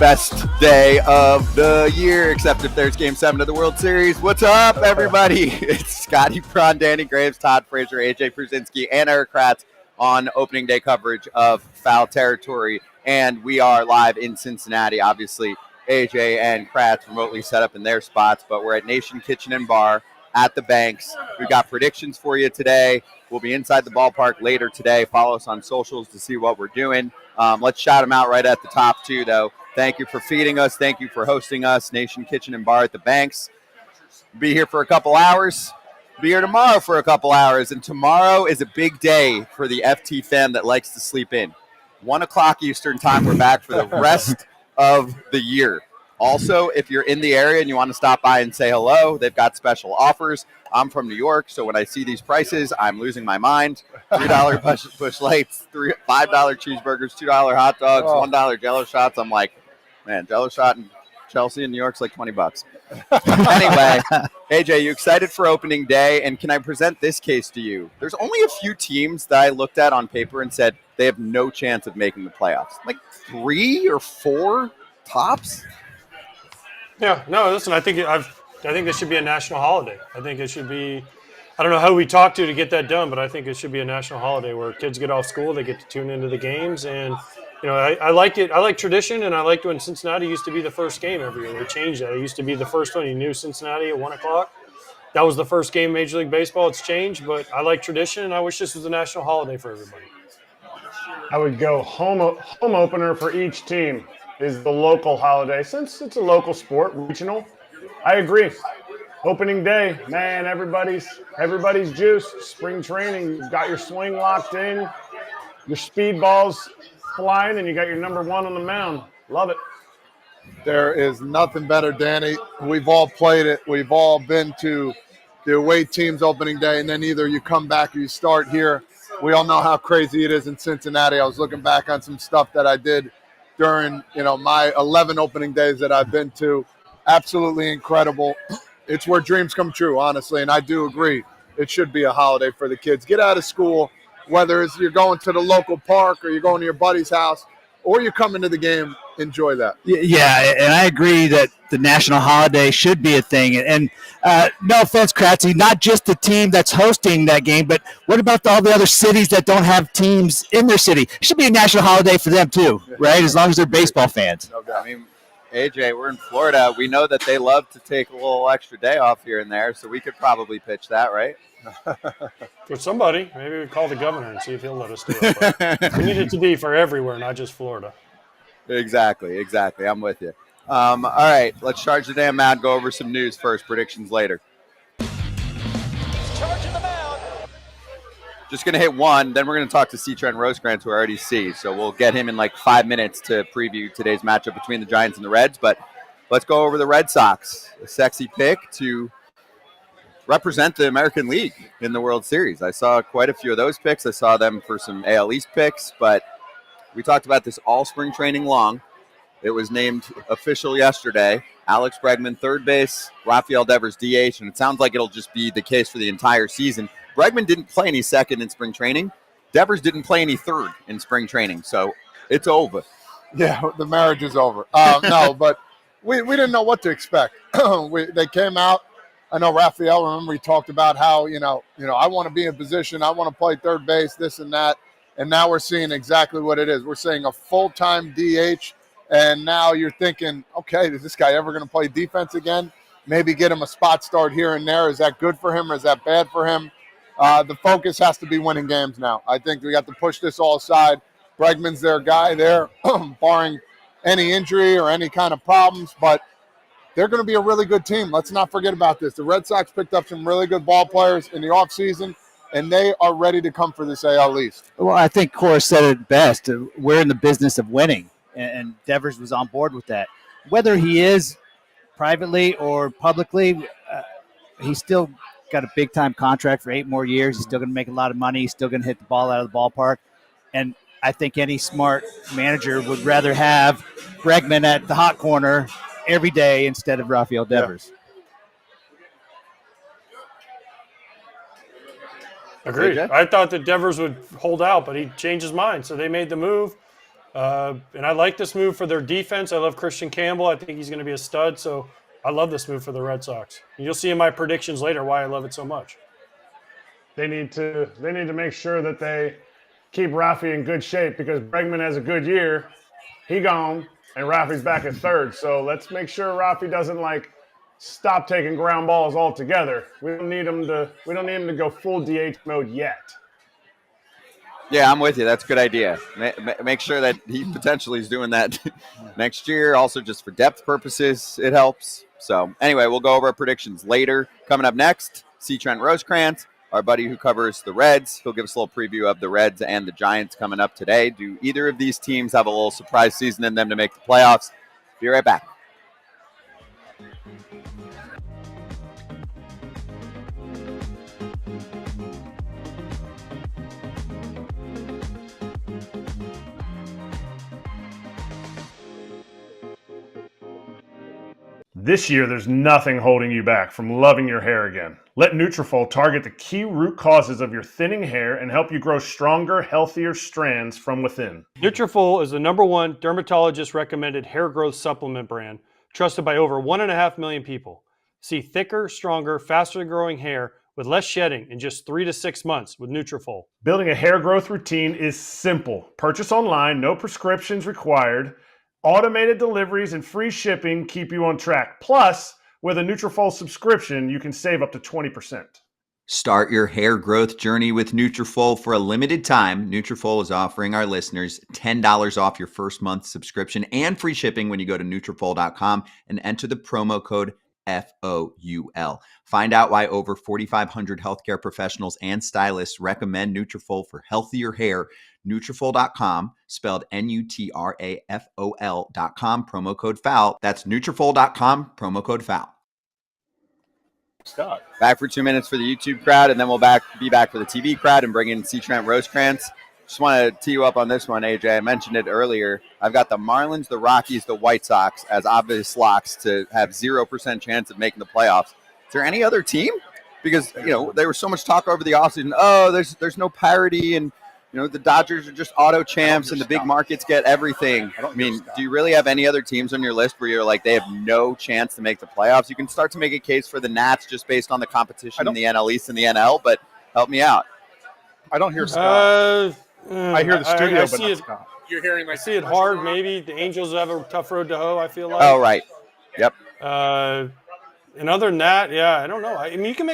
best day of the year, except if there's Game 7 of the World Series. What's up, everybody? It's Scotty Braun, Danny Graves, Todd Frazier, AJ Pierzynski, and Erik Kratz on opening day coverage of Foul Territory. And we are live in Cincinnati. Obviously, AJ and Kratz remotely set up in their spots, but we're at Nation Kitchen and Bar at the Banks. We've got predictions for you today. We'll be inside the ballpark later today. Follow us on socials to see what we're doing. Let's shout them out right at the top, too, though. Thank you for feeding us. Thank you for hosting us. Nation Kitchen and Bar at the Banks. Be here for a couple hours. Be here tomorrow for a couple hours. And tomorrow is a big day for the FT fan that likes to sleep in. 1 o'clock Eastern time. We're back for the rest of the year. Also, if you're in the area and you want to stop by and say hello, they've got special offers. I'm from New York, so when I see these prices, I'm losing my mind. $3 Busch Lights, $5 cheeseburgers, $2 hot dogs, $1 Jello shots. I'm like, man, Jello shot in Chelsea in New York's like $20. Anyway, AJ, you excited for opening day? And can I present this case to you? There's only a few teams that I looked at on paper and said they have no chance of making the playoffs. Like 3 or 4 tops. Yeah, no, listen, I think this should be a national holiday. I think it should be, I don't know who we talked to get that done, but I think it should be a national holiday where kids get off school, they get to tune into the games. And, you know, I like it. I like tradition, and I liked when Cincinnati used to be the first game every year. They changed that. It used to be the first one. You knew Cincinnati at 1 o'clock. That was the first game in Major League Baseball. It's changed, but I like tradition, and I wish this was a national holiday for everybody. I would go home opener for each team is the local holiday. Since it's a local sport, regional, I agree. Opening day, man, everybody's juiced. Spring training, you've got your swing locked in, your speed balls flying, and you got your number one on the mound. Love it. There is nothing better, Danny. We've all played it. We've all been to the away team's opening day, and then either you come back or you start here. We all know how crazy it is in Cincinnati. I was looking back on some stuff that I did during, my 11 opening days that I've been to. Absolutely incredible. It's where dreams come true, honestly, and I do agree. It should be a holiday for the kids. Get out of school, whether it's you're going to the local park or you're going to your buddy's house or you're coming to the game, enjoy that. Yeah, and I agree that the national holiday should be a thing. And no offense, Kratzy, not just the team that's hosting that game, but what about all the other cities that don't have teams in their city? It should be a national holiday for them too, right? As long as they're baseball fans. No doubt. I mean, AJ, we're in Florida. We know that they love to take a little extra day off here and there, so we could probably pitch that, right? For somebody, maybe we call the governor and see if he'll let us do it. But we need it to be for everywhere, not just Florida. Exactly. I'm with you. All right, let's charge the damn mound. Go over some news first. Predictions later. Charging the mound. Just going to hit one. Then we're going to talk to Trent Rosecrans, who I already see. So we'll get him in like 5 minutes to preview today's matchup between the Giants and the Reds. But let's go over the Red Sox. A sexy pick to represent the American League in the World Series. I saw quite a few of those picks. I saw them for some AL East picks, but we talked about this all spring training long. It was named official yesterday. Alex Bregman, third base, Rafael Devers, DH, and it sounds like it'll just be the case for the entire season. Bregman didn't play any second in spring training. Devers didn't play any third in spring training, so it's over. Yeah, the marriage is over. No, but we didn't know what to expect. They came out. I know Rafael, remember, he talked about how, I want to be in position. I want to play third base, this and that. And now we're seeing exactly what it is. We're seeing a full-time DH. And now you're thinking, okay, is this guy ever going to play defense again? Maybe get him a spot start here and there. Is that good for him or is that bad for him? The focus has to be winning games now. I think we got to push this all aside. Bregman's their guy there, barring any injury or any kind of problems. But they're going to be a really good team. Let's not forget about this. The Red Sox picked up some really good ball players in the offseason, and they are ready to come for this AL East. Well, I think Cora said it best. We're in the business of winning, and Devers was on board with that. Whether he is privately or publicly, he's still got a big-time contract for 8 more years. He's still going to make a lot of money. He's still going to hit the ball out of the ballpark. And I think any smart manager would rather have Bregman at the hot corner every day instead of Rafael Devers. Agreed. I thought that Devers would hold out, but he changed his mind. So they made the move. And I like this move for their defense. I love Christian Campbell. I think he's going to be a stud. So I love this move for the Red Sox. And you'll see in my predictions later why I love it so much. They need to make sure that they keep Rafi in good shape because Bregman has a good year. He gone, and Rafi's back at third. So let's make sure Rafi doesn't stop taking ground balls altogether. We don't need him to go full DH mode yet. Yeah, I'm with you. That's a good idea. Make sure that he potentially is doing that next year. Also, just for depth purposes, it helps. So anyway, we'll go over our predictions later. Coming up next, see Trent Rosecrans, our buddy who covers the Reds. He'll give us a little preview of the Reds and the Giants coming up today. Do either of these teams have a little surprise season in them to make the playoffs? Be right back. This year, there's nothing holding you back from loving your hair again. Let Nutrafol target the key root causes of your thinning hair and help you grow stronger, healthier strands from within. Nutrafol is the #1 dermatologist-recommended hair growth supplement brand, trusted by over 1.5 million people. See thicker, stronger, faster-growing hair with less shedding in just 3 to 6 months with Nutrafol. Building a hair growth routine is simple. Purchase online, no prescriptions required. Automated deliveries and free shipping keep you on track. Plus, with a Nutrafol subscription, you can save up to 20%. Start your hair growth journey with Nutrafol for a limited time. Nutrafol is offering our listeners $10 off your first month subscription and free shipping when you go to Nutrafol.com and enter the promo code FOUL. Find out why over 4,500 healthcare professionals and stylists recommend Nutrafol for healthier hair. Nutrafol.com, spelled Nutrafol.com, promo code FOUL. That's Nutrafol.com, promo code FOUL. Scott. Back for 2 minutes for the YouTube crowd, and then we'll be back for the TV crowd and bring in C. Trent Rosecrans. Just want to tee you up on this one, AJ. I mentioned it earlier. I've got the Marlins, the Rockies, the White Sox as obvious locks to have 0% chance of making the playoffs. Is there any other team? Because, there was so much talk over the offseason. Oh, there's no parity, and, the Dodgers are just auto champs, and the big markets get everything. I mean, do you really have any other teams on your list where you're like, they have no chance to make the playoffs? You can start to make a case for the Nats just based on the competition in the NL East and the NL, but help me out. I don't hear Scott. I hear the studio, but not it, Scott. You're hearing I see it hard, maybe. The Angels have a tough road to hoe, I feel like. Oh, right. Yep. And other than that, yeah, I don't know. I mean, you can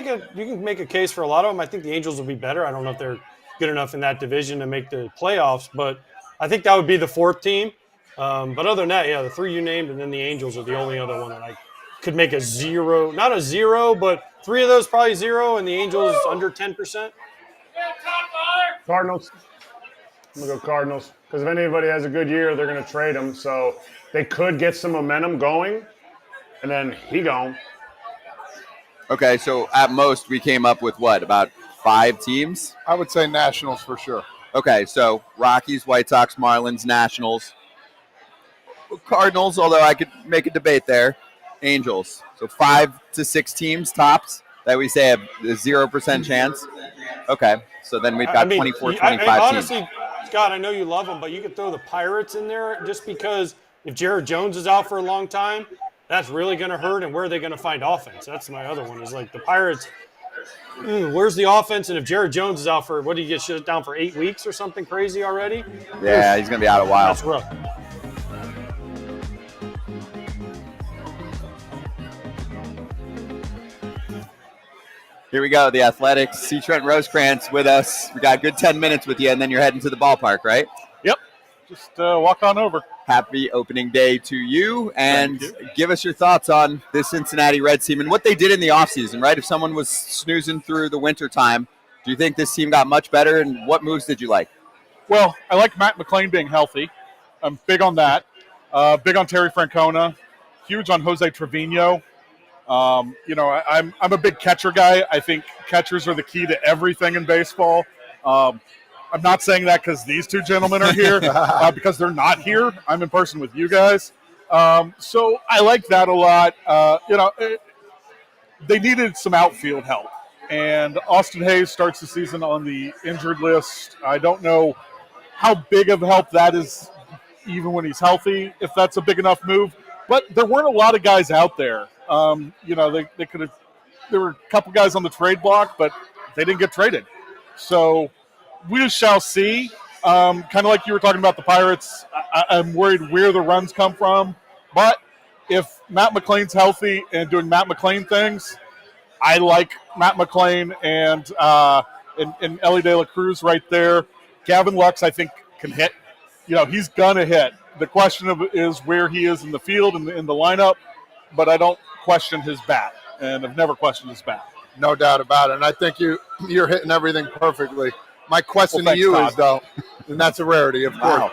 make a case for a lot of them. I think the Angels will be better. I don't know if they're good enough in that division to make the playoffs, but I think that would be the fourth team. But other than that, yeah, the three you named and then the Angels are the only other one that I could make a zero. Not a zero, but three of those probably zero, and the Angels under 10%. Cardinals. I'm going to go Cardinals because if anybody has a good year, they're going to trade him. So they could get some momentum going, and then he gone. Okay, so at most we came up with what, about 5 teams? I would say Nationals for sure. Okay, so Rockies, White Sox, Marlins, Nationals, Cardinals, although I could make a debate there, Angels. So 5 to 6 teams tops that we say have a 0% chance. Okay, so then we've got 24, 25 honestly, teams. Scott, I know you love them, but you could throw the Pirates in there just because if Jared Jones is out for a long time, that's really going to hurt, and where are they going to find offense? That's my other one is like the Pirates, where's the offense? And if Jared Jones is out for, what, do you get shut down for 8 weeks or something crazy already? Yeah, he's going to be out a while. That's rough. Here we go, the Athletics. C. Trent Rosecrans with us. We got a good 10 minutes with you, and then you're heading to the ballpark, right? Yep. Just walk on over. Happy opening day to you, and give us your thoughts on this Cincinnati Reds team and what they did in the offseason, right? If someone was snoozing through the winter time, do you think this team got much better, and what moves did you like? Well, I like Matt McClain being healthy. I'm big on that. Big on Terry Francona. Huge on Jose Trevino. I'm a big catcher guy. I think catchers are the key to everything in baseball. I'm not saying that because these two gentlemen are here, because they're not here. I'm in person with you guys. So I like that a lot. They needed some outfield help. And Austin Hayes starts the season on the injured list. I don't know how big of help that is even when he's healthy, if that's a big enough move. But there weren't a lot of guys out there. They could have. There were a couple guys on the trade block, but they didn't get traded. So we shall see. Kind of like you were talking about the Pirates, I'm worried where the runs come from. But if Matt McLain's healthy and doing Matt McLain things, I like Matt McLain and Ellie De La Cruz right there. Gavin Lux, I think, can hit. He's going to hit. The question is where he is in the field and in the lineup, but I don't question his bat, and I've never questioned his bat. No doubt about it. And I think you're hitting everything perfectly. My question to you is, though, and that's a rarity, of course.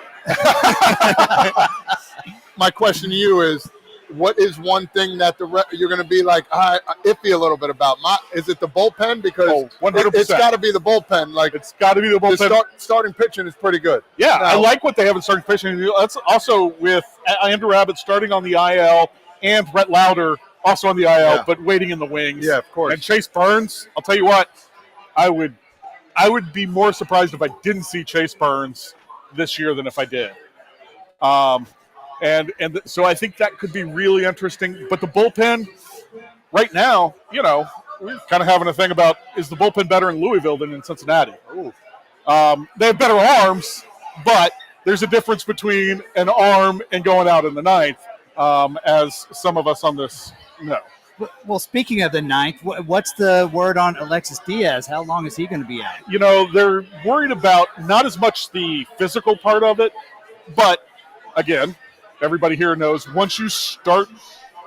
My question to you is, what is one thing that you're going to be like iffy a little bit about? Is it the bullpen? Because 100%. It's got to be the bullpen. Like, it's got to be the bullpen. Starting pitching is pretty good. Yeah, I like what they have in starting pitching. That's also with Andrew Abbott starting on the IL and Brett Lauder also on the IL, but waiting in the wings. Yeah, of course. And Chase Burns, I'll tell you what, I would be more surprised if I didn't see Chase Burns this year than if I did. So I think that could be really interesting. But the bullpen, right now, we're kind of having a thing about, is the bullpen better in Louisville than in Cincinnati? They have better arms, but there's a difference between an arm and going out in the ninth, as some of us on this know. Well, speaking of the ninth, what's the word on Alexis Diaz? How long is he going to be out? They're worried about not as much the physical part of it, but, again, everybody here knows once you start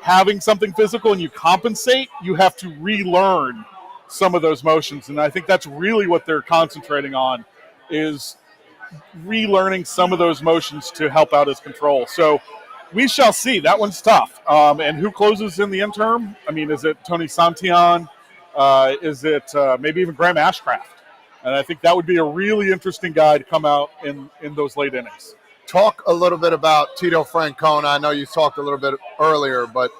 having something physical and you compensate, you have to relearn some of those motions. And I think that's really what they're concentrating on, is relearning some of those motions to help out his control. So we shall see. That one's tough. And who closes in the interim? I mean, is it Tony Santillan? Is it maybe even Graham Ashcraft? And I think that would be a really interesting guy to come out in those late innings. Talk a little bit about Tito Francona. I know you talked a little bit earlier, but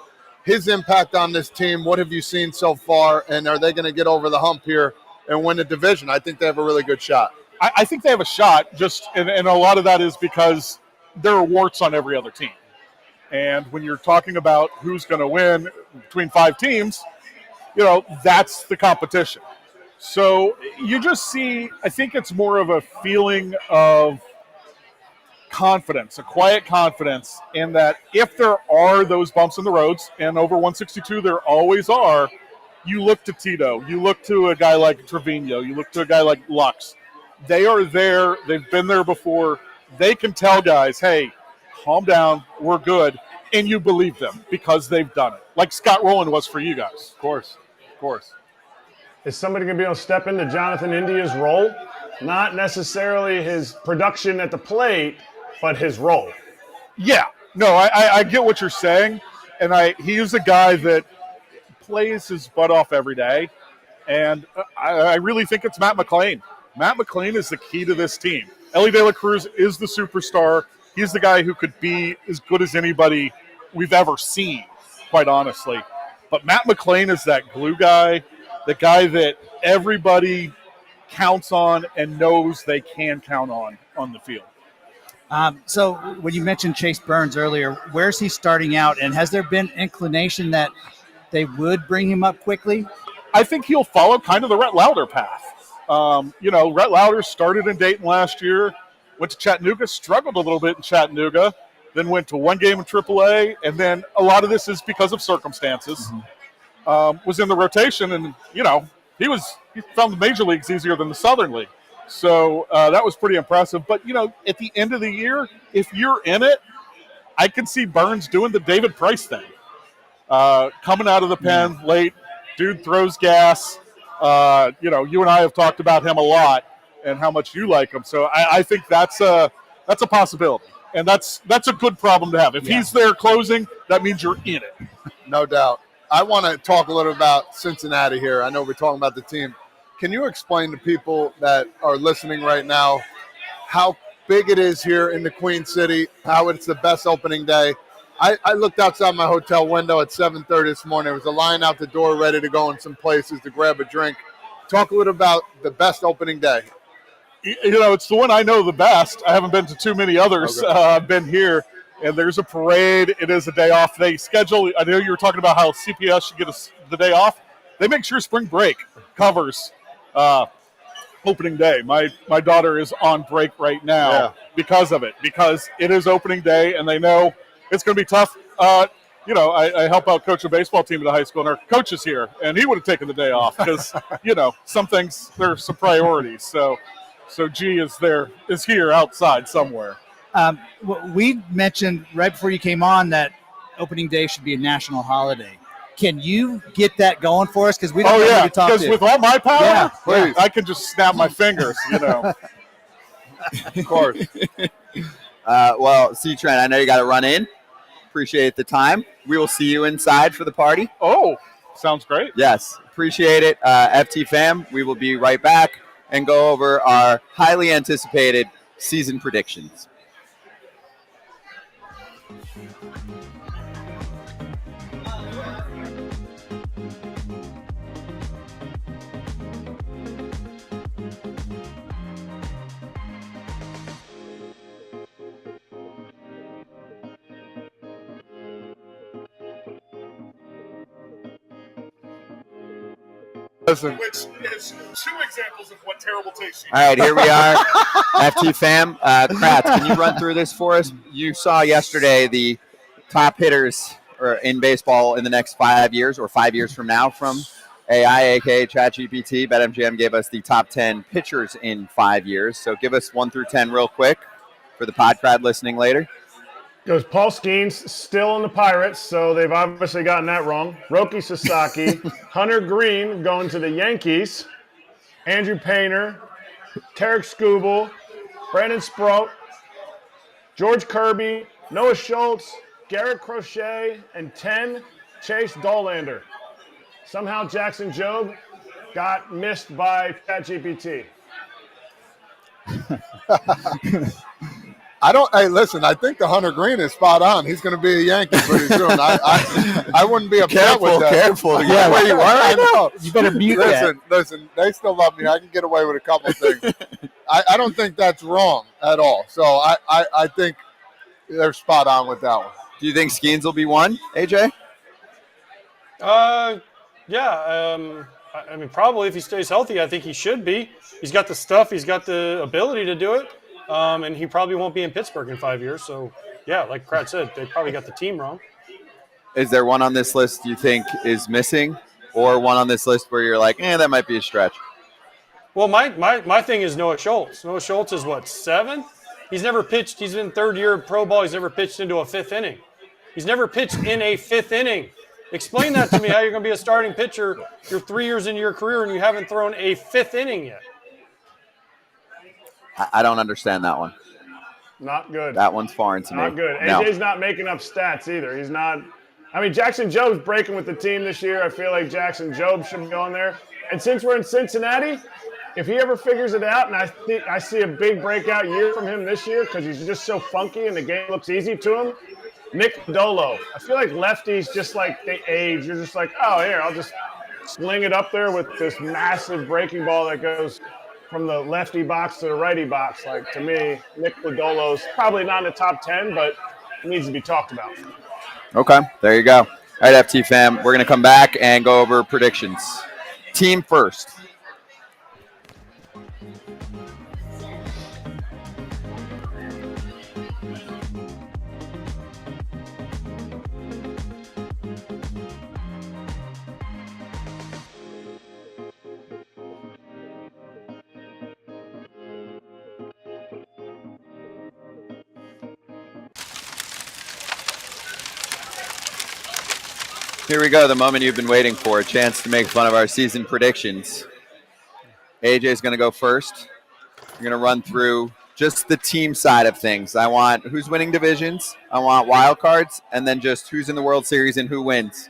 his impact on this team, what have you seen so far, and are they going to get over the hump here and win the division? I think they have a really good shot. I think they have a shot, and a lot of that is because there are warts on every other team. And when you're talking about who's going to win between 5 teams, that's the competition. So you just see, I think it's more of a feeling of confidence, a quiet confidence, in that if there are those bumps in the roads, and over 162 there always are, you look to Tito, you look to a guy like Trevino, you look to a guy like Lux. They are there, they've been there before. They can tell guys, hey, calm down, we're good, and you believe them because they've done it. Like Scott Rowland was for you guys. Of course. Is somebody going to be able to step into Jonathan India's role? Not necessarily his production at the plate, but his role. Yeah. No, I get what you're saying, and he is a guy that plays his butt off every day, and I really think it's Matt McLain. Matt McLain is the key to this team. Ellie De La Cruz is the superstar. He's the guy who could be as good as anybody we've ever seen, quite honestly. But Matt McLain is that glue guy, the guy that everybody counts on and knows they can count on the field. So when you mentioned Chase Burns earlier, where's he starting out, and has there been inclination that they would bring him up quickly? I think he'll follow kind of the Rhett Lauder path. Rhett Lauder started in Dayton last year, went to Chattanooga, struggled a little bit in Chattanooga, then went to one game in AAA, and then a lot of this is because of circumstances. Was in the rotation, and he found the major leagues easier than the Southern League. So that was pretty impressive. But, at the end of the year, if you're in it, I can see Burns doing the David Price thing. Coming out of the pen late, dude throws gas. You and I have talked about him a lot and how much you like him. So I think that's a possibility. And that's a good problem to have. If he's there closing, that means you're in it. No doubt. I want to talk a little about Cincinnati here. I know we're talking about the team. Can you explain to people that are listening right now how big it is here in the Queen City, how it's the best opening day? I looked outside my hotel window at 7:30 this morning. There was a line out the door ready to go in some places to grab a drink. Talk a little about the best opening day. It's the one I know the best. I haven't been to too many others. Okay. I've been here, and there's a parade. It is a day off. They schedule. I know you were talking about how CPS should get the day off. They make sure spring break covers opening day. My daughter is on break right now because of it, because it is opening day, and they know it's going to be tough. I help out coach a baseball team at the high school, and our coach is here, and he would have taken the day off because, some things, there's some priorities. So G is here outside somewhere. We mentioned right before you came on that opening day should be a national holiday. Can you get that going for us? Because we don't know who to talk to. Because with all my power, please. I can just snap my fingers, Of course. See, Trent, I know you got to run in. Appreciate the time. We will see you inside for the party. Oh, sounds great. Yes, appreciate it. FT fam, we will be right back and go over our highly anticipated season predictions. Listen, Which is 2 examples of what terrible taste. All right, here we are. FT fam, Kratz, can you run through this for us? You saw yesterday the top hitters in baseball in the next 5 years or 5 years from now from AI, aka ChatGPT. BetMGM gave us the top 10 pitchers in 5 years. So give us 1 through 10 real quick for the pod crowd listening later. Goes Paul Skeens still on the Pirates, so they've obviously gotten that wrong. Roki Sasaki, Hunter Green going to the Yankees, Andrew Painter, Tarek Skubal, Brandon Sproat, George Kirby, Noah Schultz, Garrett Crochet, and 10, Chase Dollander. Somehow Jackson Jobe got missed by ChatGPT. Listen, I think the Hunter Green is spot on. He's going to be a Yankee pretty soon. I wouldn't be upset with that. Careful. Yeah, where you are. I know. You better mute that. Listen, they still love me. I can get away with a couple of things. I don't think that's wrong at all. So I think they're spot on with that one. Do you think Skeens will be one, AJ? Probably if he stays healthy, I think he should be. He's got the stuff. He's got the ability to do it. And he probably won't be in Pittsburgh in 5 years. So, yeah, like Kratz said, they probably got the team wrong. Is there one on this list you think is missing, or one on this list where you're like, that might be a stretch? Well, my thing is Noah Schultz. Noah Schultz is what, 7th? He's never pitched. He's in 3rd year of pro ball. He's never pitched into a 5th inning. He's never pitched in a 5th inning. Explain that to me, how you're going to be a starting pitcher. You're 3 years into your career and you haven't thrown a 5th inning yet. I don't understand that one. Not good. That one's foreign to me. Not good. No. AJ's not making up stats either. He's not. I mean, Jackson Jobe's breaking with the team this year. I feel like Jackson Jobe should be on there. And since we're in Cincinnati, if he ever figures it out, and I see a big breakout year from him this year because he's just so funky and the game looks easy to him, Nick Dolo. I feel like lefties, just like they age, you're just like, oh, here, I'll just sling it up there with this massive breaking ball that goes from the lefty box to the righty box. Like, to me, Nick Lodolo's probably not in the top 10, but needs to be talked about. Okay, there you go. All right, FT fam, we're going to come back and go over predictions. Team first. Here we go, the moment you've been waiting for, a chance to make fun of our season predictions. AJ's going to go first. We're going to run through just the team side of things. I want who's winning divisions, I want wild cards, and then just who's in the World Series and who wins.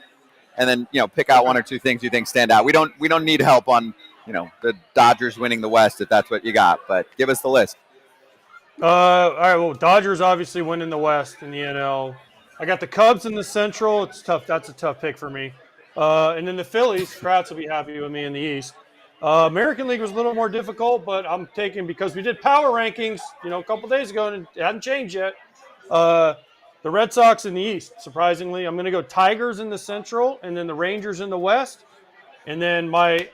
And then, pick out 1 or 2 things you think stand out. We don't need help on, the Dodgers winning the West if that's what you got, but give us the list. All right, well, Dodgers obviously winning the West in the NL. I got the Cubs in the Central. It's tough. That's a tough pick for me. And then the Phillies. Kratz will be happy with me in the East. American League was a little more difficult, but I'm taking, because we did power rankings, a couple days ago, and it hadn't changed yet. The Red Sox in the East, surprisingly. I'm going to go Tigers in the Central, and then the Rangers in the West. And then my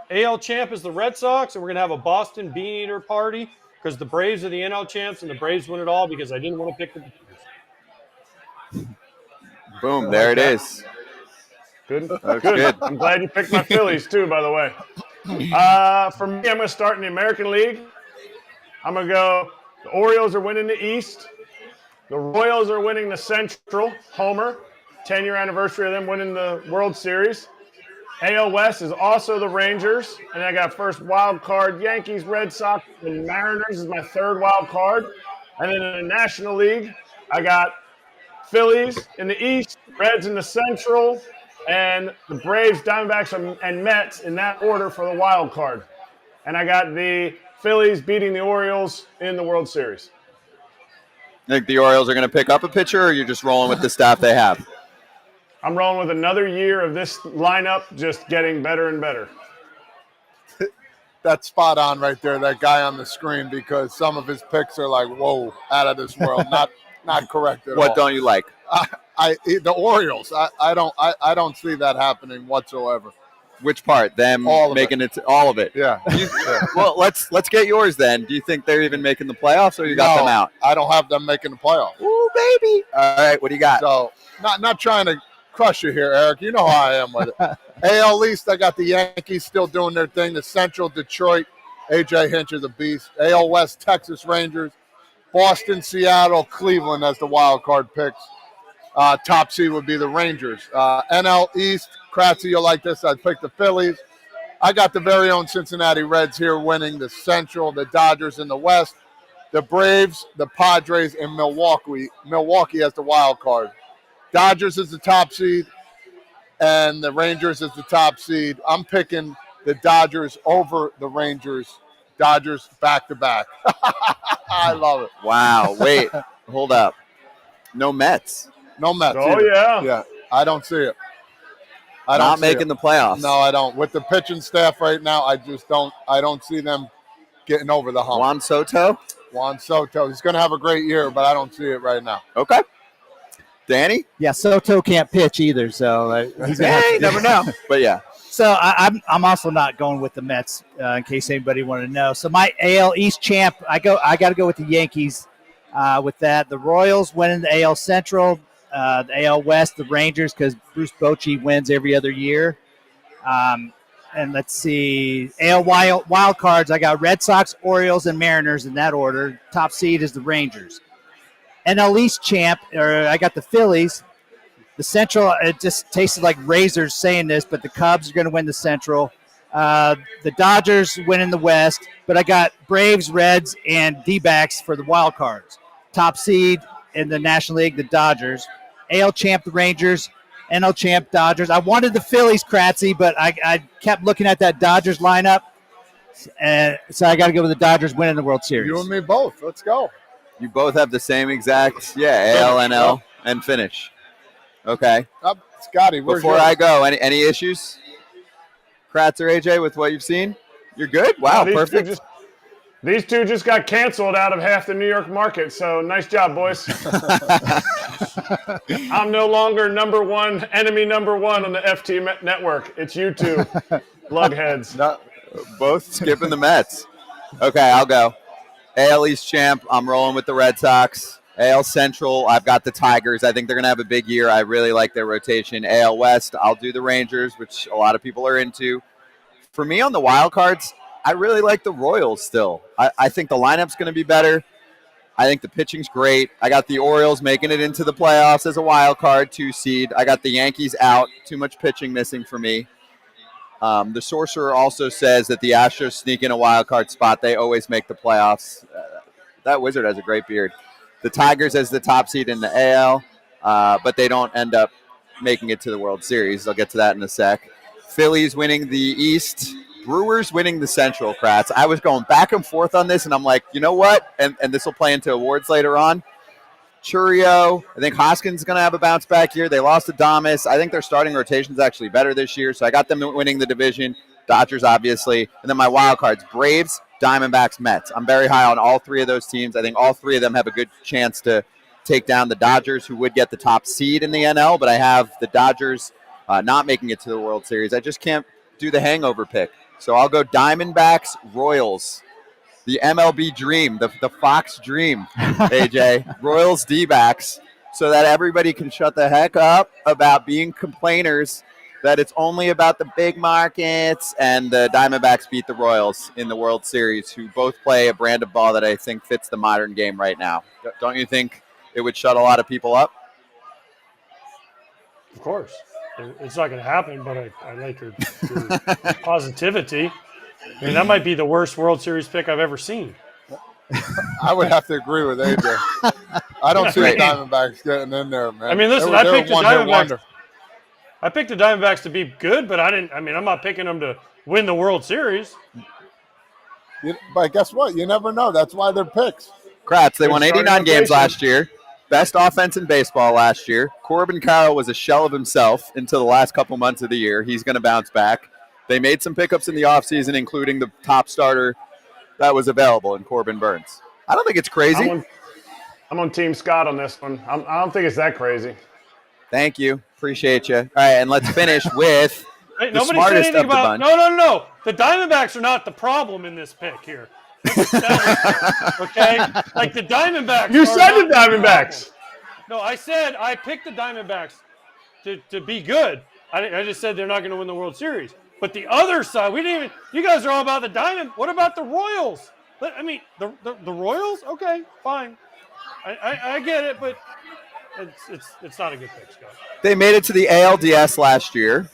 AL champ is the Red Sox, and we're going to have a Boston Bean Eater party because the Braves are the NL champs, and the Braves win it all because I didn't want to pick the Bears. Boom, there it is. Good. That's good. I'm glad you picked my Phillies too, by the way. For me, I'm going to start in the American League. I'm going to go, the Orioles are winning the East. The Royals are winning the Central. Homer, 10-year anniversary of them winning the World Series. AL West is also the Rangers. And I got first wild card, Yankees, Red Sox, and Mariners is my third wild card. And then in the National League, I got Phillies in the East, Reds in the Central, and the Braves, Diamondbacks, and Mets in that order for the wild card. And I got the Phillies beating the Orioles in the World Series. Think the Orioles are going to pick up a pitcher, or you're just rolling with the staff they have? I'm rolling with another year of this lineup just getting better and better. That's spot on right there, that guy on the screen, because some of his picks are like, whoa, out of this world. Not correct at all. What don't you like? The Orioles. I don't see that happening whatsoever. Which part? Them All of making it all of it. Yeah. Well, let's get yours then. Do you think they're even making the playoffs, or you got them out? I don't have them making the playoffs. Ooh, baby. All right, what do you got? So not trying to crush you here, Eric. You know how I am with it. AL East, I got the Yankees still doing their thing. The Central, Detroit, A.J. Hinch is a beast. AL West, Texas Rangers. Boston, Seattle, Cleveland as the wild card picks. Top seed would be the Rangers. NL East, Kratzy, you'll like this. I'd pick the Phillies. I got the very own Cincinnati Reds here winning the Central, the Dodgers in the West, the Braves, the Padres, and Milwaukee. Milwaukee as the wild card. Dodgers is the top seed, and the Rangers is the top seed. I'm picking the Dodgers over the Rangers. Dodgers back-to-back. I love it. Wow. Wait. Hold up. No Mets. No Mets. Oh, either. yeah. Yeah, I don't see it. Not making the playoffs. No, I don't. With the pitching staff right now, I don't see them getting over the hump. Juan Soto? Juan Soto. He's going to have a great year, but I don't see it right now. Okay. Danny? Yeah, Soto can't pitch either, so he's gonna have to never know. But yeah. So I'm also not going with the Mets in case anybody wanted to know. So my AL East champ, I got to go with the Yankees with that. The Royals winning the AL Central, the AL West, the Rangers, because Bruce Bochy wins every other year. And let's see, AL wild cards. I got Red Sox, Orioles, and Mariners in that order. Top seed is the Rangers. NL East champ, I got the Phillies. The Central, it just tasted like razors saying this, but the Cubs are going to win the Central. The Dodgers winning the West, but I got Braves, Reds, and D-backs for the wild cards. Top seed in the National League, the Dodgers. AL champ, the Rangers. NL champ, Dodgers. I wanted the Phillies, Kratzy, but I kept looking at that Dodgers lineup, and so I got to go with the Dodgers winning the World Series. You and me both. Let's go. You both have the same exact, AL, NL, and finish. Okay. Scotty, where's Before yours? I go, any issues? Kratz or AJ with what you've seen? You're good? Wow, perfect. These two just got canceled out of half the New York market, so nice job, boys. I'm no longer enemy number one on the FT network. It's you two, lugheads. No, both skipping the Mets. Okay, I'll go. AL East champ, I'm rolling with the Red Sox. AL Central, I've got the Tigers. I think they're going to have a big year. I really like their rotation. AL West, I'll do the Rangers, which a lot of people are into. For me on the wild cards, I really like the Royals still. I think the lineup's going to be better. I think the pitching's great. I got the Orioles making it into the playoffs as a wild card, 2 seed. I got the Yankees out. Too much pitching missing for me. The Sorcerer also says that the Astros sneak in a wild card spot. They always make the playoffs. That wizard has a great beard. The Tigers as the top seed in the AL, but they don't end up making it to the World Series. I'll get to that in a sec. Phillies winning the East. Brewers winning the Central, Kratz. I was going back and forth on this, and I'm like, you know what? And this will play into awards later on. Churio. I think Hoskins is going to have a bounce back year. They lost to Damas. I think their starting rotation is actually better this year, so I got them winning the division. Dodgers, obviously. And then my wild cards, Braves, Diamondbacks, Mets. I'm very high on all three of those teams. I think all three of them have a good chance to take down the Dodgers, who would get the top seed in the NL. But I have the Dodgers not making it to the World Series. I just can't do the hangover pick. So I'll go Diamondbacks, Royals. The MLB dream, the Fox dream, AJ. Royals, D-backs, so that everybody can shut the heck up about being complainers that it's only about the big markets, and the Diamondbacks beat the Royals in the World Series, who both play a brand of ball that I think fits the modern game right now. Don't you think it would shut a lot of people up? Of course. It's not going to happen, but I like your positivity. I mean, that might be the worst World Series pick I've ever seen. I would have to agree with AJ. I don't see the Diamondbacks getting in there, man. I mean, listen, I picked the Diamondbacks. I picked the Diamondbacks to be good, but I'm not picking them to win the World Series. But guess what? You never know. That's why they're picks. Kratz, they won 89 games last year. Best offense in baseball last year. Corbin Carroll was a shell of himself until the last couple months of the year. He's going to bounce back. They made some pickups in the offseason, including the top starter that was available in Corbin Burns. I don't think it's crazy. I'm on Team Scott on this one. I don't think it's that crazy. Thank you. Appreciate you. All right, and let's finish with the smartest of the bunch. No. The Diamondbacks are not the problem in this pick here. Okay? Like the Diamondbacks. You said the Diamondbacks. No, I said I picked the Diamondbacks to be good. I just said they're not going to win the World Series. But the other side, you guys are all about the Diamond. What about the Royals? I mean, the Royals? Okay, fine. I get it, but it's not a good pick, Scott. They made it to the ALDS last year.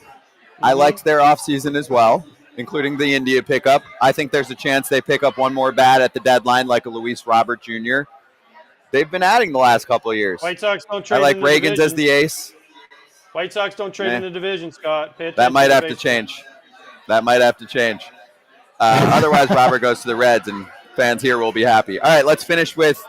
I liked their offseason as well, including the India pickup. I think there's a chance they pick up one more bat at the deadline, like a Luis Robert Jr. They've been adding the last couple of years. White Sox don't trade. I like Reagan's as the ace. White Sox don't trade in the division, Scott. That might have to change. Otherwise, Robert goes to the Reds, and fans here will be happy. All right, let's finish with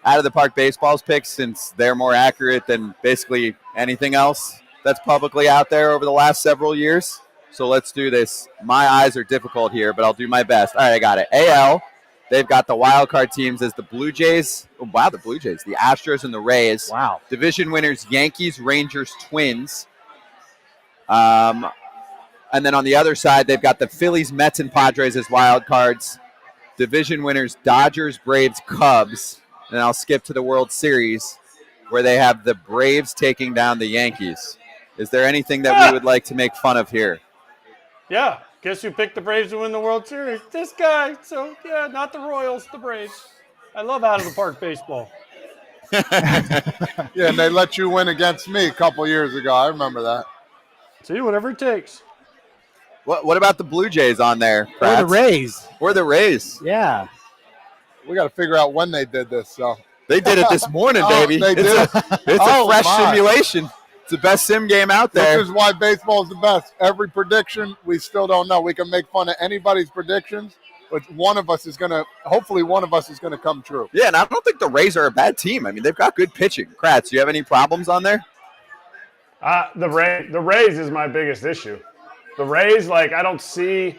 Out of the Park Baseball's picks, since they're more accurate than basically anything else that's publicly out there over the last several years. So let's do this. My eyes are difficult here, but I'll do my best. All right, I got it. AL, they've got the wild card teams as the Blue Jays. Oh, wow, the Blue Jays. The Astros and the Rays. Wow. Division winners, Yankees, Rangers, Twins. And then on the other side, they've got the Phillies, Mets, and Padres as wild cards. Division winners, Dodgers, Braves, Cubs. And I'll skip to the World Series, where they have the Braves taking down the Yankees. Is there anything that we would like to make fun of here? Yeah. Guess who picked the Braves to win the World Series? This guy. So, yeah, not the Royals, the Braves. I love Out of the Park baseball. Yeah, and they let you win against me a couple years ago. I remember that. See, whatever it takes. What about the Blue Jays on there, Or Kratz? the Rays. Or the Rays. Yeah. We got to figure out when they did this. So They did it this morning, baby. They did? It's a fresh simulation. It's the best sim game out there. This is why baseball is the best. Every prediction, we still don't know. We can make fun of anybody's predictions, but hopefully one of us is going to come true. Yeah, and I don't think the Rays are a bad team. I mean, they've got good pitching. Kratz, do you have any problems on there? The Rays is my biggest issue. The Rays, I don't see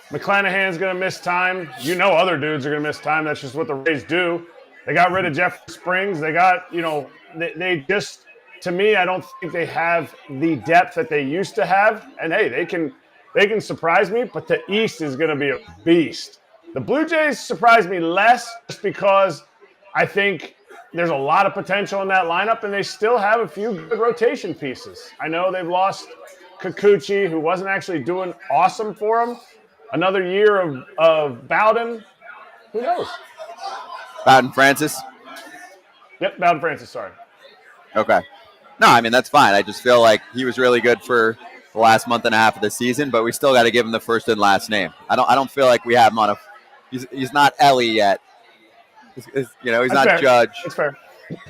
McClanahan's going to miss time. Other dudes are going to miss time. That's just what the Rays do. They got rid of Jeff Springs. They got, they just, to me, I don't think they have the depth that they used to have. And, hey, they can surprise me, but the East is going to be a beast. The Blue Jays surprise me less just because I think there's a lot of potential in that lineup, and they still have a few good rotation pieces. I know they've lost Kikuchi, who wasn't actually doing awesome for them. Another year of Bowden. Who knows? Bowden Francis? Yep, Bowden Francis, sorry. Okay. No, I mean, that's fine. I just feel like he was really good for the last month and a half of the season, but we still got to give him the first and last name. I don't feel like we have him on a – he's not Ellie yet. He's That's not fair. Judge. That's fair.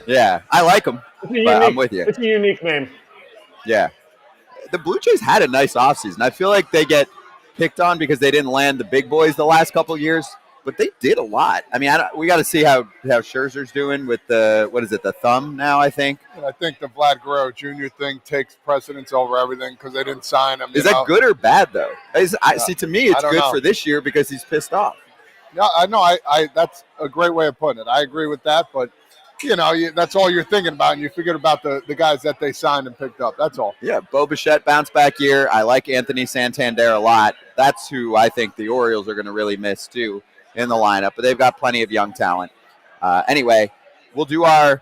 Yeah, I like him, but I'm with you. It's a unique name. Yeah. The Blue Jays had a nice offseason. I feel like they get picked on because they didn't land the big boys the last couple years. but they did a lot. I mean, we got to see how Scherzer's doing with the thumb now, I think. And I think the Vlad Guerrero Jr. thing takes precedence over everything because they didn't sign him. Is that good or bad, though? See, to me, it's good know. for this year because he's pissed off. Yeah, I know. I that's a great way of putting it. I agree with that, but that's all you're thinking about, and you forget about the guys that they signed and picked up. That's all. Yeah, Bo Bichette bounce back year. I like Anthony Santander a lot. That's who I think the Orioles are going to really miss too in the lineup, but they've got plenty of young talent. Anyway, we'll do our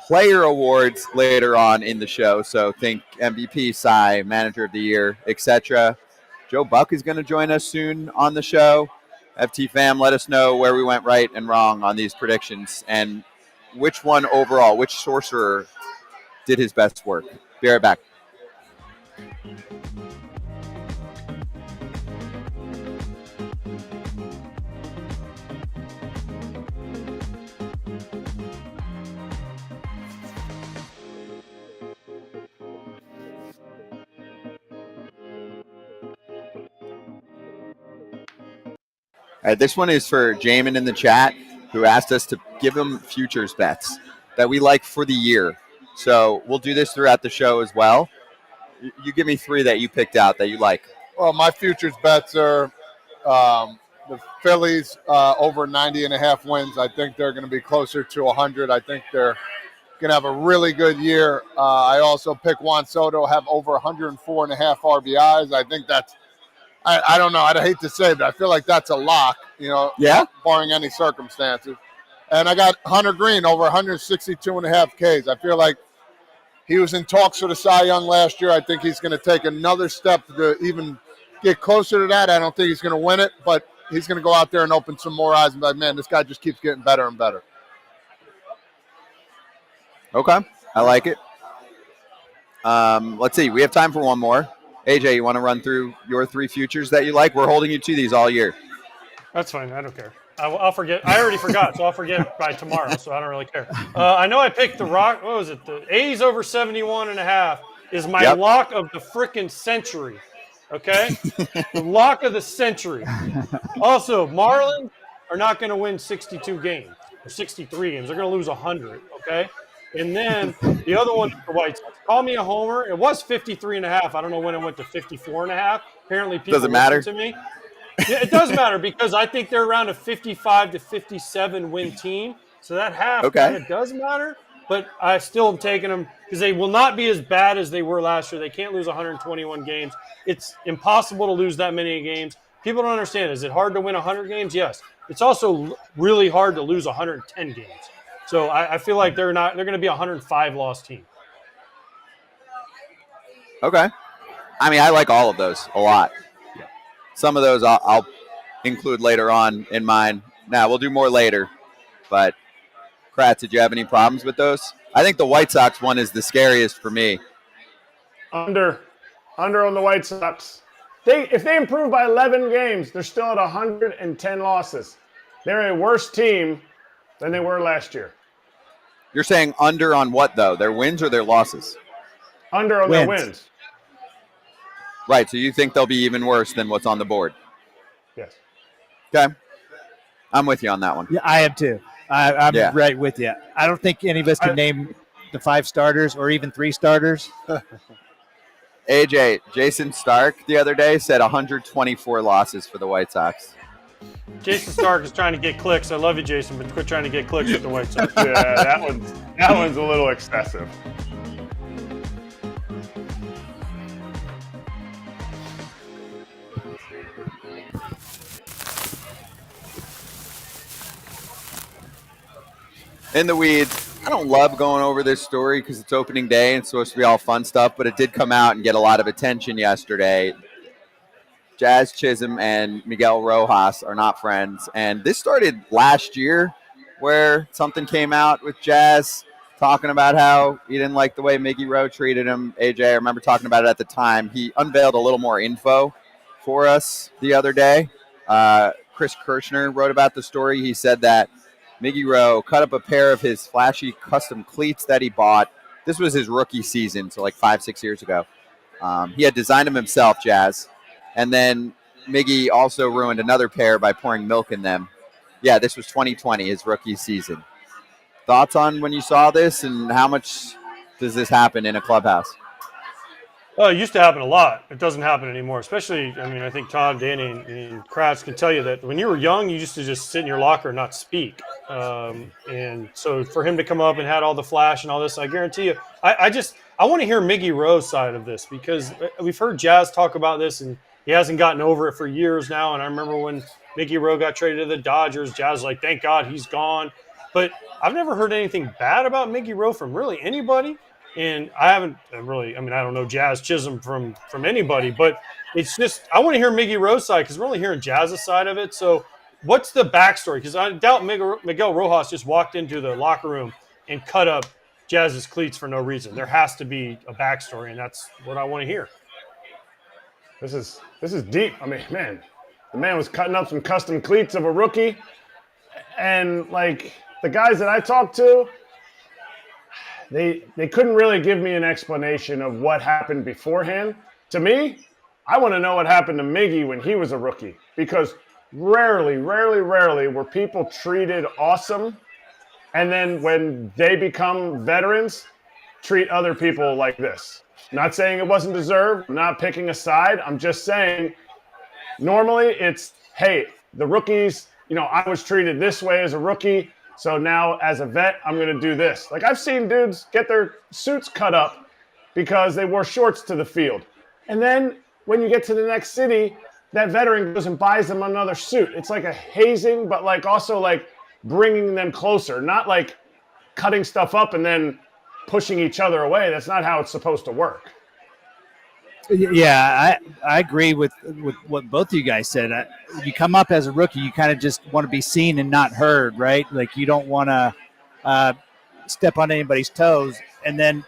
player awards later on in the show, so think MVP, Cy, Manager of the Year, etc. Joe Buck is going to join us soon on the show. FT fam, let us know where we went right and wrong on these predictions and which one overall, which sorcerer did his best work. Be right back. All right, this one is for Jamin in the chat, who asked us to give him futures bets that we like for the year. So we'll do this throughout the show as well. You give me 3 that you picked out that you like. Well, my futures bets are the Phillies over 90.5 wins. I think they're going to be closer to 100. I think they're going to have a really good year. I also pick Juan Soto, have over 104.5 RBIs. I think that's I don't know. I'd hate to say, but I feel like that's a lock, Yeah? barring any circumstances. And I got Hunter Green over 162.5 Ks. I feel like he was in talks for the Cy Young last year. I think he's going to take another step to even get closer to that. I don't think he's going to win it, but he's going to go out there and open some more eyes and be like, man, this guy just keeps getting better and better. Okay, I like it. Let's see. We have time for one more. AJ, you want to run through your 3 futures that you like? We're holding you to these all year. That's fine. I don't care. I'll forget. I already forgot, so I'll forget by tomorrow, so I don't really care. I know I picked the Rock. What was it? The A's over 71.5 is my lock of the frickin' century. Okay? The lock of the century. Also, Marlins are not going to win 62 games or 63 games. They're going to lose 100, okay? And then the other one, the White Sox. Call me a homer. It was 53.5. I don't know when it went to 54.5. Apparently, people doesn't matter to me. Yeah, it does matter because I think they're around a 55 to 57 win team. So that half kind of does matter. But I still am taking them because they will not be as bad as they were last year. They can't lose 121 games. It's impossible to lose that many games. People don't understand. Is it hard to win 100 games? Yes. It's also really hard to lose 110 games. So I feel like they're going to be a 105 loss team. Okay. I mean, I like all of those a lot. Some of those I'll include later on in mine. Now, we'll do more later. But, Kratz, did you have any problems with those? I think the White Sox one is the scariest for me. Under on the White Sox. If they improve by 11 games, they're still at 110 losses. They're a worse team than they were last year. You're saying under on what, though? Their wins or their losses? Under on their wins. Right, so you think they'll be even worse than what's on the board? Yes. Okay. I'm with you on that one. Yeah, I am too. I'm right with you. I don't think any of us can name the 5 starters or even 3 starters. AJ, Jason Stark the other day said 124 losses for the White Sox. Jason Stark is trying to get clicks. I love you, Jason, but quit trying to get clicks with the White Sox. Yeah, that one's a little excessive. In the weeds. I don't love going over this story because it's opening day and it's supposed to be all fun stuff, but it did come out and get a lot of attention yesterday. Jazz Chisholm and Miguel Rojas are not friends. And this started last year where something came out with Jazz talking about how he didn't like the way Miggy Rowe treated him. AJ, I remember talking about it at the time. He unveiled a little more info for us the other day. Chris Kirshner wrote about the story. He said that Miggy Rowe cut up a pair of his flashy custom cleats that he bought. This was his rookie season, so like 5-6 years ago. He had designed them himself, Jazz. And then Miggy also ruined another pair by pouring milk in them Yeah, this was 2020, his rookie season. Thoughts on when you saw this, and how much does this happen in a clubhouse? Well, it used to happen a lot. It doesn't happen anymore. Especially, I mean, I think Todd, Danny, and Kratz can tell you that when you were young, you used to just sit in your locker and not speak. And so for him to come up and had all the flash and all this, I guarantee you, I want to hear Miggy Rowe's side of this, because we've heard Jazz talk about this, and he hasn't gotten over it for years now. And I remember when Miggy Rowe got traded to the Dodgers, Jazz was like, thank God he's gone. But I've never heard anything bad about Miggy Rowe from really anybody. And I haven't really, I mean, I don't know Jazz Chisholm from anybody, but it's just, I want to hear Miggy Rowe's side, because we're only hearing Jazz's side of it. So what's the backstory? Because I doubt Miguel Rojas just walked into the locker room and cut up Jazz's cleats for no reason. There has to be a backstory, and that's what I want to hear. This is deep. I mean, man, the man was cutting up some custom cleats of a rookie. And, like, the guys that I talked to, They couldn't really give me an explanation of what happened beforehand. To me, I want to know what happened to Miggy when he was a rookie, because rarely were people treated awesome, and then when they become veterans, treat other people like this. Not saying it wasn't deserved, I'm not picking a side. I'm just saying normally it's, hey, the rookies, I was treated this way as a rookie, so now as a vet, I'm going to do this. Like, I've seen dudes get their suits cut up because they wore shorts to the field. And then when you get to the next city, that veteran goes and buys them another suit. It's like a hazing, but like also like bringing them closer, not like cutting stuff up and then pushing each other away. That's not how it's supposed to work. Yeah, I agree with what both of you guys said. You come up as a rookie, you kind of just want to be seen and not heard, right? Like, you don't want to step on anybody's toes. And then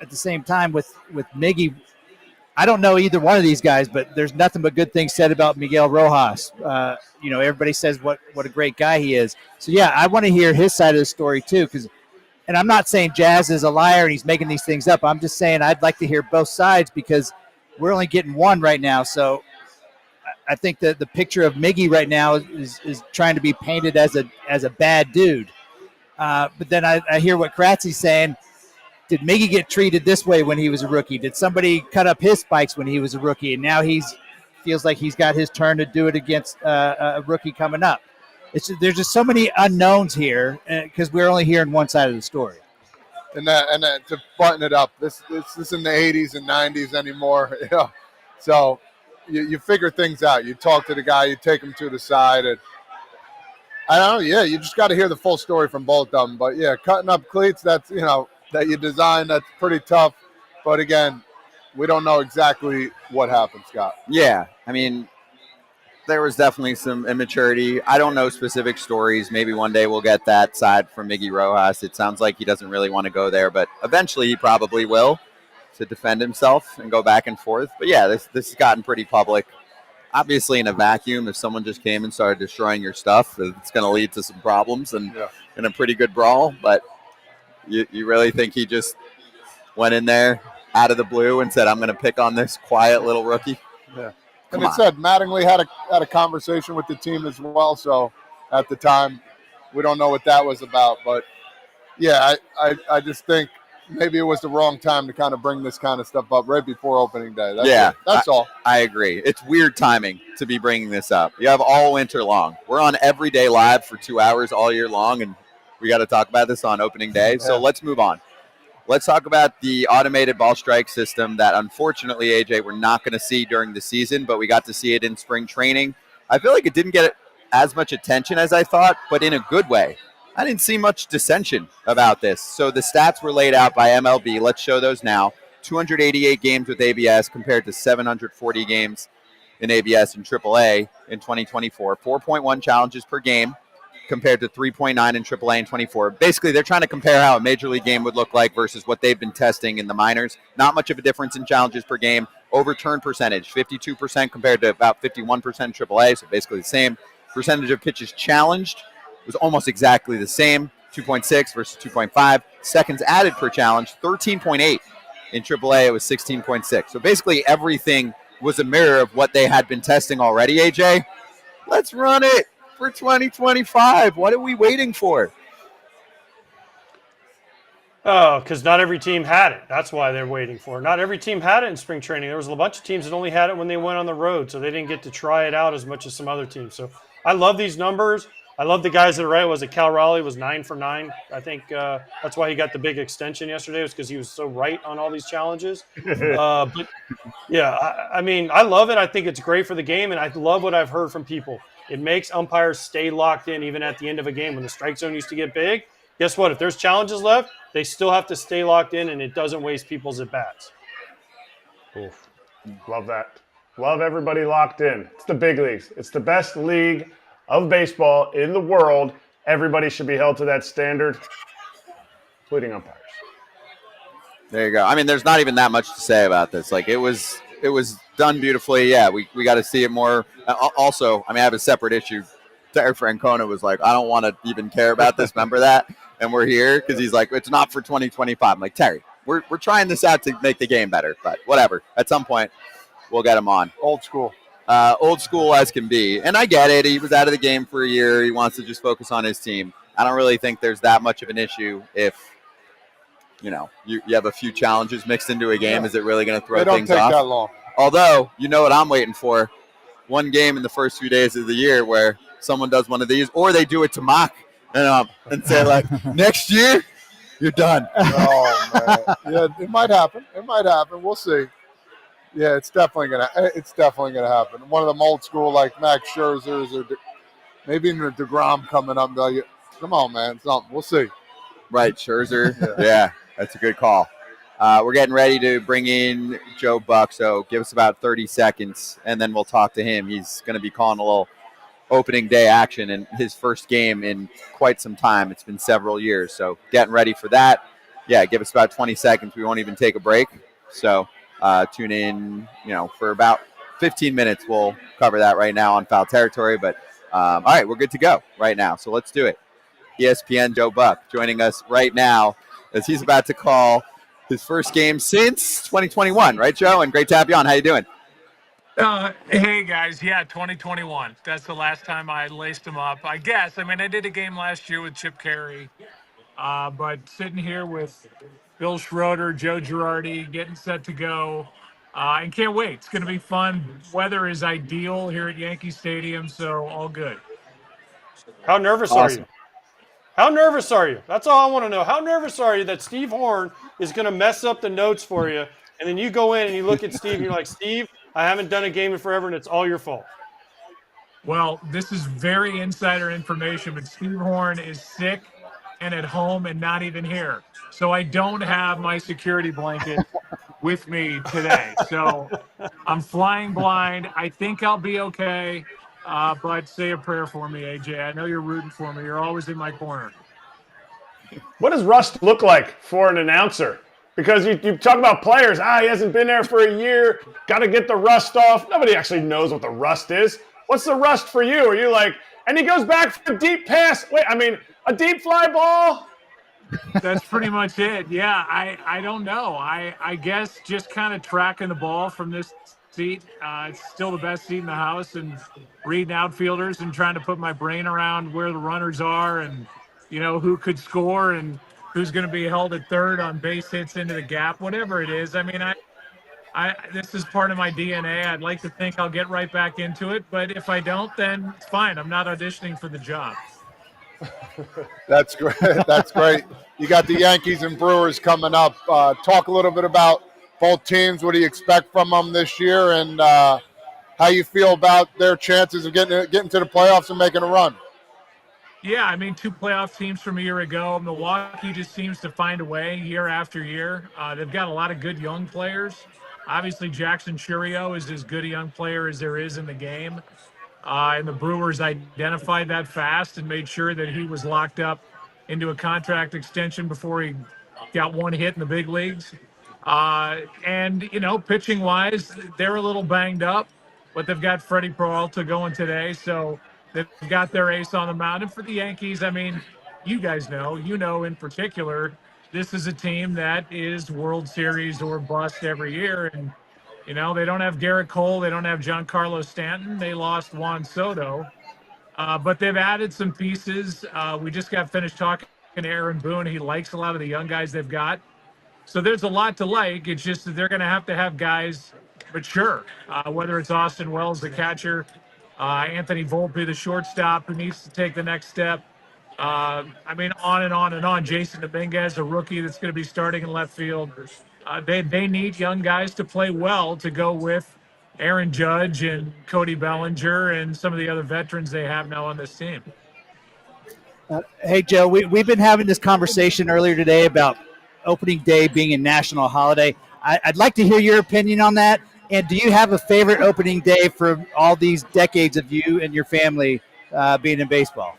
at the same time with Miggy, I don't know either one of these guys, but there's nothing but good things said about Miguel Rojas. Everybody says what a great guy he is. So, yeah, I want to hear his side of the story too, and I'm not saying Jazz is a liar and he's making these things up. I'm just saying I'd like to hear both sides, because we're only getting one right now. So I think that the picture of Miggy right now is trying to be painted as a bad dude. But then I hear what Kratzy's saying. Did Miggy get treated this way when he was a rookie? Did somebody cut up his spikes when he was a rookie? And now feels like he's got his turn to do it against a rookie coming up. There's just so many unknowns here, because we're only hearing one side of the story. And to button it up, this is in the 80s and 90s anymore. So you figure things out. You talk to the guy, you take him to the side, and I don't know. Yeah, you just got to hear the full story from both of them. But yeah, cutting up cleats, that's that you design, that's pretty tough. But again, we don't know exactly what happened, Scott. Yeah, I mean, there was definitely some immaturity. I don't know specific stories. Maybe one day we'll get that side from Miggy Rojas. It sounds like he doesn't really want to go there, but eventually he probably will, to defend himself and go back and forth. But yeah, this has gotten pretty public. Obviously, in a vacuum, if someone just came and started destroying your stuff, it's going to lead to some problems and in a pretty good brawl. But you really think he just went in there out of the blue and said, I'm going to pick on this quiet little rookie? Yeah. And it said Mattingly had a conversation with the team as well. So at the time, we don't know what that was about. But, yeah, I just think maybe it was the wrong time to kind of bring this kind of stuff up right before opening day. That's all. I agree. It's weird timing to be bringing this up. You have all winter long. We're on every day live for 2 hours all year long, and we got to talk about this on opening day. So let's move on. Let's talk about the automated ball strike system that, unfortunately, AJ, we're not going to see during the season, but we got to see it in spring training. I feel like it didn't get as much attention as I thought, but in a good way. I didn't see much dissension about this. So the stats were laid out by MLB. Let's show those now. 288 games with ABS compared to 740 games in ABS and AAA in 2024. 4.1 challenges per game compared to 3.9 in AAA in 24. Basically, they're trying to compare how a major league game would look like versus what they've been testing in the minors. Not much of a difference in challenges per game. Overturn percentage, 52% compared to about 51% in AAA, so basically the same. Percentage of pitches challenged was almost exactly the same, 2.6 versus 2.5. Seconds added per challenge, 13.8. In AAA, it was 16.6. So basically everything was a mirror of what they had been testing already, AJ. Let's run it. for 2025. What are we waiting for? Oh, because not every team had it. That's why they're waiting for it. Not every team had it in spring training. There was a bunch of teams that only had it when they went on the road, so they didn't get to try it out as much as some other teams. So I love these numbers. I love the guys that are right. Was it Cal Raleigh was 9 for 9? I think that's why he got the big extension yesterday, was because he was so right on all these challenges. But yeah, I mean, I love it. I think it's great for the game, and I love what I've heard from people. It makes umpires stay locked in even at the end of a game when the strike zone used to get big. Guess what? If there's challenges left, they still have to stay locked in, and it doesn't waste people's at-bats. Oof. Love that. Love everybody locked in. It's the big leagues. It's the best league of baseball in the world. Everybody should be held to that standard, including umpires. There you go. I mean, there's not even that much to say about this. Like, it was done beautifully. Yeah, we got to see it more. Also, I mean, I have a separate issue. Terry Francona was like, I don't want to even care about this. Remember that? And we're here because he's like, it's not for 2025. I'm like, Terry, we're trying this out to make the game better, but whatever. At some point, we'll get him on. Old school. Old school as can be. And I get it. He was out of the game for a year. He wants to just focus on his team. I don't really think there's that much of an issue if, you know, you have a few challenges mixed into a game. Is it really going to throw things off? They don't take that long. Although, you know what I'm waiting for? One game in the first few days of the year where someone does one of these, or they do it to mock and say, like, next year, you're done. Oh, man. Yeah, it might happen. It might happen. We'll see. Yeah, it's definitely gonna happen. One of them old school, like Max Scherzer's, or maybe even a DeGrom coming up. Like, come on, man, something. We'll see. Right, Scherzer. Yeah, that's a good call. We're getting ready to bring in Joe Buck, so give us about 30 seconds, and then we'll talk to him. He's going to be calling a little opening day action in his first game in quite some time. It's been several years, so getting ready for that. Yeah, give us about 20 seconds. We won't even take a break, so tune in, for about 15 minutes. We'll cover that right now on Foul Territory, but all right, we're good to go right now, so let's do it. ESPN Joe Buck joining us right now as he's about to call his first game since 2021, right, Joe? And great to have you on. How you doing? Hey, guys. Yeah, 2021. That's the last time I laced him up, I guess. I mean, I did a game last year with Chip Carey, but sitting here with Bill Schroeder, Joe Girardi, getting set to go. And can't wait. It's going to be fun. Weather is ideal here at Yankee Stadium, so all good. How nervous are you? How nervous are you? That's all I want to know. How nervous are you that Steve Horn is going to mess up the notes for you, and then you go in and you look at Steve and you're like, Steve, I haven't done a game in forever, and it's all your fault. Well, this is very insider information, but Steve Horn is sick and at home and not even here. So I don't have my security blanket with me today. So I'm flying blind. I think I'll be okay. But say a prayer for me, AJ. I know you're rooting for me. You're always in my corner. What does rust look like for an announcer? Because you talk about players. He hasn't been there for a year. Got to get the rust off. Nobody actually knows what the rust is. What's the rust for you? Are you like, and he goes back for a deep pass. Wait, I mean, a deep fly ball? That's pretty much it. Yeah, I don't know. I guess just kind of tracking the ball from this seat. It's still the best seat in the house, and reading outfielders and trying to put my brain around where the runners are and, who could score and who's going to be held at third on base hits into the gap, whatever it is. I mean, I this is part of my DNA. I'd like to think I'll get right back into it, but if I don't, then it's fine. I'm not auditioning for the job. That's great. That's great. You got the Yankees and Brewers coming up. Talk a little bit about both teams. What do you expect from them this year, and how you feel about their chances of getting to the playoffs and making a run? Yeah, I mean, 2 playoff teams from a year ago. Milwaukee just seems to find a way year after year. They've got a lot of good young players. Obviously, Jackson Churio is as good a young player as there is in the game. And the Brewers identified that fast and made sure that he was locked up into a contract extension before he got one hit in the big leagues. And, pitching-wise, they're a little banged up, but they've got Freddie Peralta going today, so they've got their ace on the mound. And for the Yankees, I mean, you guys know, in particular, this is a team that is World Series or bust every year. And, they don't have Garrett Cole. They don't have Giancarlo Stanton. They lost Juan Soto. But they've added some pieces. We just got finished talking to Aaron Boone. He likes a lot of the young guys they've got. So there's a lot to like. It's just that they're going to have guys mature, whether it's Austin Wells, the catcher, Anthony Volpe, the shortstop, who needs to take the next step. I mean, on and on and on. Jason Dominguez, a rookie that's going to be starting in left field. They need young guys to play well to go with Aaron Judge and Cody Bellinger and some of the other veterans they have now on this team. Hey, Joe, we've been having this conversation earlier today about opening day being a national holiday. I'd like to hear your opinion on that. And do you have a favorite opening day for all these decades of you and your family being in baseball?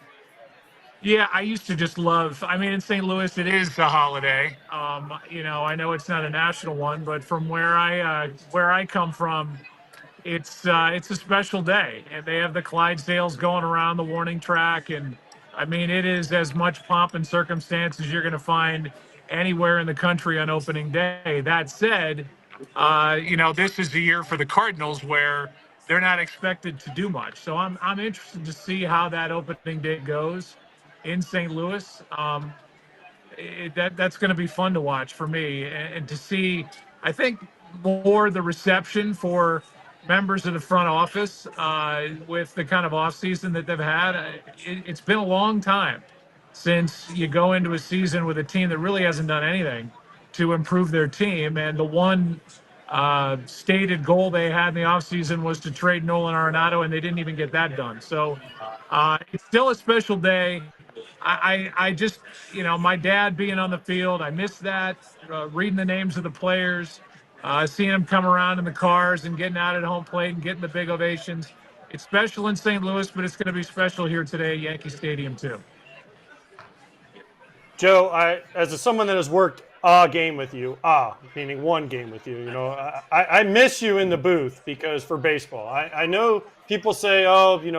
Yeah, I used to just love. I mean, in St. Louis, it is a holiday. I know it's not a national one, but from where I come from, it's a special day, and they have the Clydesdales going around the warning track, and I mean, it is as much pomp and circumstance as you're going to find anywhere in the country on opening day. That said, this is the year for the Cardinals where they're not expected to do much. So I'm interested to see how that opening day goes in St. Louis. That's going to be fun to watch for me and to see. I think more the reception for members of the front office with the kind of offseason that they've had. It's been a long time since you go into a season with a team that really hasn't done anything to improve their team. And the one stated goal they had in the offseason was to trade Nolan Arenado, and they didn't even get that done. So it's still a special day. I just, my dad being on the field, I miss that, reading the names of the players, seeing them come around in the cars and getting out at home plate and getting the big ovations. It's special in St. Louis, but it's going to be special here today at Yankee Stadium too. Joe, as someone that has worked a game with you, meaning one game with you, I miss you in the booth because for baseball, I know people say,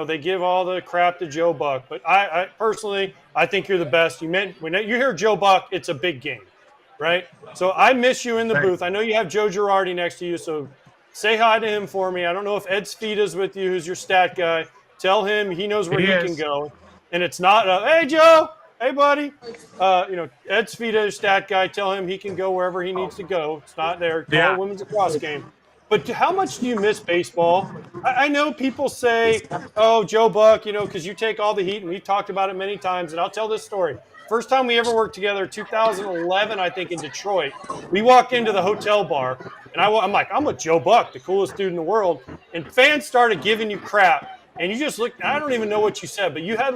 they give all the crap to Joe Buck, but I personally, I think you're the best. When you hear Joe Buck, it's a big game, right? So I miss you in the booth. I know you have Joe Girardi next to you, so say hi to him for me. I don't know if Ed Svida's with you, who's your stat guy. Tell him he knows where he can go. And it's not, hey, Joe. Hey, buddy. Ed Svita, stat guy, tell him he can go wherever he needs to go. It's not there. Call a women's lacrosse game. But how much do you miss baseball? I know people say, oh, Joe Buck, because you take all the heat, and we've talked about it many times. And I'll tell this story. First time we ever worked together, 2011, I think, in Detroit. We walk into the hotel bar, and I'm like, I'm with Joe Buck, the coolest dude in the world. And fans started giving you crap. And you just looked, I don't even know what you said, but you had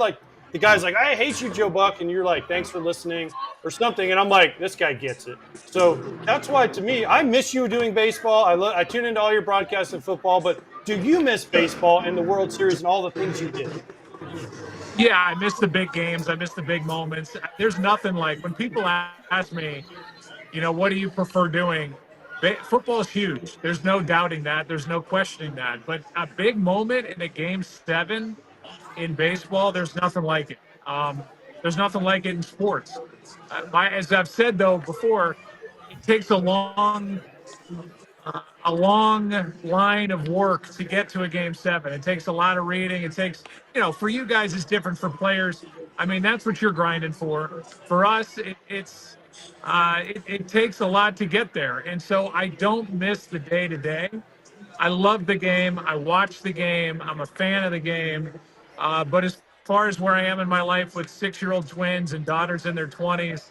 the guy's like, I hate you, Joe Buck. And you're like, thanks for listening or something. And I'm like, this guy gets it. So that's why, to me, I miss you doing baseball. I tune into all your broadcasts and football. But do you miss baseball and the World Series and all the things you did? Yeah, I miss the big games. I miss the big moments. There's nothing like when people ask me, what do you prefer doing? Football is huge. There's no doubting that. There's no questioning that. But a big moment in a game 7 in baseball, there's nothing like it. There's nothing like it in sports. As I've said though before, it takes a long line of work to get to a game 7. It takes a lot of reading. It takes, for you guys, it's different. For players, I mean, that's what you're grinding for. For us, it takes a lot to get there, and so I don't miss the day to day. I love the game. I watch the game. I'm a fan of the game. But as far as where I am in my life with 6-year-old twins and daughters in their 20s,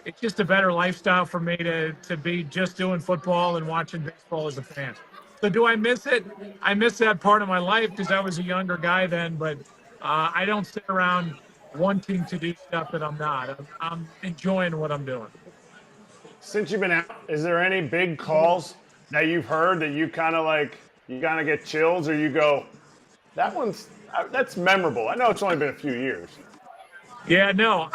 it's just a better lifestyle for me to be just doing football and watching baseball as a fan. So do I miss it? I miss that part of my life because I was a younger guy then, but I don't sit around wanting to do stuff that I'm not. I'm enjoying what I'm doing. Since you've been out, is there any big calls that you've heard that you kind of get chills, or you go, that's memorable? I know it's only been a few years. Yeah, no,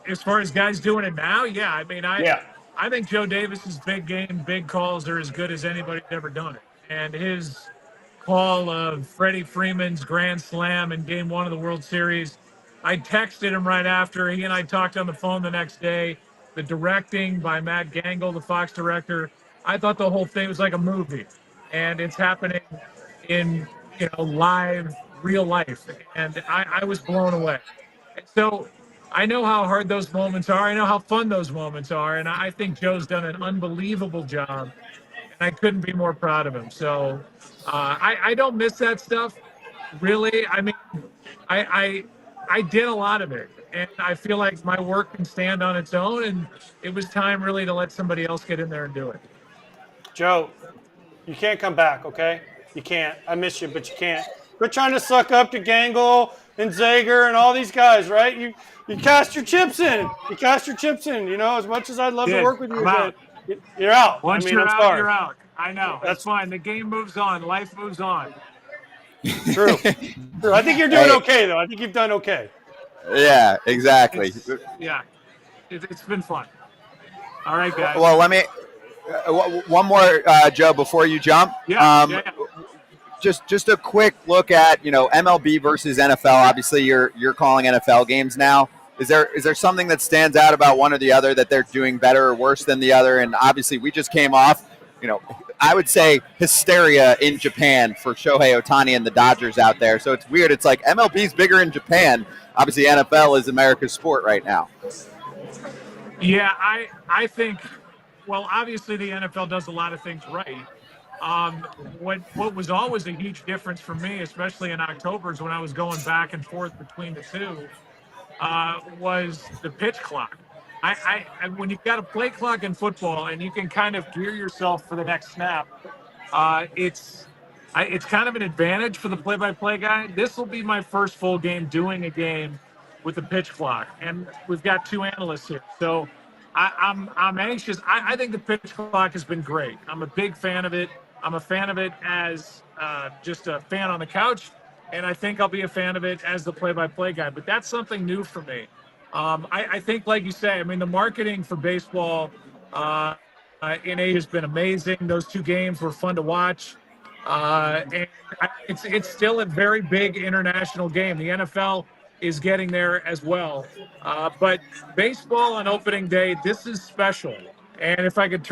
as far as guys doing it now, yeah. I mean, I think Joe Davis's big game, big calls are as good as anybody's ever done it. And his call of Freddie Freeman's grand slam in Game 1 of the World Series, I texted him right after. He and I talked on the phone the next day. The directing by Matt Gangle, the Fox director, I thought the whole thing was like a movie. And it's happening in, live real life, and I was blown away. And so I know how hard those moments are. I know how fun those moments are, and I think Joe's done an unbelievable job, and I couldn't be more proud of him. So I don't miss that stuff, really. I mean, I did a lot of it, and I feel like my work can stand on its own, and it was time really to let somebody else get in there and do it. Joe, you can't come back, okay? You can't. I miss you, but you can't. Quit trying to suck up to Gangle and Zager and all these guys, right? You cast your chips in. You cast your chips in. You know, as much as I'd love to work with you, but you're out. Once I mean, you're I'm out, sorry. you're out. I know. That's fine. The game moves on. Life moves on. True. True. I think you're doing okay, though. I think you've done okay. Yeah, exactly. It's been fun. All right, guys. Well, let me one more, Joe, before you jump. Yeah. Just a quick look at MLB versus NFL. Obviously, you're calling NFL games now. Is there something that stands out about one or the other that they're doing better or worse than the other? And obviously, we just came off, I would say hysteria in Japan for Shohei Ohtani and the Dodgers out there. So it's weird. It's like MLB's bigger in Japan. Obviously, NFL is America's sport right now. Yeah, I think, well, obviously the NFL does a lot of things right. What was always a huge difference for me, especially in October, is when I was going back and forth between the two, was the pitch clock. When you've got a play clock in football and you can kind of gear yourself for the next snap, it's kind of an advantage for the play-by-play guy. This will be my first full game doing a game with the pitch clock, and we've got two analysts here, so I'm anxious. I think the pitch clock has been great. I'm a big fan of it. I'm a fan of it as just a fan on the couch, and I think I'll be a fan of it as the play-by-play guy. But that's something new for me. I think, like you say, I mean, the marketing for baseball in Asia has been amazing. Those two games were fun to watch. And it's still a very big international game. The NFL is getting there as well. But baseball on opening day, this is special. And if I could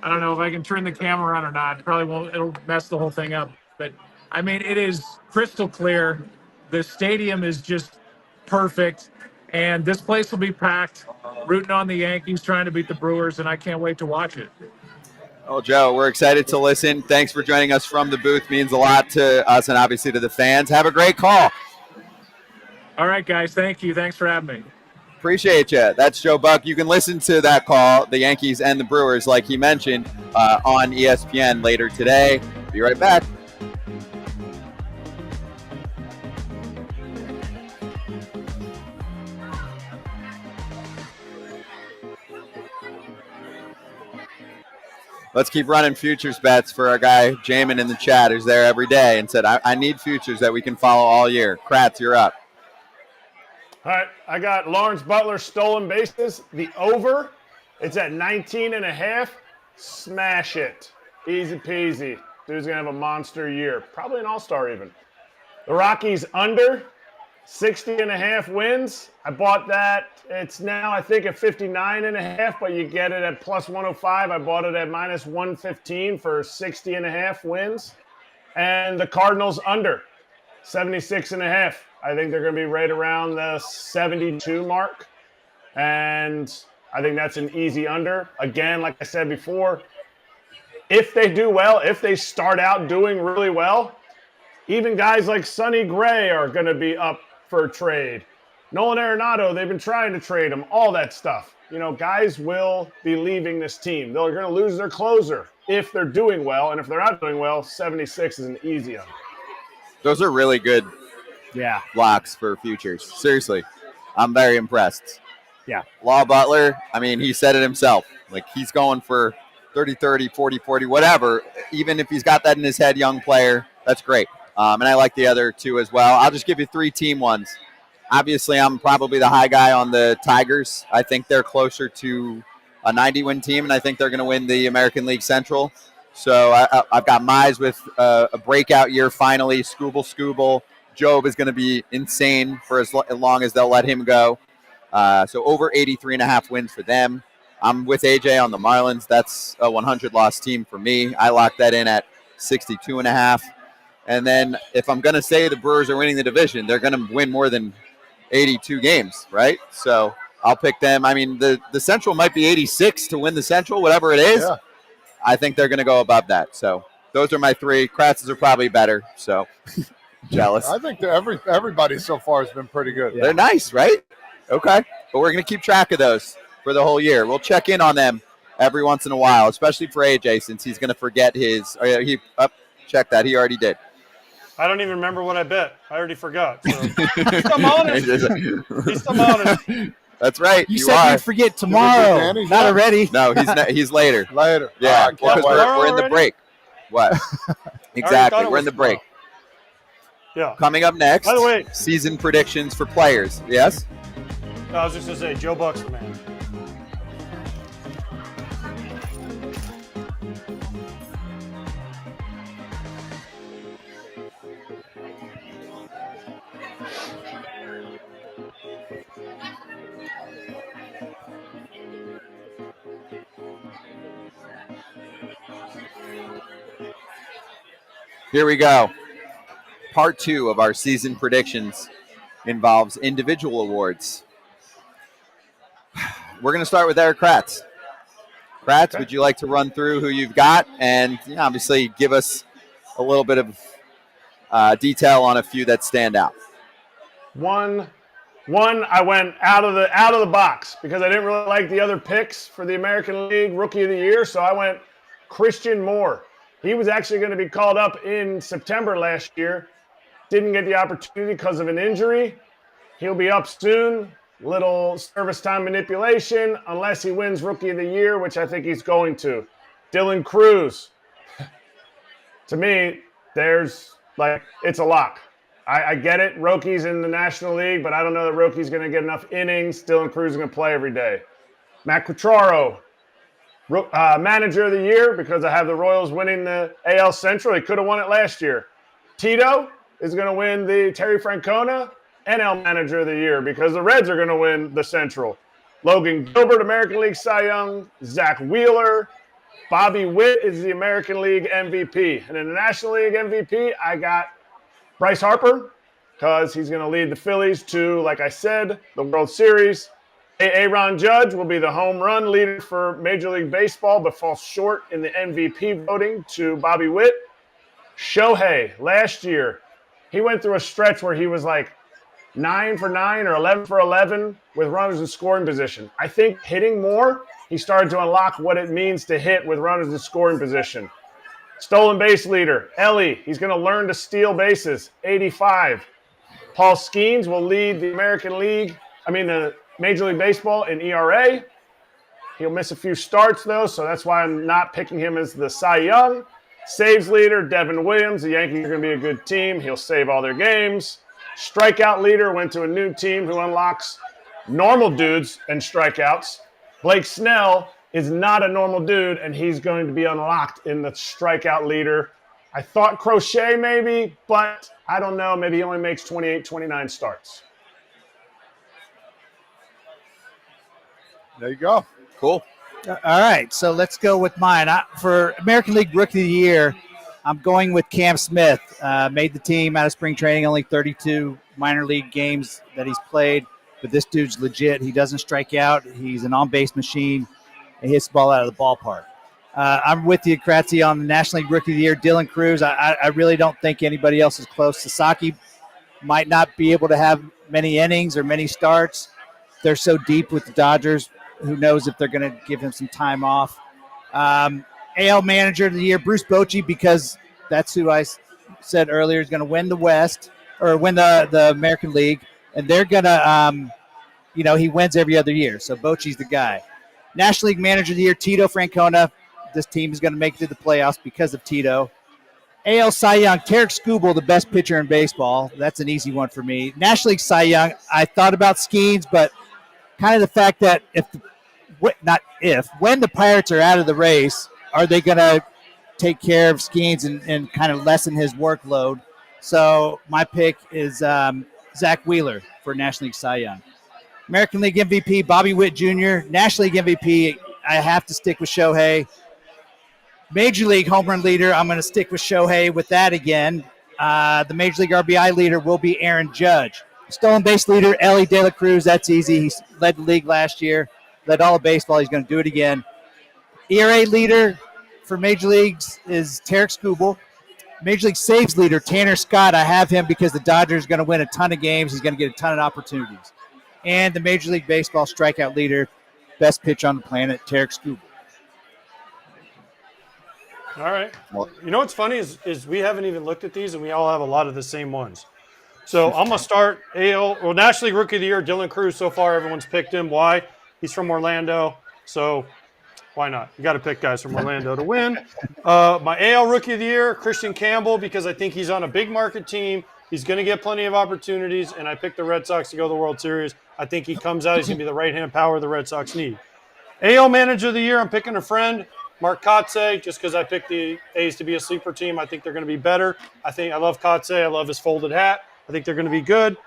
I don't know if I can turn the camera on or not. Probably won't. It'll mess the whole thing up. But I mean, it is crystal clear. The stadium is just perfect. And this place will be packed, rooting on the Yankees, trying to beat the Brewers, and I can't wait to watch it. Well, Joe, we're excited to listen. Thanks for joining us from the booth. Means a lot to us and obviously to the fans. Have a great call. All right, guys. Thank you. Thanks for having me. Appreciate you. That's Joe Buck. You can listen to that call, the Yankees and the Brewers, like he mentioned, on ESPN later today. Be right back. Let's keep running futures bets for our guy Jamin in the chat, who's there every day and said, I need futures that we can follow all year. Kratz, you're up. All right, I got Lawrence Butler stolen bases. The over, it's at 19.5. Smash it. Easy peasy. Dude's going to have a monster year. Probably an all-star even. The Rockies under, 60.5 wins. I bought that. It's now, I think, at 59.5, but you get it at plus 105. I bought it at minus 115 for 60.5 wins. And the Cardinals under, 76.5. I think they're going to be right around the 72 mark. And I think that's an easy under. Again, like I said before, if they do well, if they start out doing really well, even guys like Sonny Gray are going to be up for a trade. Nolan Arenado, they've been trying to trade him, all that stuff. Guys will be leaving this team. They're going to lose their closer if they're doing well. And if they're not doing well, 76 is an easy under. Those are really good blocks for futures. Seriously, I'm very impressed. Yeah. Law Butler, I mean, he said it himself. Like, he's going for 30-30, 40-40, whatever. Even if he's got that in his head, young player, that's great. And I like the other two as well. I'll just give you 3 team ones. Obviously, I'm probably the high guy on the Tigers. I think they're closer to a 90-win team, and I think they're going to win the American League Central. So I've got Mize with a breakout year finally. Scooble. Job is going to be insane for as long as they'll let him go. So over 83.5 wins for them. I'm with AJ on the Marlins. That's a 100-loss team for me. I locked that in at 62.5. And then if I'm going to say the Brewers are winning the division, they're going to win more than 82 games, right? So I'll pick them. I mean, the Central might be 86 to win the Central, whatever it is. Yeah. I think they're going to go above that. So those are my three. Kratz's are probably better, so jealous. I think that everybody so far has been pretty good. They're nice, right? Okay. But we're going to keep track of those for the whole year. We'll check in on them every once in a while, especially for AJ, since he's going to forget his check that. He already did. I don't even remember what I bet. I already forgot. So. He's some honest. He's some honest. That's right. You said you'd forget tomorrow. Not already. No, he's later. Later. Yeah, Oh, because we're in the break. What? Exactly. We're in the break. Yeah. Coming up next, by the way, season predictions for players. Yes? I was just going to say, Joe Buck's the man. Here we go. Part 2 of our season predictions involves individual awards. We're going to start with Erik Kratz. Kratz, would you like to run through who you've got and obviously give us a little bit of detail on a few that stand out? One, I went out of the box because I didn't really like the other picks for the American League Rookie of the Year, so I went Christian Moore. He was actually going to be called up in September last year. Didn't get the opportunity because of an injury. He'll be up soon. Little service time manipulation, unless he wins Rookie of the Year, which I think he's going to. Dylan Cruz. To me, it's a lock. I get it. Rocky's in the National League, but I don't know that Rocky's going to get enough innings. Dylan Cruz is going to play every day. Matt Quatraro. Manager of the Year, because I have the Royals winning the AL Central. He could have won it last year. Tito is going to win the Terry Francona NL Manager of the Year because the Reds are going to win the Central. Logan Gilbert, American League Cy Young. Zach Wheeler. Bobby Witt is the American League MVP. And in the National League MVP, I got Bryce Harper because he's going to lead the Phillies to, like I said, the World Series. Aaron Judge will be the home run leader for Major League Baseball, but falls short in the MVP voting to Bobby Witt. Shohei, last year, he went through a stretch where he was like 9 for 9 or 11 for 11 with runners in scoring position. I think hitting more, he started to unlock what it means to hit with runners in scoring position. Stolen base leader, Ellie, he's going to learn to steal bases, 85. Paul Skeens will lead the the Major League Baseball in ERA. He'll miss a few starts, though, so that's why I'm not picking him as the Cy Young. Saves leader, Devin Williams. The Yankees are going to be a good team. He'll save all their games. Strikeout leader went to a new team who unlocks normal dudes and strikeouts. Blake Snell is not a normal dude, and he's going to be unlocked in the strikeout leader. I thought Crochet maybe, but I don't know. Maybe he only makes 28, 29 starts. There you go. Cool. All right, so let's go with mine. For American League Rookie of the Year, I'm going with Cam Smith. Made the team out of spring training, only 32 minor league games that he's played. But this dude's legit. He doesn't strike out. He's an on-base machine. He hits the ball out of the ballpark. I'm with you, Kratzy, on the National League Rookie of the Year. Dylan Cruz, I really don't think anybody else is close. Sasaki might not be able to have many innings or many starts. They're so deep with the Dodgers. Who knows if they're going to give him some time off. AL Manager of the Year, Bruce Bochy, because that's who I said earlier is going to win the West or win the American League. And they're going to, he wins every other year. So Bochy's the guy. National League Manager of the Year, Tito Francona. This team is going to make it to the playoffs because of Tito. AL Cy Young, Tarek Skubal, the best pitcher in baseball. That's an easy one for me. National League Cy Young, I thought about Skeens, but kind of the fact that when the Pirates are out of the race, are they going to take care of Skeens and kind of lessen his workload? So my pick is Zach Wheeler for National League Cy Young. American League MVP, Bobby Witt Jr. National League MVP, I have to stick with Shohei. Major League home run leader, I'm going to stick with Shohei with that again. The Major League RBI leader will be Aaron Judge. Stolen base leader, Ellie De La Cruz. That's easy. He led the league last year, led all of baseball. He's going to do it again. ERA leader for Major Leagues is Tarek Skubal. Major League saves leader, Tanner Scott. I have him because the Dodgers are going to win a ton of games. He's going to get a ton of opportunities. And the Major League Baseball strikeout leader, best pitch on the planet, Tarek Skubal. All right. You know what's funny is we haven't even looked at these, and we all have a lot of the same ones. So I'm going to start National League Rookie of the Year, Dylan Cruz. So far, everyone's picked him. Why? He's from Orlando. So why not? You got to pick guys from Orlando to win. My AL Rookie of the Year, Christian Campbell, because I think he's on a big market team. He's going to get plenty of opportunities, and I picked the Red Sox to go to the World Series. I think he comes out. He's going to be the right-hand power the Red Sox need. AL Manager of the Year, I'm picking a friend, Mark Kotsay, just because I picked the A's to be a sleeper team. I think they're going to be better. I love Kotsay. I love his folded hat. I think they're going to be good.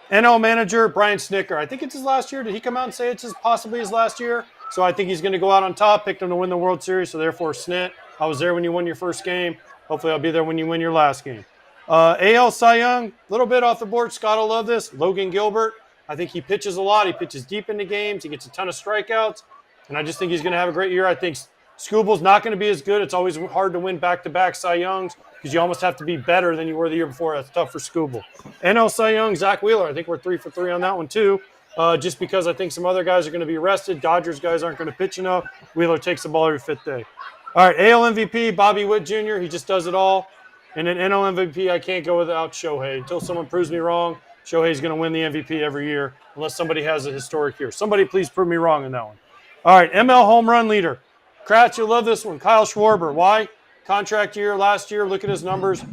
NL Manager, Brian Snitker. I think it's his last year. Did he come out and say it's possibly his last year? So I think he's going to go out on top, picked him to win the World Series, so therefore Snit. I was there when you won your first game. Hopefully I'll be there when you win your last game. AL Cy Young, a little bit off the board. Scott will love this. Logan Gilbert. I think he pitches a lot. He pitches deep into games. He gets a ton of strikeouts. And I just think he's going to have a great year. I think Skubal's not going to be as good. It's always hard to win back-to-back Cy Youngs because you almost have to be better than you were the year before. That's tough for Skubal. NL Cy Young, Zach Wheeler. I think we're 3 for 3 on that one too. Just because I think some other guys are going to be rested. Dodgers guys aren't going to pitch enough. Wheeler takes the ball every fifth day. All right, AL MVP, Bobby Witt Jr. He just does it all. And then NL MVP, I can't go without Shohei. Until someone proves me wrong, Shohei's going to win the MVP every year unless somebody has a historic year. Somebody please prove me wrong in that one. All right, ML home run leader. Kratz, you'll love this one. Kyle Schwarber. Why? Contract year last year. Look at his numbers.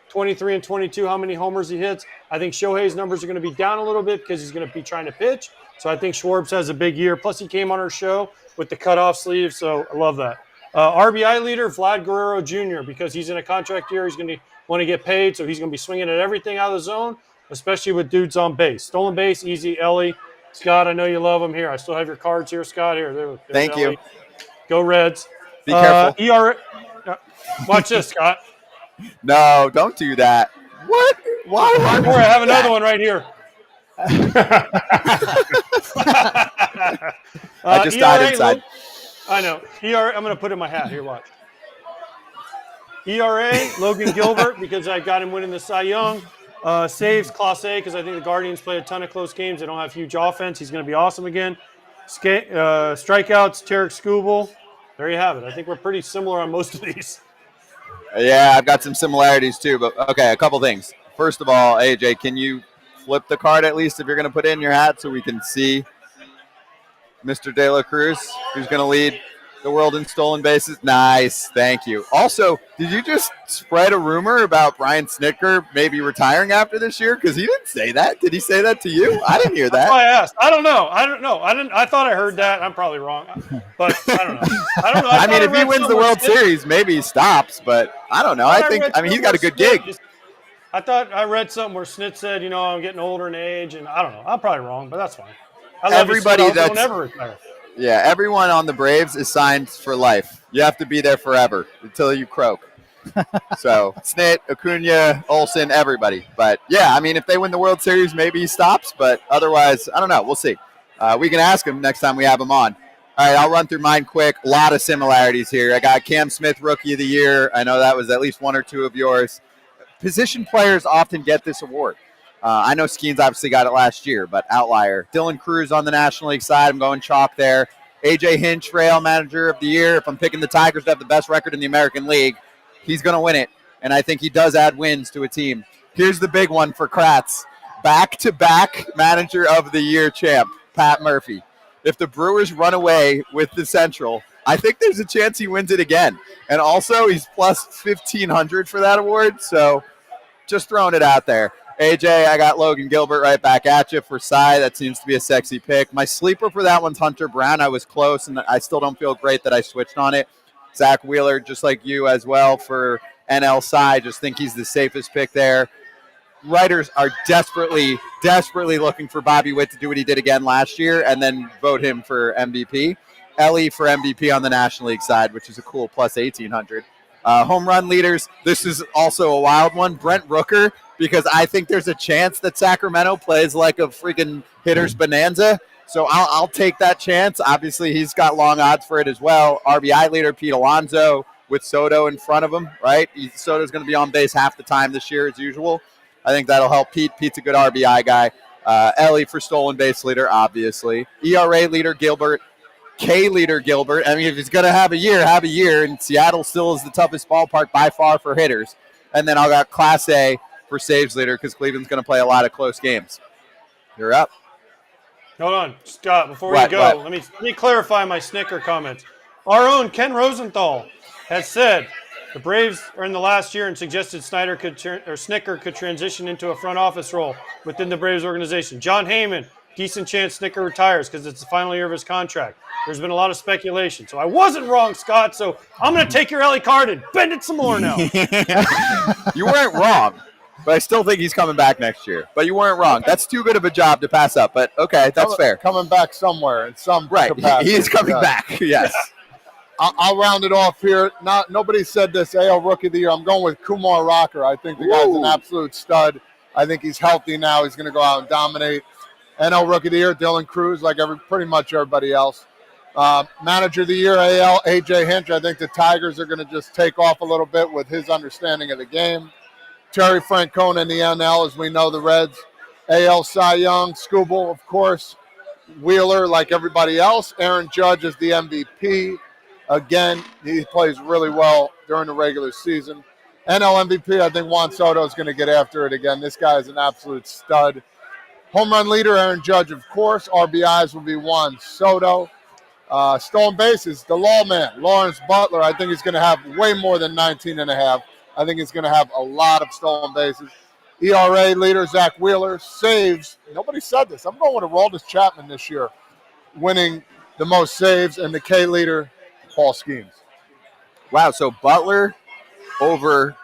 23 and 22, how many homers he hits. I think Shohei's numbers are going to be down a little bit because he's going to be trying to pitch. So I think Schwarbs has a big year. Plus, he came on our show with the cutoff sleeve, so I love that. RBI leader, Vlad Guerrero Jr., because he's in a contract year. He's going to want to get paid, so he's going to be swinging at everything out of the zone, especially with dudes on base. Stolen base, easy, Ellie. Scott, I know you love him here. I still have your cards here, Scott. Here, there's Thank Ellie. you. Go Reds. Be careful. ERA. Watch this, Scott. No, don't do that. What? Why? I have another one right here. I just died inside. I know. ERA, I'm going to put it in my hat. Here, watch. ERA, Logan Gilbert, because I got him winning the Cy Young. Saves, Class A, because I think the Guardians play a ton of close games. They don't have huge offense. He's going to be awesome again. Strikeouts, Tarek Skubal. There you have it. I think we're pretty similar on most of these. Yeah, I've got some similarities too. But okay, a couple things. First of all, AJ, can you flip the card at least if you're going to put it in your hat so we can see Mr. De La Cruz, who's going to lead the world in stolen bases? Nice. Thank you. Also, did you just spread a rumor about Brian Snitker maybe retiring after this year? Because he didn't say that. Did he say that to you? I didn't hear that. That's why I asked. I don't know. I thought I heard that. I'm probably wrong. But I don't know. I mean, if he wins the World Series, maybe he stops. But I don't know. I mean, he's got a good gig. I thought I read something where Snit said, I'm getting older in age. And I don't know. I'm probably wrong, but that's fine. I love everybody you, Snit. that's Don't ever retire. Yeah, everyone on the Braves is signed for life. You have to be there forever until you croak. So, Snit, Acuna, Olsen, everybody. But, yeah, I mean, if they win the World Series, maybe he stops. But otherwise, I don't know. We'll see. We can ask him next time we have him on. All right, I'll run through mine quick. A lot of similarities here. I got Cam Smith, Rookie of the Year. I know that was at least one or two of yours. Position players often get this award. I know Skeens obviously got it last year, but outlier. Dylan Cruz on the National League side. I'm going chalk there. AJ Hinch, Rail Manager of the Year. If I'm picking the Tigers to have the best record in the American League, he's going to win it. And I think he does add wins to a team. Here's the big one for Kratz. Back-to-back Manager of the Year champ, Pat Murphy. If the Brewers run away with the Central, I think there's a chance he wins it again. And also, he's plus 1,500 for that award. So just throwing it out there. AJ, I got Logan Gilbert right back at you for Cy. That seems to be a sexy pick. My sleeper for that one's Hunter Brown. I was close, and I still don't feel great that I switched on it. Zach Wheeler, just like you as well for NL Cy. Just think he's the safest pick there. Writers are desperately looking for Bobby Witt to do what he did again last year and then vote him for MVP. Ellie for MVP on the National League side, which is a cool plus 1,800. Home run leaders, this is also a wild one. Brent Rooker, because I think there's a chance that Sacramento plays like a freaking hitter's bonanza. So I'll take that chance. Obviously, he's got long odds for it as well. RBI leader Pete Alonso with Soto in front of him, right? Soto's going to be on base half the time this year as usual. I think that'll help Pete. Pete's a good RBI guy. Ellie for stolen base leader, obviously. ERA leader Gilbert. K leader Gilbert. I mean, if he's going to have a year, have a year. And Seattle still is the toughest ballpark by far for hitters. And then I'll got Class A for saves leader because Cleveland's going to play a lot of close games. You're up. Hold on, Scott. Before you go, let me clarify my Snicker comments. Our own Ken Rosenthal has said the Braves are in the last year and suggested Snicker could transition into a front office role within the Braves organization. John Heyman, decent chance Snicker retires because it's the final year of his contract. There's been a lot of speculation. So I wasn't wrong, Scott. So I'm going to take your Ellie card and bend it some more now. You weren't wrong, but I still think he's coming back next year. But you weren't wrong. That's too good of a job to pass up. But okay, that's fair. Coming back somewhere in some capacity. He is coming back, yes. I'll round it off here. Nobody said this AL Rookie of the Year. I'm going with Kumar Rocker. I think the guy's an absolute stud. I think he's healthy now. He's going to go out and dominate. NL Rookie of the Year, Dylan Cruz, like pretty much everybody else. Manager of the Year, AL, AJ Hinch. I think the Tigers are going to just take off a little bit with his understanding of the game. Terry Francona in the NL, as we know, the Reds. AL Cy Young, Skubal, of course. Wheeler, like everybody else. Aaron Judge is the MVP. Again, he plays really well during the regular season. NL MVP, I think Juan Soto is going to get after it again. This guy is an absolute stud. Home run leader, Aaron Judge, of course. RBIs will be Juan Soto. Stolen bases, the lawman, Lawrence Butler. I think he's going to have way more than 19 and a half. I think he's going to have a lot of stolen bases. ERA leader, Zach Wheeler. Saves, nobody said this. I'm going with Aroldis Chapman this year, winning the most saves, and the K leader, Paul Skeens. Wow, so Butler over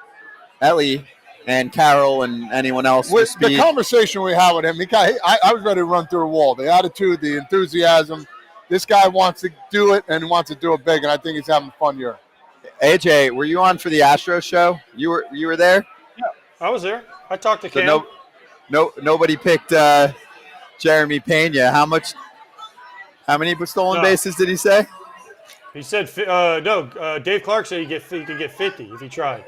Ellie and Carroll and anyone else. With the conversation we had with him, I was ready to run through a wall. The attitude, the enthusiasm. This guy wants to do it, and he wants to do it big, and I think he's having a fun year. AJ, were you on for the Astros show? You were there? Yeah, I was there. I talked to Cam. Nobody picked Jeremy Pena. How many stolen bases did he say? He said Dave Clark said he could get 50 if he tried.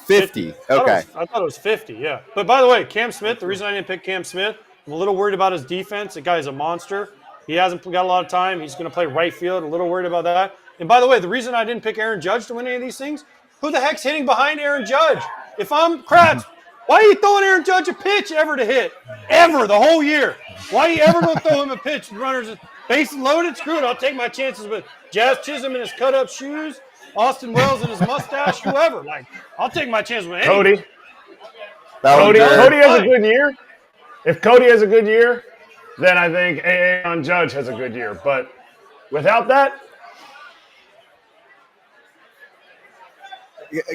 50. Okay. I thought it was 50, yeah. But by the way, Cam Smith, the reason I didn't pick Cam Smith, I'm a little worried about his defense. The guy's a monster. He hasn't got a lot of time. He's going to play right field. A little worried about that. And by the way, the reason I didn't pick Aaron Judge to win any of these things, who the heck's hitting behind Aaron Judge? If I'm Kratz, why are you throwing Aaron Judge a pitch ever to hit? Ever, the whole year. Why you ever don't throw him a pitch? The runners bases loaded? Screw it. I'll take my chances with Jazz Chisholm in his cut-up shoes, Austin Wells in his mustache, whoever. Like, I'll take my chance with anyone. Cody has a good year. If Cody has a good year, then I think Aaron Judge has a good year. But without that,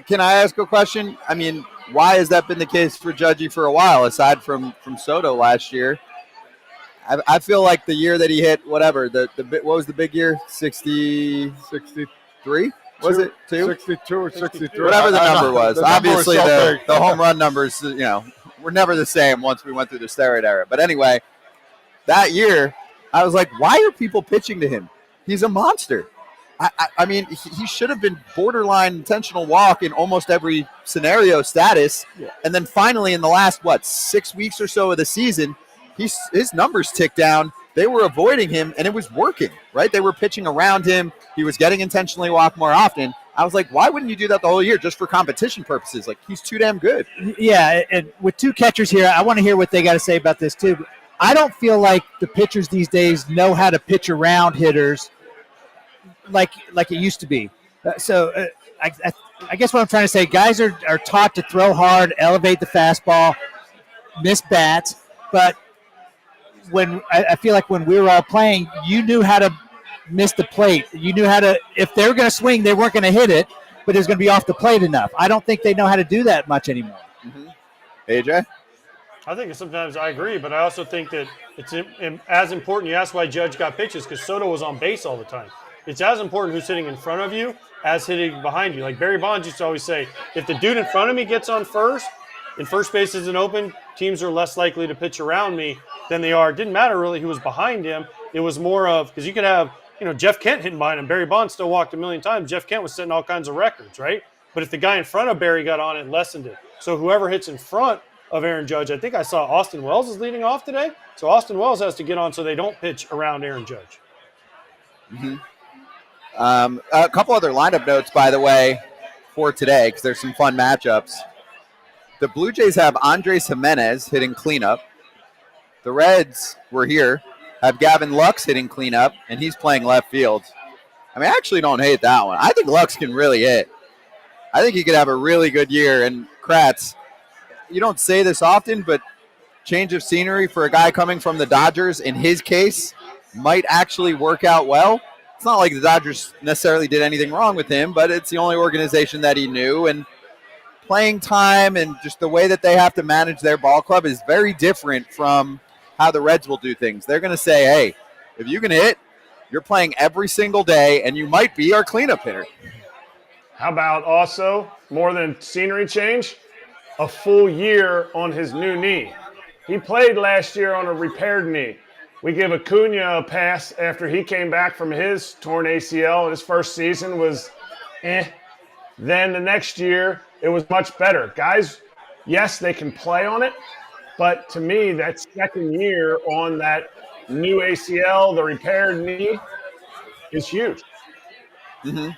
can I ask a question? I mean, why has that been the case for Judgy for a while, aside from Soto last year? I feel like the year that he hit whatever, what was the big year? 63? Was it 62 or 63? Whatever the number was. The Obviously, number was so big. the home run numbers, were never the same once we went through the steroid era. But anyway, that year, I was like, why are people pitching to him? He's a monster. I mean, he should have been borderline intentional walk in almost every scenario status. Yeah. And then finally, in the last, 6 weeks or so of the season, his numbers ticked down. They were avoiding him, and it was working, right? They were pitching around him. He was getting intentionally walk more often. I was like, why wouldn't you do that the whole year just for competition purposes? Like, he's too damn good. Yeah, and with two catchers here, I want to hear what they got to say about this too. I don't feel like the pitchers these days know how to pitch around hitters like it used to be. I guess what I'm trying to say, guys are taught to throw hard, elevate the fastball, miss bats, but I feel like when we were all playing, you knew how to miss the plate. You knew how to, if they were going to swing, they weren't going to hit it, but it was going to be off the plate enough. I don't think they know how to do that much anymore. Mm-hmm. AJ? I think sometimes I agree, but I also think that it's as important. You asked why Judge got pitches because Soto was on base all the time. it's as important who's hitting in front of you as hitting behind you. Like Barry Bonds used to always say, if the dude in front of me gets on first and first base isn't open, teams are less likely to pitch around me than they are. It didn't matter really who was behind him. It was more of, because you could have, Jeff Kent hitting behind him. Barry Bonds still walked a million times. Jeff Kent was setting all kinds of records, right? But if the guy in front of Barry got on it, lessened it. So whoever hits in front of Aaron Judge, I think I saw Austin Wells is leading off today. So Austin Wells has to get on so they don't pitch around Aaron Judge. Mm-hmm. A couple other lineup notes, by the way, for today, because there's some fun matchups. The Blue Jays have Andres Jimenez hitting cleanup. The Reds were here, have Gavin Lux hitting cleanup, and he's playing left field. I mean, I actually don't hate that one. I think Lux can really hit. I think he could have a really good year. And Kratz, you don't say this often, but change of scenery for a guy coming from the Dodgers, in his case, might actually work out well. It's not like the Dodgers necessarily did anything wrong with him, but it's the only organization that he knew. And playing time and just the way that they have to manage their ball club is very different from how the Reds will do things. They're going to say, hey, if you can hit, you're playing every single day, and you might be our cleanup hitter. How about also, more than scenery change, a full year on his new knee? He played last year on a repaired knee. We give Acuna a pass after he came back from his torn ACL. His first season was Then the next year, it was much better. Guys, yes, they can play on it, but to me, that second year on that new ACL, the repaired knee, is huge. Mm-hmm.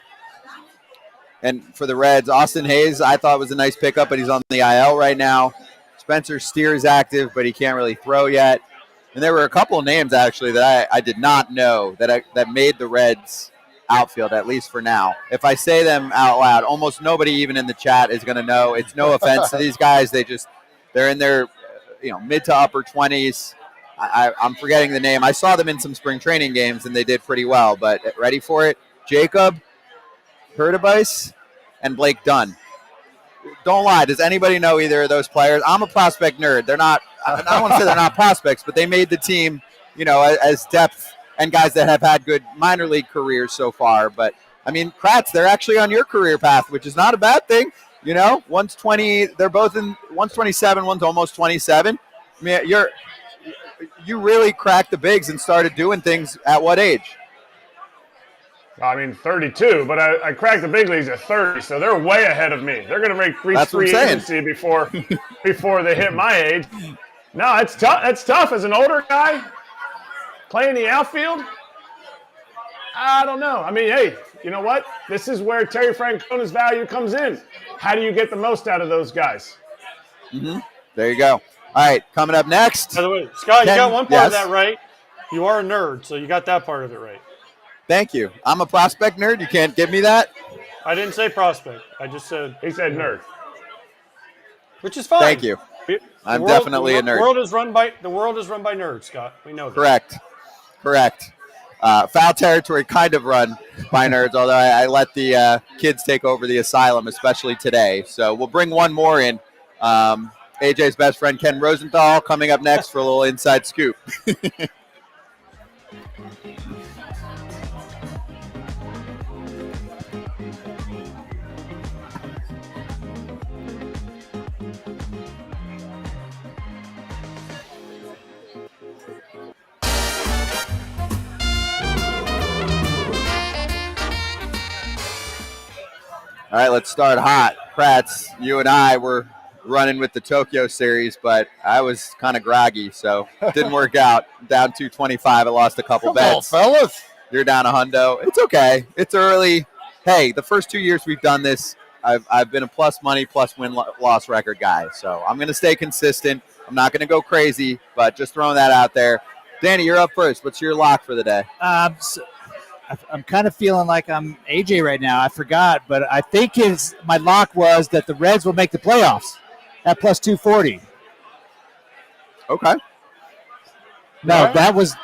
And for the Reds, Austin Hayes, I thought was a nice pickup, but he's on the IL right now. Spencer Steer is active, but he can't really throw yet. And there were a couple of names, actually, that I did not know that made the Reds outfield, at least for now. If I say them out loud, almost nobody even in the chat is going to know. It's no offense to these guys. They're in their mid to upper 20s. I'm forgetting the name. I saw them in some spring training games, and they did pretty well. But ready for it? Jacob Hurtubise and Blake Dunn. Don't lie. Does anybody know either of those players? I'm a prospect nerd. They're not. I don't want to say they're not prospects, but they made the team, as depth and guys that have had good minor league careers so far. But I mean, Kratz, they're actually on your career path, which is not a bad thing. One's 20. They're both in. One's 27. One's almost 27. I mean, you really cracked the bigs and started doing things at what age? I mean, 32, but I cracked the big leagues at 30, so they're way ahead of me. They're going to reach free agency before they hit my age. No, it's tough. That's tough as an older guy playing the outfield. I don't know. I mean, hey, you know what? This is where Terry Francona's value comes in. How do you get the most out of those guys? Mm-hmm. There you go. All right, coming up next. By the way, Scott, you got one part of that right. You are a nerd, so you got that part of it right. Thank you. I'm a prospect nerd. You can't give me that. I didn't say prospect. I just said he said nerd, which is fine. Thank you. I'm definitely a nerd. The world is run by nerds, Scott. We know that. Correct. Foul territory kind of run by nerds, although I let the kids take over the asylum, especially today. So we'll bring one more in. AJ's best friend Ken Rosenthal coming up next for a little inside scoop. All right, let's start hot. Kratz, you and I were running with the Tokyo series, but I was kind of groggy, so it didn't work out. Down 225. I lost a couple bets. Fellas. You're down a hundo. It's okay. It's early. Hey, the first 2 years we've done this, I've been a plus money, plus win-loss record guy. So I'm going to stay consistent. I'm not going to go crazy, but just throwing that out there. Danny, you're up first. What's your lock for the day? I'm kind of feeling like I'm AJ right now. I forgot, but I think my lock was that the Reds will make the playoffs at plus 240. Okay. That was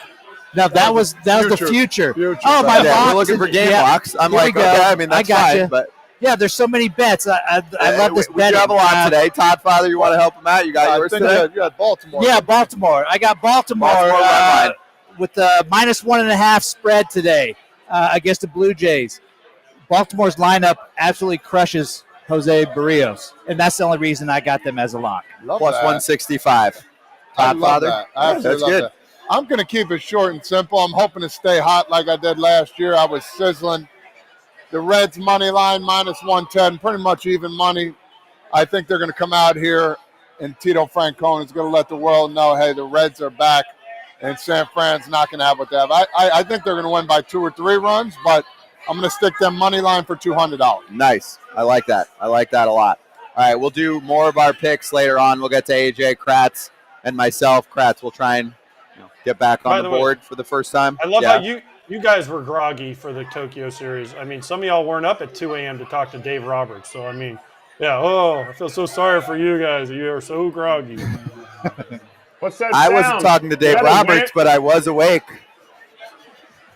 the future. Oh, my lock. We're looking for game locks. I'm like, okay, I mean, that's fine. But yeah, there's so many bets. I love this bet. You have a lot today. Toddfather, you want to help him out? You got yours today? You got Baltimore. Yeah, Baltimore. I got Baltimore with the -1.5 spread today. against the Blue Jays. Baltimore's lineup absolutely crushes Jose Barrios, and that's the only reason I got them as a lock. Love Plus that. 165. I love Toddfather? that. I absolutely That's love good. that. I'm going to keep it short and simple. I'm hoping to stay hot like I did last year. I was sizzling. The Reds money line minus 110, pretty much even money. I think they're going to come out here, and Tito Francona is going to let the world know, hey, the Reds are back, and San Fran's not going to have what they have. I think they're going to win by 2 or 3 runs, but I'm going to stick them money line for $200. Nice. I like that. I like that a lot. All right, we'll do more of our picks later on. We'll get to AJ Kratz and myself. Kratz will try and get back on the board for the first time. I love how you guys were groggy for the Tokyo series. I mean, some of y'all weren't up at 2 a.m. to talk to Dave Roberts. So, I mean, I feel so sorry for you guys. You are so groggy. What's that I sound? wasn't talking to Dave Roberts, but I was awake.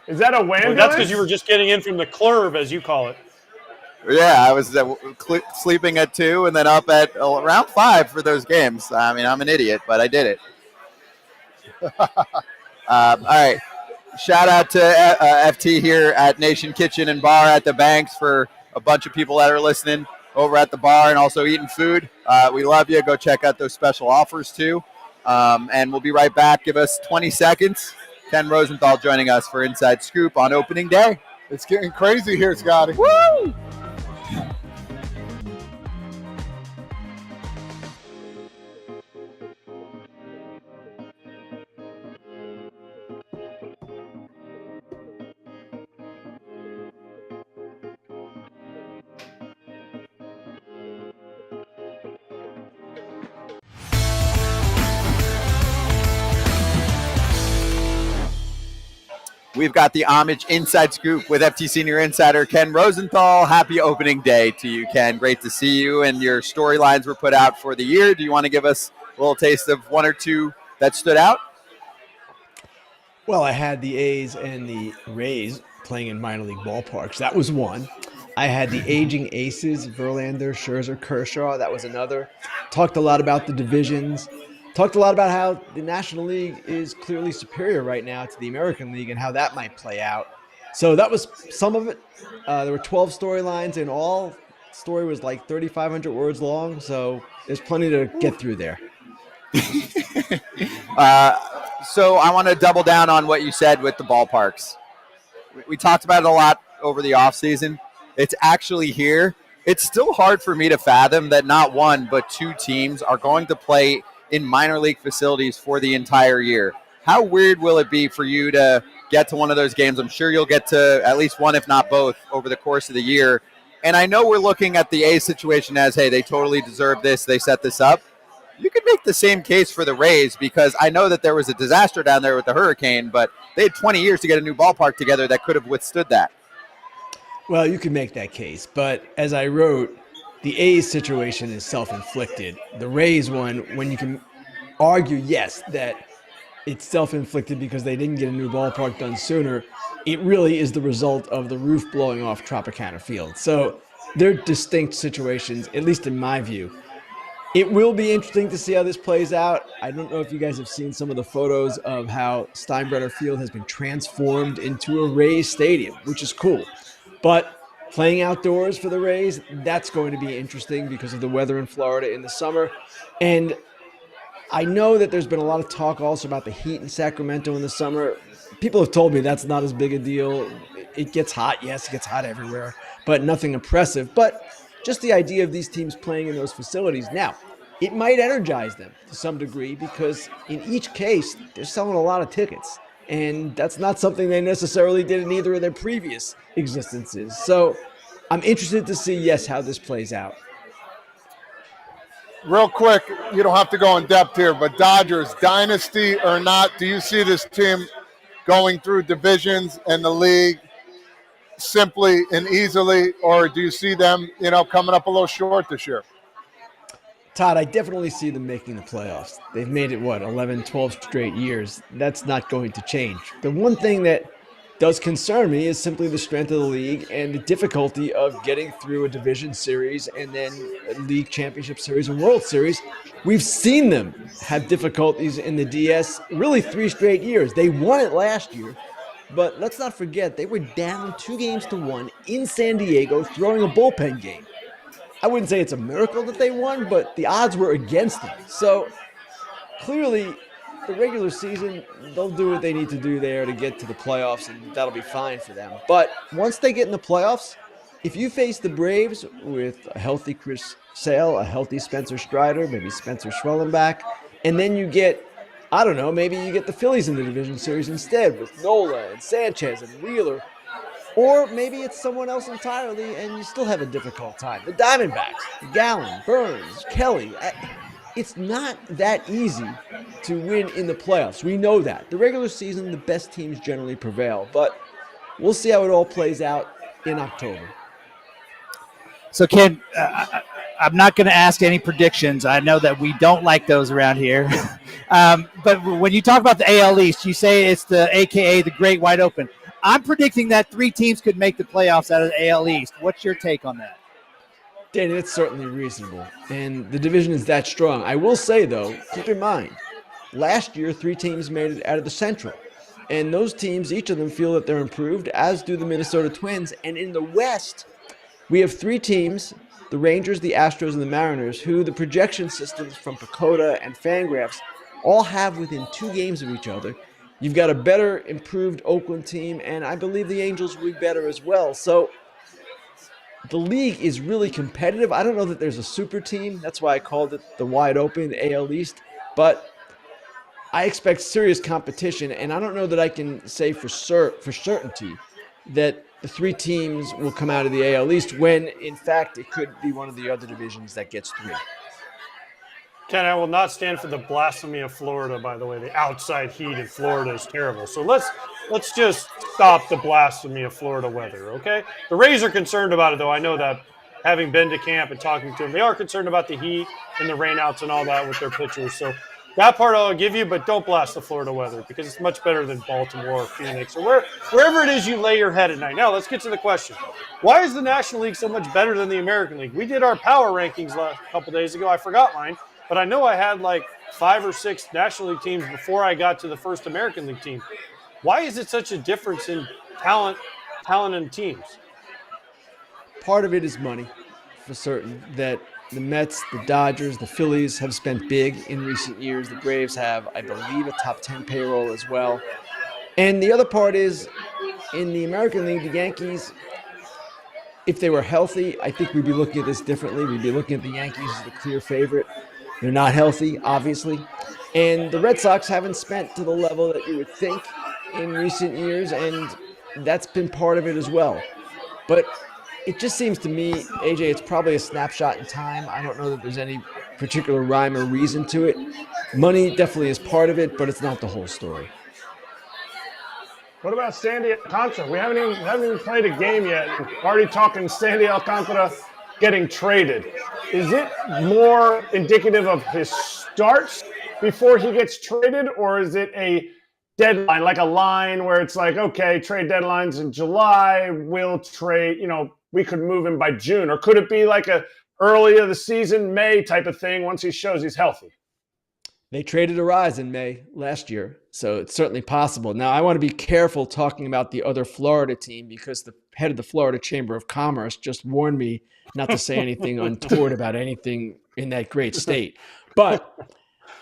Is that a wambulance? Well, that's because you were just getting in from the club, as you call it. Yeah, I was sleeping at 2 and then up at around 5 for those games. I mean, I'm an idiot, but I did it. All right. Shout out to FT here at Nation Kitchen and Bar at the Banks for a bunch of people that are listening over at the bar and also eating food. We love you. Go check out those special offers too. And we'll be right back. Give us 20 seconds. Ken Rosenthal joining us for Inside Scoop on opening day. It's getting crazy here, Scotty. Woo! We've got the Homage Inside Scoop with FT Senior Insider Ken Rosenthal. Happy opening day to you, Ken. Great to see you, and your storylines were put out for the year. Do you want to give us a little taste of one or two that stood out? Well, I had the A's and the Rays playing in minor league ballparks. That was one. I had the aging aces, Verlander, Scherzer, Kershaw. That was another. Talked a lot about the divisions. Talked a lot about how the National League is clearly superior right now to the American League and how that might play out. So that was some of it. There were 12 storylines in all. Story was like 3,500 words long, so there's plenty to get through there. So I want to double down on what you said with the ballparks. We talked about it a lot over the offseason. It's actually here. It's still hard for me to fathom that not one but 2 teams are going to play in minor league facilities for the entire year. How weird will it be for you to get to one of those games? I'm sure you'll get to at least one, if not both, over the course of the year. And I know we're looking at the A's situation as, hey, they totally deserve this. They set this up. You could make the same case for the Rays because I know that there was a disaster down there with the hurricane, but they had 20 years to get a new ballpark together that could have withstood that. Well, you can make that case, but as I wrote, the A's situation is self-inflicted. The Rays one, when you can argue, yes, that it's self-inflicted because they didn't get a new ballpark done sooner, it really is the result of the roof blowing off Tropicana Field. So they're distinct situations, at least in my view. It will be interesting to see how this plays out. I don't know if you guys have seen some of the photos of how Steinbrenner Field has been transformed into a Rays stadium, which is cool. But playing outdoors for the Rays, that's going to be interesting because of the weather in Florida in the summer. And I know that there's been a lot of talk also about the heat in Sacramento in the summer. People have told me that's not as big a deal. It gets hot. Yes, it gets hot everywhere, but nothing oppressive. But just the idea of these teams playing in those facilities. Now, it might energize them to some degree because in each case, they're selling a lot of tickets. And that's not something they necessarily did in either of their previous existences. So I'm interested to see, yes, how this plays out. Real quick, you don't have to go in depth here, but Dodgers, dynasty or not, do you see this team going through divisions and the league simply and easily, or do you see them, coming up a little short this year? Todd, I definitely see them making the playoffs. They've made it, 11, 12 straight years. That's not going to change. The one thing that does concern me is simply the strength of the league and the difficulty of getting through a division series and then a league championship series and World Series. We've seen them have difficulties in the DS really 3 straight years. They won it last year, But let's not forget, they were down 2-1 in San Diego throwing a bullpen game. I wouldn't say it's a miracle that they won, but the odds were against them. So clearly, the regular season, they'll do what they need to do there to get to the playoffs, and that'll be fine for them. But once they get in the playoffs, if you face the Braves with a healthy Chris Sale, a healthy Spencer Strider, maybe Spencer Schwellenbach, and then you get, I don't know, maybe you get the Phillies in the division series instead with Nola and Sanchez and Wheeler. Or maybe it's someone else entirely and you still have a difficult time. The Diamondbacks, Gallen, Burns, Kelly. It's not that easy to win in the playoffs. We know that. The regular season, the best teams generally prevail. But we'll see how it all plays out in October. So, Ken, I'm not going to ask any predictions. I know that we don't like those around here. But when you talk about the AL East, you say it's the AKA the Great Wide Open. I'm predicting that 3 teams could make the playoffs out of the AL East. What's your take on that? Danny, that's certainly reasonable. And the division is that strong. I will say, though, keep in mind, last year 3 teams made it out of the Central. And those teams, each of them feel that they're improved, as do the Minnesota Twins. And in the West, we have 3 teams, the Rangers, the Astros, and the Mariners, who the projection systems from Pacoda and Fangraphs all have within 2 games of each other. You've got a better, improved Oakland team, and I believe the Angels will be better as well. So the league is really competitive. I don't know that there's a super team. That's why I called it the wide open, the AL East. But I expect serious competition, and I don't know that I can say for certainty that the 3 teams will come out of the AL East when, in fact, it could be one of the other divisions that gets 3. Ken, I will not stand for the blasphemy of Florida, by the way. The outside heat in Florida is terrible. So let's just stop the blasphemy of Florida weather, okay? The Rays are concerned about it, though. I know that, having been to camp and talking to them. They are concerned about the heat and the rainouts and all that with their pitchers. So that part I'll give you, but don't blast the Florida weather because it's much better than Baltimore or Phoenix or wherever it is you lay your head at night. Now, let's get to the question. Why is the National League so much better than the American League? We did our power rankings a couple days ago. I forgot mine. But I know I had like 5 or 6 National League teams before I got to the first American League team. Why is it such a difference in talent and teams? Part of it is money, for certain, that the Mets, the Dodgers, the Phillies have spent big in recent years. The Braves have, I believe, a top 10 payroll as well. And the other part is, in the American League, the Yankees, if they were healthy, I think we'd be looking at this differently. We'd be looking at the Yankees as the clear favorite. They're not healthy, obviously. And the Red Sox haven't spent to the level that you would think in recent years, and that's been part of it as well. But it just seems to me, AJ, it's probably a snapshot in time. I don't know that there's any particular rhyme or reason to it. Money definitely is part of it, but it's not the whole story. What about Sandy Alcantara? We haven't even played a game yet. Already talking Sandy Alcantara getting traded. Is it more indicative of his starts before he gets traded, or is it a deadline, like a line where it's like, okay, trade deadline's in July, we'll trade, we could move him by June, or could it be like a early of the season, May type of thing once he shows he's healthy? They traded Rojas in May last year, so it's certainly possible. Now, I want to be careful talking about the other Florida team because the head of the Florida Chamber of Commerce just warned me not to say anything untoward about anything in that great state. But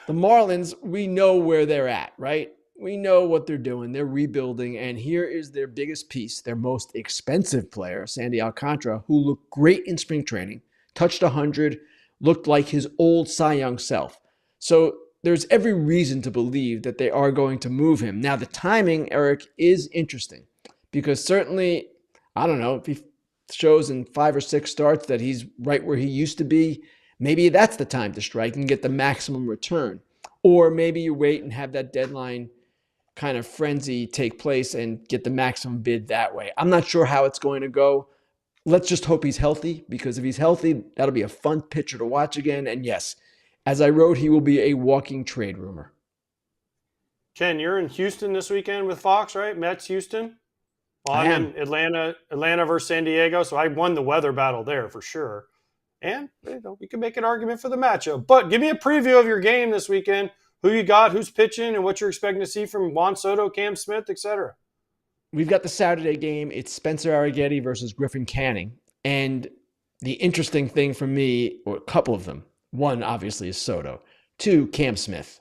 the Marlins, we know where they're at, right? We know what they're doing. They're rebuilding, and here is their biggest piece, their most expensive player, Sandy Alcantara, who looked great in spring training, touched 100, looked like his old Cy Young self. So there's every reason to believe that they are going to move him. Now, the timing, Eric, is interesting because certainly, I don't know, if he shows in 5 or 6 starts that he's right where he used to be, maybe that's the time to strike and get the maximum return. Or maybe you wait and have that deadline kind of frenzy take place and get the maximum bid that way. I'm not sure how it's going to go. Let's just hope he's healthy, because if he's healthy, that'll be a fun pitcher to watch again. And yes, as I wrote, he will be a walking trade rumor. Ken, you're in Houston this weekend with Fox, right? Mets, Houston? Well, I'm in Atlanta versus San Diego, so I won the weather battle there for sure. And we can make an argument for the matchup. But give me a preview of your game this weekend. Who you got, who's pitching, and what you're expecting to see from Juan Soto, Cam Smith, etc. we've got the Saturday game. It's Spencer Arrighetti versus Griffin Canning. And the interesting thing for me, or a couple of them, one obviously is Soto, two, Cam Smith.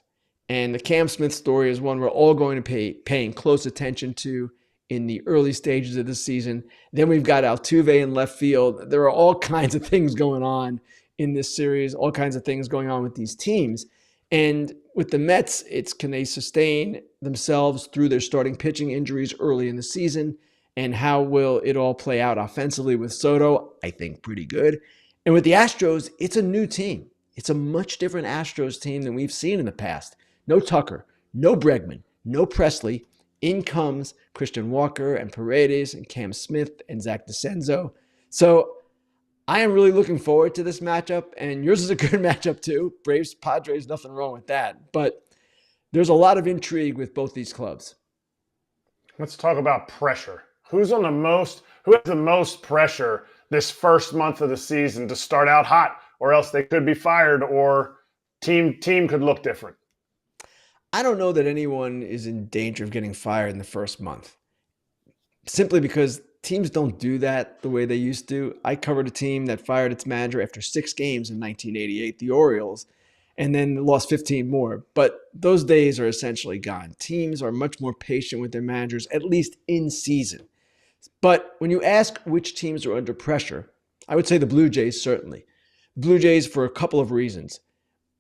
And the Cam Smith story is one we're all going to be paying close attention to in the early stages of the season. Then we've got Altuve in left field. There are all kinds of things going on in this series, all kinds of things going on with these teams. And with the Mets, it's can they sustain themselves through their starting pitching injuries early in the season? And how will it all play out offensively with Soto? I think pretty good. And with the Astros, it's a new team. It's a much different Astros team than we've seen in the past. No Tucker, no Bregman, no Presley. In comes Christian Walker and Paredes and Cam Smith and Zach DeCenzo. So I am really looking forward to this matchup, and yours is a good matchup too. Braves, Padres, nothing wrong with that. But there's a lot of intrigue with both these clubs. Let's talk about pressure. Who has the most pressure this first month of the season to start out hot, or else they could be fired, or team could look different? I don't know that anyone is in danger of getting fired in the first month, simply because teams don't do that the way they used to. I covered a team that fired its manager after 6 games in 1988, the Orioles, and then lost 15 more. But those days are essentially gone. Teams are much more patient with their managers, at least in season. But when you ask which teams are under pressure, I would say the Blue Jays certainly. Blue Jays for a couple of reasons.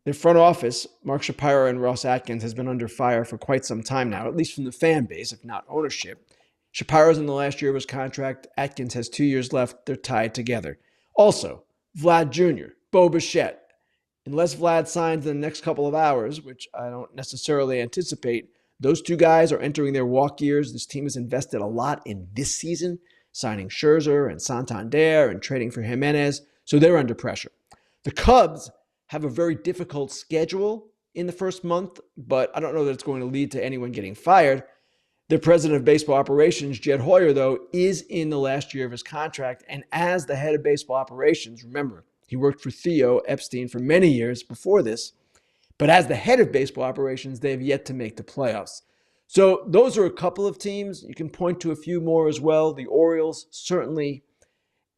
Their front office, Mark Shapiro and Ross Atkins, has been under fire for quite some time now, at least from the fan base, if not ownership. Shapiro's in the last year of his contract. Atkins has 2 years left. They're tied together. Also, Vlad Jr., Bo Bichette. Unless Vlad signs in the next couple of hours, which I don't necessarily anticipate, those two guys are entering their walk years. This team has invested a lot in this season, signing Scherzer and Santander and trading for Jimenez, so they're under pressure. The Cubs have a very difficult schedule in the first month, but I don't know that it's going to lead to anyone getting fired. Their president of baseball operations, Jed Hoyer, though, is in the last year of his contract, and as the head of baseball operations, remember, he worked for Theo Epstein for many years before this, but as the head of baseball operations, they have yet to make the playoffs. So those are a couple of teams. You can point to a few more as well. The Orioles, certainly,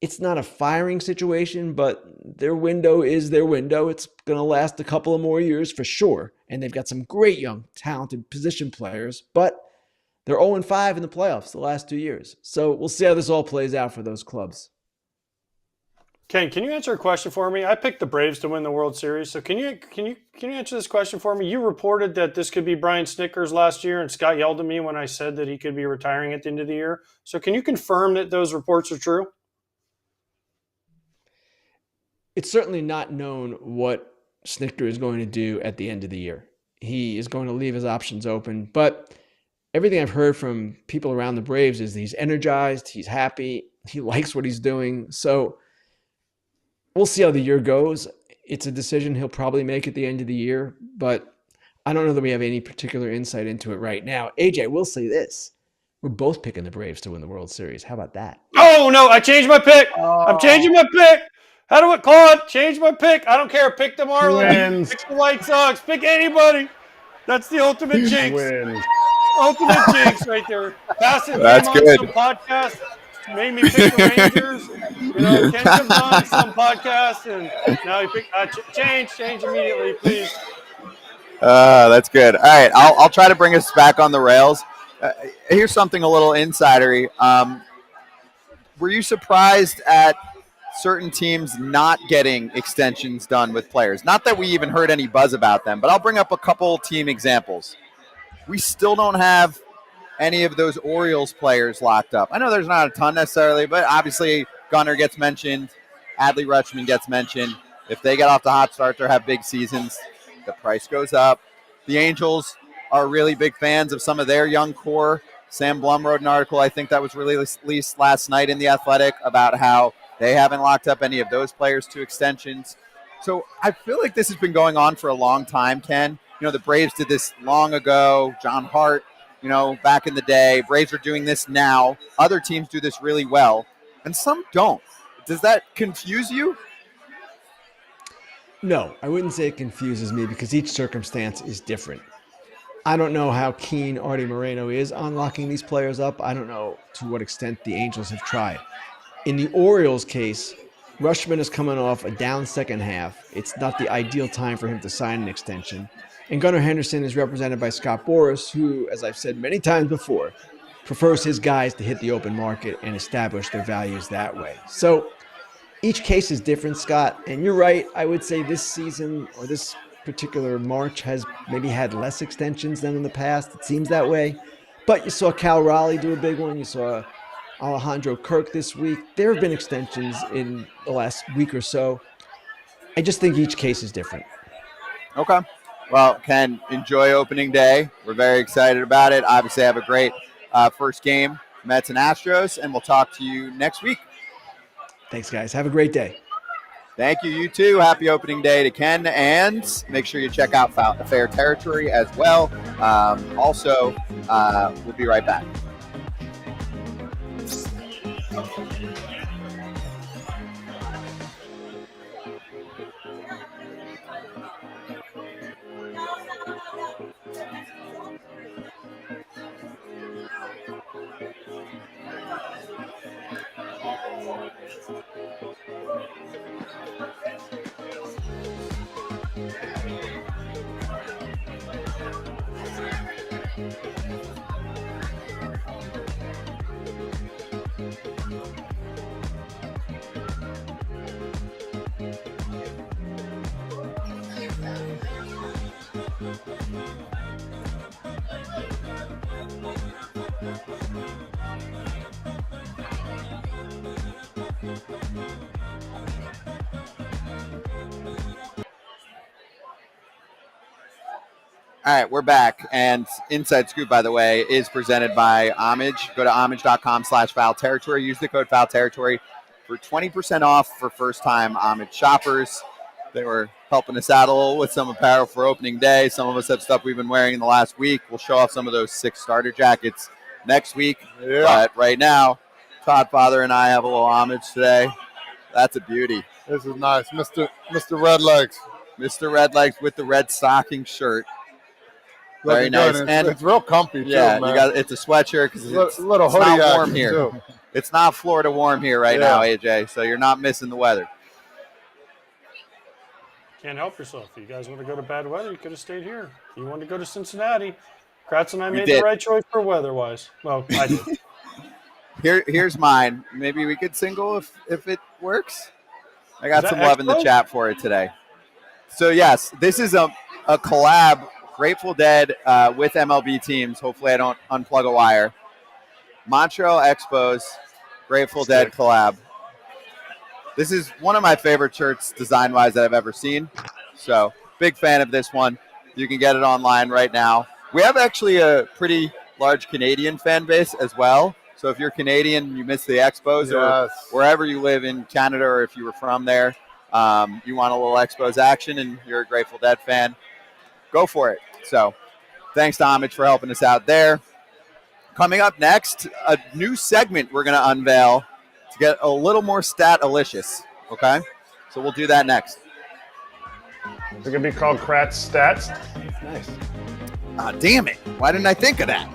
it's not a firing situation, but their window is their window. It's going to last a couple of more years for sure, and they've got some great young, talented position players, but they're 0-5 in the playoffs the last 2 years. So we'll see how this all plays out for those clubs. Ken, can you answer a question for me? I picked the Braves to win the World Series. So can you answer this question for me? You reported that this could be Brian Snitker's last year, and Scott yelled at me when I said that he could be retiring at the end of the year. So can you confirm that those reports are true? It's certainly not known what Snitker is going to do at the end of the year. He is going to leave his options open, but everything I've heard from people around the Braves is he's energized, he's happy, he likes what he's doing. So we'll see how the year goes. It's a decision he'll probably make at the end of the year, but I don't know that we have any particular insight into it right now. AJ, we'll say this. We're both picking the Braves to win the World Series. How about that? Oh, no, I changed my pick. I'm changing my pick. How do I call it? Change my pick. I don't care. Pick the Marlins. Pick the White Sox. Pick anybody. That's the ultimate jinx. Wins. Ultimate jinx right there. Passive That's game good. on some podcast made me pick the Rangers. You know, Ken comes on some podcast, and now he picked change immediately, please. That's good. All right, I'll try to bring us back on the rails. Here's something a little insidery. Were you surprised at certain teams not getting extensions done with players? Not that we even heard any buzz about them, but I'll bring up a couple team examples. We still don't have any of those Orioles players locked up. I know there's not a ton necessarily, but obviously Gunnar gets mentioned, Adley Rutschman gets mentioned. If they get off the hot start or have big seasons, the price goes up. The Angels are really big fans of some of their young core. Sam Blum wrote an article, I think that was released last night in The Athletic, about how they haven't locked up any of those players to extensions. So I feel like this has been going on for a long time, Ken. You know, the Braves did this long ago. John Hart, you know, back in the day. Braves are doing this now. Other teams do this really well, and some don't. Does that confuse you? No, I wouldn't say it confuses me because each circumstance is different. I don't know how keen Artie Moreno is on locking these players up. I don't know to what extent the Angels have tried. In the Orioles case, Rushman is coming off a down second half. It's not the ideal time for him to sign an extension. And Gunnar Henderson is represented by Scott Boras, who, as I've said many times before, prefers his guys to hit the open market and establish their values that way. So each case is different, Scott. And you're right. I would say this season or this particular March has maybe had less extensions than in the past. It seems that way. But you saw Cal Raleigh do a big one. You saw Alejandro Kirk this week. There have been extensions in the last week or so. I just think each case is different. Okay. Well, Ken, enjoy opening day. We're very excited about it. Obviously, have a great first game, Mets and Astros, and we'll talk to you next week. Thanks, guys. Have a great day. Thank you. You too. Happy opening day to Ken, and make sure you check out Fair Territory as well. Also, we'll be right back. All right, we're back. And Inside Scoop, by the way, is presented by Homage. Go to homage.com/FoulTerritory. Use the code FoulTerritory for 20% off for first-time Homage shoppers. They were helping us out a little with some apparel for opening day. Some of us have stuff we've been wearing in the last week. We'll show off some of those 6 starter jackets next week. Yeah. But right now, Toddfather and I have a little Homage today. That's a beauty. This is nice. Mr. Red Legs. Mr. Red Legs with the red stocking shirt. Very nice. And it's real comfy, too, man. It's a sweatshirt because it's little not hoodie warm here. Too. It's not Florida warm here right now, AJ, so you're not missing the weather. Can't help yourself. If you guys want to go to bad weather, you could have stayed here. You wanted to go to Cincinnati. Kratz and I made the right choice for weather-wise. Well, I did. Here's mine. Maybe we could single if it works. I got some love in the chat for it today. So, yes, this is a collab, Grateful Dead with MLB teams. Hopefully I don't unplug a wire. Montreal Expos, Grateful Dead collab. This is one of my favorite shirts design-wise that I've ever seen. So, big fan of this one. You can get it online right now. We have actually a pretty large Canadian fan base as well. So if you're Canadian, you miss the Expos, or wherever you live in Canada, or if you were from there, you want a little Expos action and you're a Grateful Dead fan, go for it. So thanks to Homage for helping us out there. Coming up next, a new segment we're going to unveil to get a little more stat-alicious, okay? So we'll do that next. It's going to be called Kratz Stats. Nice. Ah, damn it. Why didn't I think of that?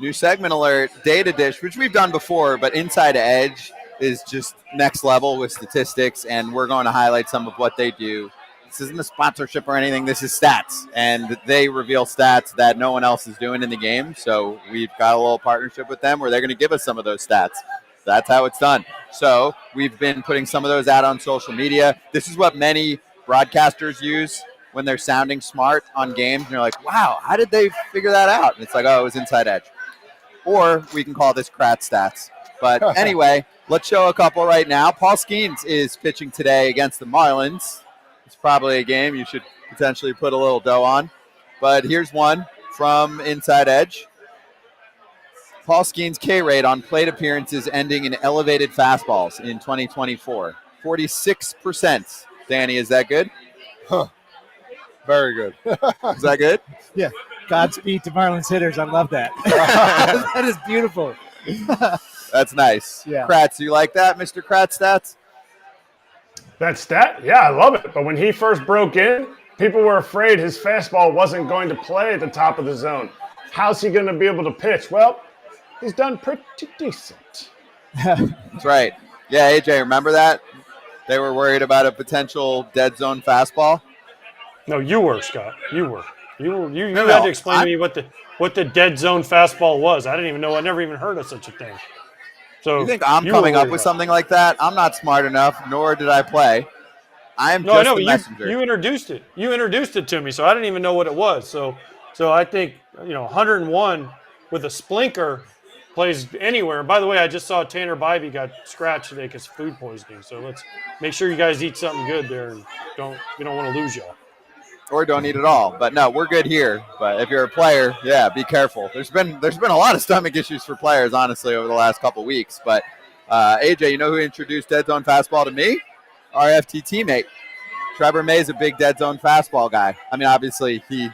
New segment alert, Data Dish, which we've done before, but Inside Edge is just next level with statistics, and we're going to highlight some of what they do This isn't a sponsorship or anything. This is stats, and they reveal stats that no one else is doing in the game. So we've got a little partnership with them where they're going to give us some of those stats. That's how it's done. So we've been putting some of those out on social media. This is what many broadcasters use when they're sounding smart on games. And you're like, wow, how did they figure that out? And it's like, oh, it was inside edge. Or we can call this Kratz stats. But anyway, let's show a couple right now. Paul Skeens is pitching today against the Marlins. It's probably a game you should potentially put a little dough on. But here's one from Inside Edge. Paul Skeens' K rate on plate appearances ending in elevated fastballs in 2024. 46%. Danny, is that good? Very good. Is that good? Yeah. Godspeed to Marlins hitters. I love that. That is beautiful. That's nice. Yeah. Kratz, you like that, Mr. Kratz stats? That stat? Yeah, I love it. But when he first broke in, people were afraid his fastball wasn't going to play at the top of the zone. How's he going to be able to pitch? Well, he's done pretty decent. That's right. Yeah, AJ, remember that? They were worried about a potential dead zone fastball. No, you were, Scott. You were. You had to explain to me what the dead zone fastball was. I didn't even know. I never even heard of such a thing. So you think I'm coming up with something like that? I'm not smart enough, nor did I play. I am just the messenger. You introduced it. You introduced it to me, so I didn't even know what it was. So I think 101 with a splinker plays anywhere. And by the way, I just saw Tanner Bybee got scratched today because of food poisoning. So let's make sure you guys eat something good there, and we don't want to lose y'all. Or don't eat at all. But no, we're good here. But if you're a player, yeah, be careful. There's been a lot of stomach issues for players, honestly, over the last couple weeks. But AJ, you know who introduced dead zone fastball to me? Our FT teammate. Trevor May's a big dead zone fastball guy. I mean, obviously, he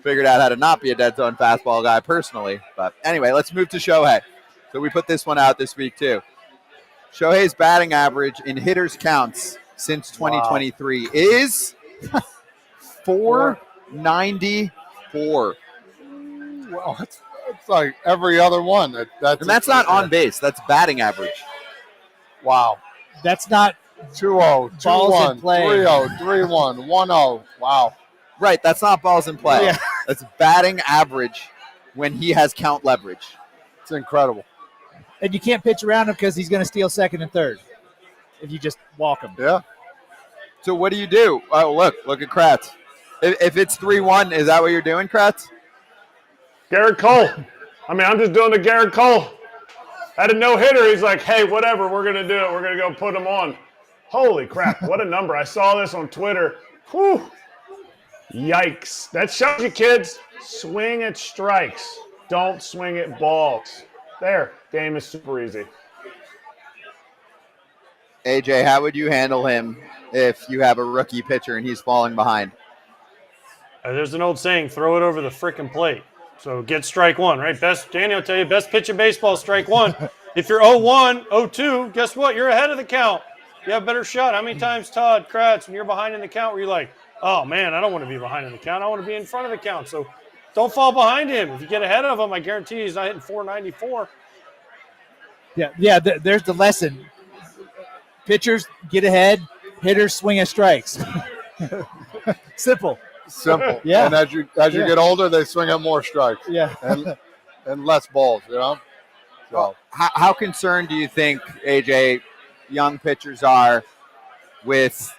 figured out how to not be a dead zone fastball guy personally. But anyway, let's move to Shohei. So we put this one out this week, too. Shohei's batting average in hitters counts since 2023 is 494. Well, it's like every other one. And that's not on base. That's batting average. Wow. That's not 2-0, balls 2-1, in play. 3-0, 3-1, 1-0. Wow. Right, that's not balls in play. Yeah. That's batting average when he has count leverage. It's incredible. And you can't pitch around him because he's going to steal second and third if you just walk him. Yeah. So what do you do? Oh, look at Kratz. If it's 3-1, is that what you're doing, Kratz? Garrett Cole. I'm just doing the Garrett Cole. Had a no-hitter. He's like, hey, whatever, we're going to do it. We're going to go put him on. Holy crap, what a number. I saw this on Twitter. Whew. Yikes. That shows you, kids. Swing at strikes. Don't swing at balls. There. Game is super easy. AJ, how would you handle him if you have a rookie pitcher and he's falling behind? There's an old saying, throw it over the frickin' plate. So get strike one, right? Danny will tell you, best pitch in baseball, strike one. If you're 0-1, 0-2, guess what? You're ahead of the count. You have a better shot. How many times, Todd, Kratz, when you're behind in the count, where you're like, oh, man, I don't want to be behind in the count. I want to be in front of the count. So don't fall behind him. If you get ahead of him, I guarantee he's not hitting 494. Yeah. There's the lesson. Pitchers get ahead. Hitters swing at strikes. Simple. Yeah. And as you get older, they swing at more strikes. Yeah. And less balls, So. Well, how concerned do you think, AJ, young pitchers are with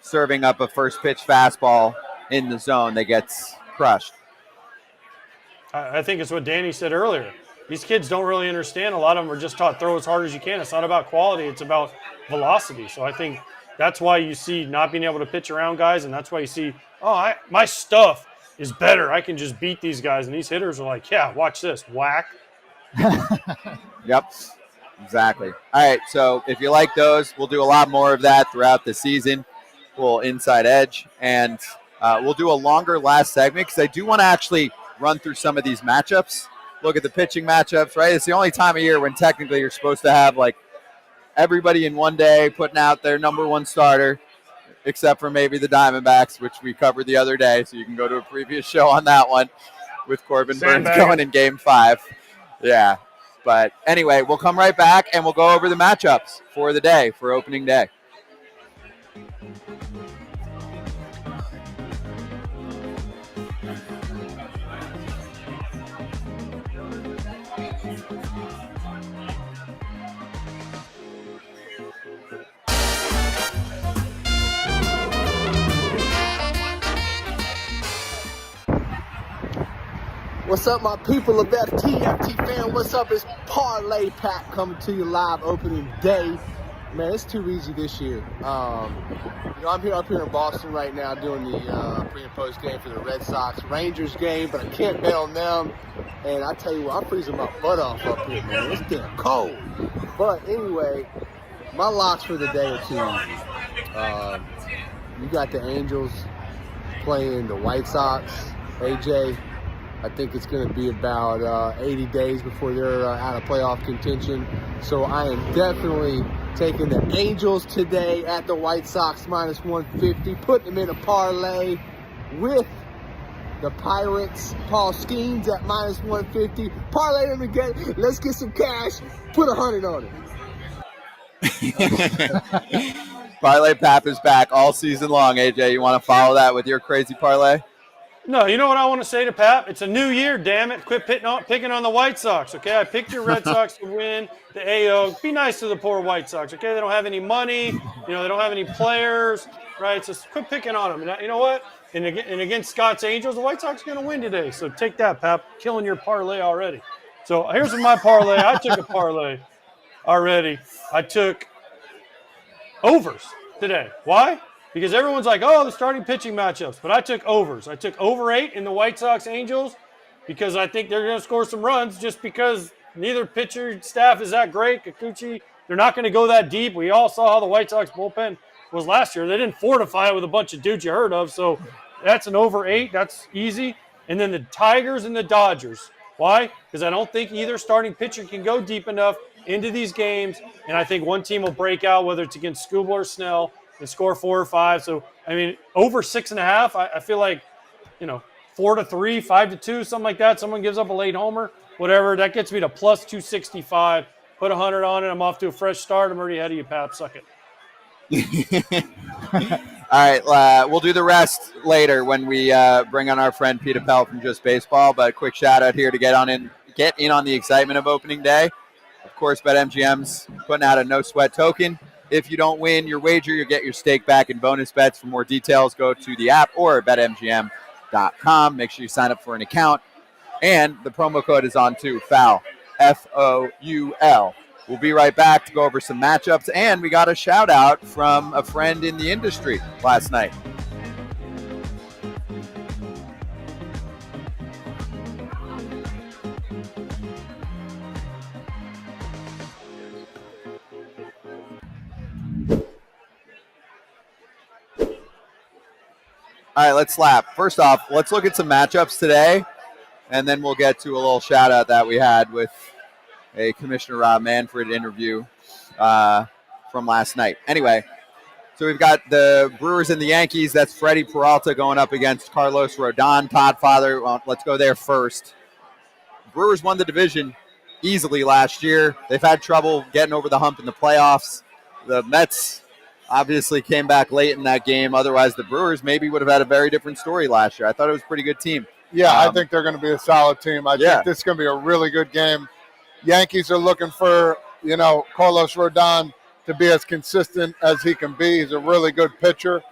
serving up a first pitch fastball in the zone that gets crushed? I think it's what Danny said earlier. These kids don't really understand. A lot of them are just taught throw as hard as you can. It's not about quality. It's about velocity. So I think that's why you see not being able to pitch around guys, and that's why you see, my stuff is better. I can just beat these guys. And these hitters are like, yeah, watch this. Whack. Yep, exactly. All right, so if you like those, we'll do a lot more of that throughout the season. We'll Inside Edge, and we'll do a longer last segment because I do want to actually run through some of these matchups, look at the pitching matchups, right? It's the only time of year when technically you're supposed to have, like, everybody in one day putting out their number one starter, except for maybe the Diamondbacks, which we covered the other day, so you can go to a previous show on that one with Corbin Burns going in Game 5. Yeah, but anyway, we'll come right back, and we'll go over the matchups for the day, for opening day. What's up, my people of FT fan? What's up? It's Parlay Pap coming to you live opening day. Man, it's too easy this year. I'm up here in Boston right now doing the pre and post game for the Red Sox Rangers game, but I can't bet on them. And I tell you what, I'm freezing my butt off up here, man. It's damn cold. But anyway, my locks for the day are too easy. You got the Angels playing the White Sox. AJ, I think it's going to be about 80 days before they're out of playoff contention. So I am definitely taking the Angels today at the White Sox minus 150, putting them in a parlay with the Pirates, Paul Skeens at minus 150. Parlay them again. Let's get some cash. Put 100 on it. Parlay Pap is back all season long. AJ, you want to follow that with your crazy parlay? No, you know what I want to say to Pap? It's a new year, damn it. Quit picking on the White Sox, okay? I picked your Red Sox to win the AO. Be nice to the poor White Sox, okay? They don't have any money. They don't have any players, right? So quit picking on them. And you know what? And against Scott's Angels, the White Sox are going to win today. So take that, Pap. Killing your parlay already. So here's my parlay. I took a parlay already. I took overs today. Why? Because everyone's like, oh, the starting pitching matchups. But I took overs. I took over 8 in the White Sox Angels because I think they're going to score some runs just because neither pitcher staff is that great. Kikuchi, they're not going to go that deep. We all saw how the White Sox bullpen was last year. They didn't fortify it with a bunch of dudes you heard of. So that's an over 8. That's easy. And then the Tigers and the Dodgers. Why? Because I don't think either starting pitcher can go deep enough into these games. And I think one team will break out, whether it's against Skubal or Snell, and score 4 or 5. So, I mean, over 6.5, I feel like, 4-3, 5-2, something like that. Someone gives up a late homer, whatever. That gets me to plus 265. Put 100 on it. I'm off to a fresh start. I'm already ahead of you, Pap. Suck it. All right, we'll do the rest later when we bring on our friend Pete Appel from Just Baseball. But a quick shout out here to get in on the excitement of opening day. Of course, BetMGM's putting out a no sweat token. If you don't win your wager, you'll get your stake back in bonus bets. For more details, go to the app or BetMGM.com. Make sure you sign up for an account. And the promo code is on too, FOUL, F-O-U-L. We'll be right back to go over some matchups. And we got a shout out from a friend in the industry last night. All right, let's slap. First off, let's look at some matchups today, and then we'll get to a little shout-out that we had with a Commissioner Rob Manfred interview from last night. Anyway, so we've got the Brewers and the Yankees. That's Freddie Peralta going up against Carlos Rodon. Toddfather, well, let's go there first. Brewers won the division easily last year. They've had trouble getting over the hump in the playoffs. The Mets obviously came back late in that game. Otherwise, the Brewers maybe would have had a very different story last year. I thought it was a pretty good team. Yeah, I think they're going to be a solid team. I think this is going to be a really good game. Yankees are looking for, Carlos Rodon to be as consistent as he can be. He's a really good pitcher.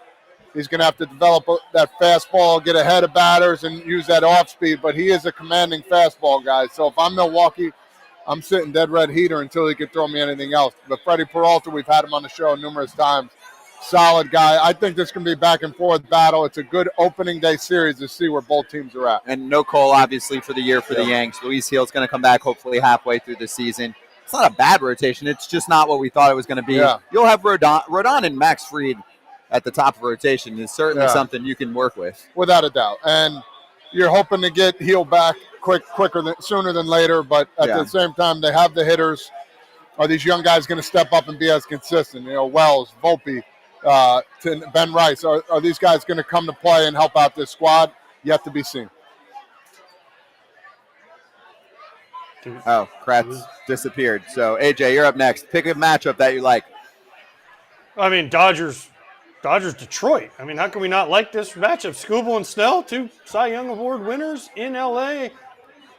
He's going to have to develop that fastball, get ahead of batters, and use that off speed. But he is a commanding fastball guy. So if I'm Milwaukee, I'm sitting dead red heater until he can throw me anything else. But Freddie Peralta, we've had him on the show numerous times. Solid guy. I think this can be back and forth battle. It's a good opening day series to see where both teams are at. And no Cole, obviously, for the year for the Yanks. Luis Gil's going to come back hopefully halfway through the season. It's not a bad rotation. It's just not what we thought it was going to be. Yeah. You'll have Rodon and Max Fried at the top of rotation is certainly something you can work with. Without a doubt. And you're hoping to get Gil back sooner than later, but at the same time, they have the hitters. Are these young guys going to step up and be as consistent? Wells, Volpe, Ben Rice. Are these guys going to come to play and help out this squad? Yet to be seen. Oh, Kratz disappeared. So, AJ, you're up next. Pick a matchup that you like. I mean, Dodgers, Detroit. I mean, how can we not like this matchup? Skubal and Snell, 2 Cy Young Award winners in L.A.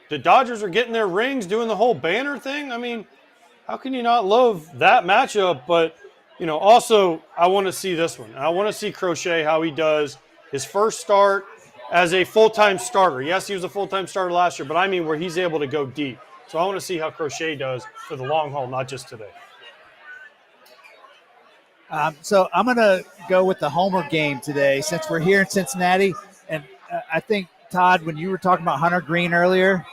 The Dodgers are getting their rings, doing the whole banner thing. I mean, how can you not love that matchup? But, also, I want to see this one. I want to see Crochet, how he does his first start as a full-time starter. Yes, he was a full-time starter last year, but I mean where he's able to go deep. So I want to see how Crochet does for the long haul, not just today. So I'm going to go with the Homer game today since we're here in Cincinnati. And I think, Todd, when you were talking about Hunter Green earlier,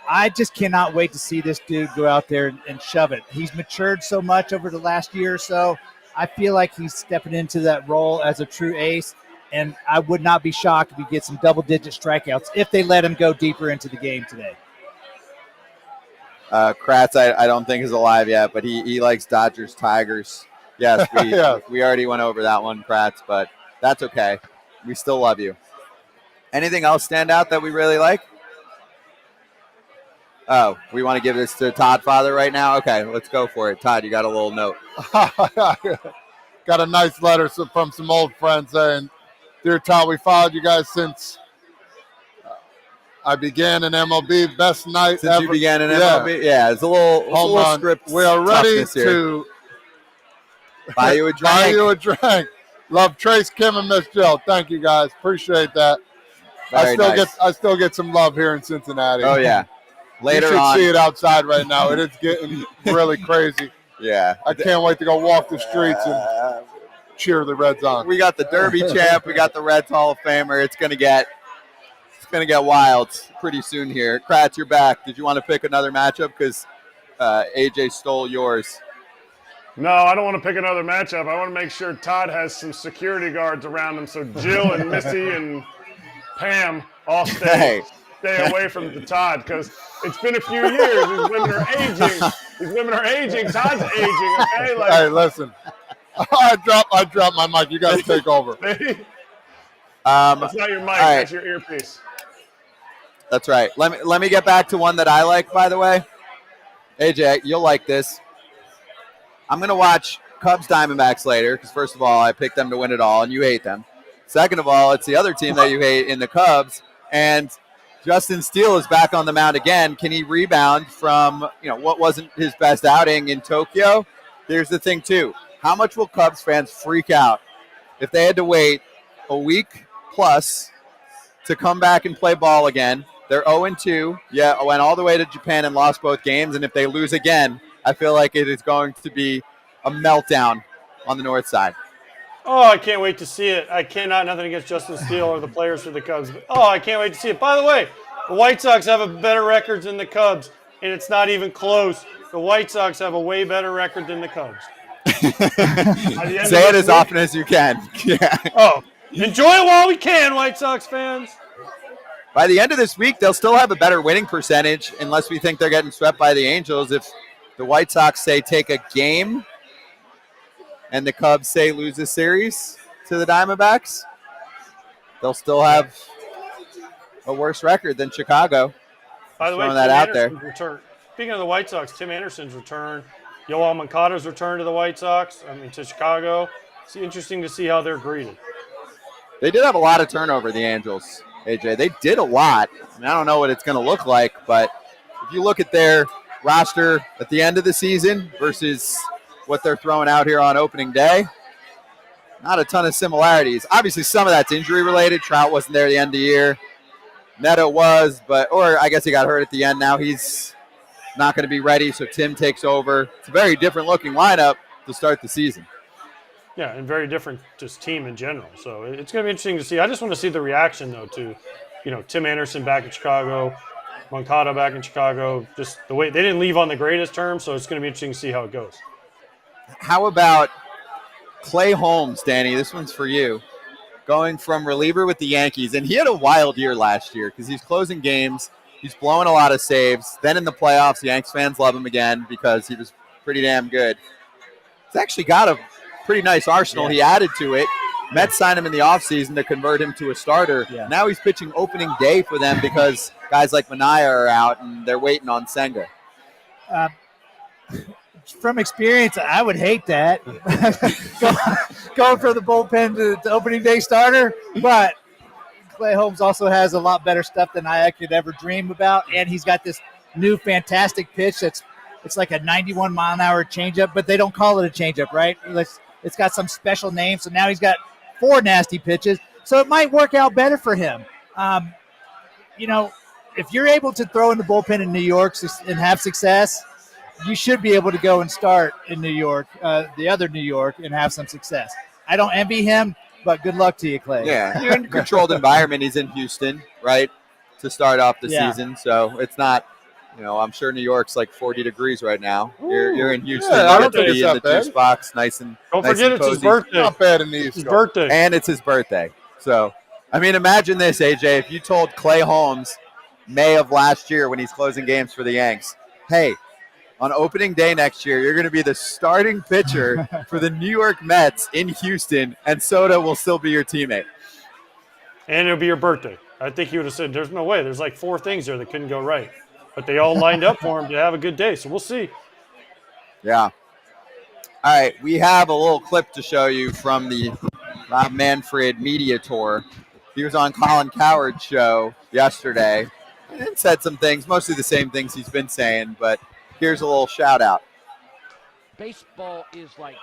I just cannot wait to see this dude go out there and shove it. He's matured so much over the last year or so. I feel like he's stepping into that role as a true ace, and I would not be shocked if he gets some double-digit strikeouts if they let him go deeper into the game today. Kratz, I don't think is alive yet, but he likes Dodgers, Tigers. Yes, we already went over that one, Kratz, but that's okay. We still love you. Anything else stand out that we really like? Oh, we want to give this to Toddfather right now? Okay, let's go for it. Todd, you got a little note. Got a nice letter from some old friends saying, "Dear Todd, we followed you guys since I began in MLB. Best night Since ever." you began in MLB? Yeah, it's a little script. We are ready here. to buy you a drink. Buy you a drink. Love Trace, Kim, and Miss Jill. Thank you, guys. Appreciate that. I still get some love here in Cincinnati. Oh, yeah. Later you should on. see it outside right now. It is getting really crazy. Yeah. I can't wait to go walk the streets and cheer the Reds on. We got the Derby champ. We got the Reds Hall of Famer. It's gonna get wild pretty soon here. Kratz, you're back. Did you want to pick another matchup? Because AJ stole yours. No, I don't want to pick another matchup. I want to make sure Todd has some security guards around him so Jill and Missy and Pam all stay away from the Todd, because it's been a few years. These women are aging. Todd's aging. Okay, hey, listen. I dropped my mic. You got to take over. That's not your mic. Right. That's your earpiece. That's right. Let me get back to one that I like. By the way, AJ, you'll like this. I'm gonna watch Cubs Diamondbacks later because first of all, I picked them to win it all, and you hate them. Second of all, it's the other team that you hate in the Cubs, and Justin Steele is back on the mound again. Can he rebound from what wasn't his best outing in Tokyo? Here's the thing too. How much will Cubs fans freak out if they had to wait a week plus to come back and play ball again? They're 0-2. Yeah, went all the way to Japan and lost both games, and if they lose again, I feel like it is going to be a meltdown on the north side. Oh, I can't wait to see it. I cannot, nothing against Justin Steele or the players for the Cubs. But, I can't wait to see it. By the way, the White Sox have a better record than the Cubs, and it's not even close. The White Sox have a way better record than the Cubs. Say it as often as you can. Yeah. Oh, enjoy it while we can, White Sox fans. By the end of this week, they'll still have a better winning percentage unless we think they're getting swept by the Angels. If the White Sox say take a game and the Cubs say lose a series to the Diamondbacks, they'll still have a worse record than Chicago. By the way, throwing that out there. Return. Speaking of the White Sox, Tim Anderson's return, Yoel Moncada's return to the White Sox, to Chicago. It's interesting to see how they're greeted. They did have a lot of turnover, the Angels, AJ. They did a lot. I don't know what it's going to look like, but if you look at their roster at the end of the season versus what they're throwing out here on opening day, not a ton of similarities. Obviously, some of that's injury-related. Trout wasn't there at the end of the year. Neto was, or I guess he got hurt at the end. Now he's not going to be ready, so Tim takes over. It's a very different-looking lineup to start the season. Yeah, and very different just team in general. So it's going to be interesting to see. I just want to see the reaction, though, to, Tim Anderson back in Chicago, Moncada back in Chicago, just the way they didn't leave on the greatest terms, so it's going to be interesting to see how it goes. How about Clay Holmes, Danny? This one's for you. Going from reliever with the Yankees, and he had a wild year last year because he's closing games. He's blowing a lot of saves. Then in the playoffs, Yanks fans love him again because he was pretty damn good. He's actually got a pretty nice arsenal. He added to it. Mets signed him in the offseason to convert him to a starter. Yeah. Now he's pitching opening day for them because guys like Minaya are out and they're waiting on Senga. From experience, I would hate that. Going from the bullpen to opening day starter. But Clay Holmes also has a lot better stuff than I could ever dream about. And he's got this new fantastic pitch it's like a 91-mile-an-hour changeup, but they don't call it a changeup, right? It's got some special name. So now he's got 4 nasty pitches. So it might work out better for him. You know, if you're able to throw in the bullpen in New York and have success, you should be able to go and start in New York, the other New York, and have some success. I don't envy him, but good luck to you, Clay. Yeah, you're in a controlled environment. He's in Houston, right, to start off the season. So it's not, I'm sure New York's like 40 degrees right now. You're in Houston. Yeah, I you don't get to think be it's in the that bad. juice box, nice and Don't nice forget and it's his cozy. birthday. Not bad in the East His Coast. birthday. And it's his birthday. So, I mean, imagine this, AJ. If you told Clay Holmes May of last year when he's closing games for the Yanks, hey, on opening day next year, you're going to be the starting pitcher for the New York Mets in Houston, and Soto will still be your teammate. And it'll be your birthday. I think he would have said, there's no way. There's like 4 things there that couldn't go right. But they all lined up for him to have a good day. So we'll see. Yeah. All right, we have a little clip to show you from the Manfred media tour. He was on Colin Cowherd's show yesterday and said some things, mostly the same things he's been saying, but here's a little shout out. Baseball is like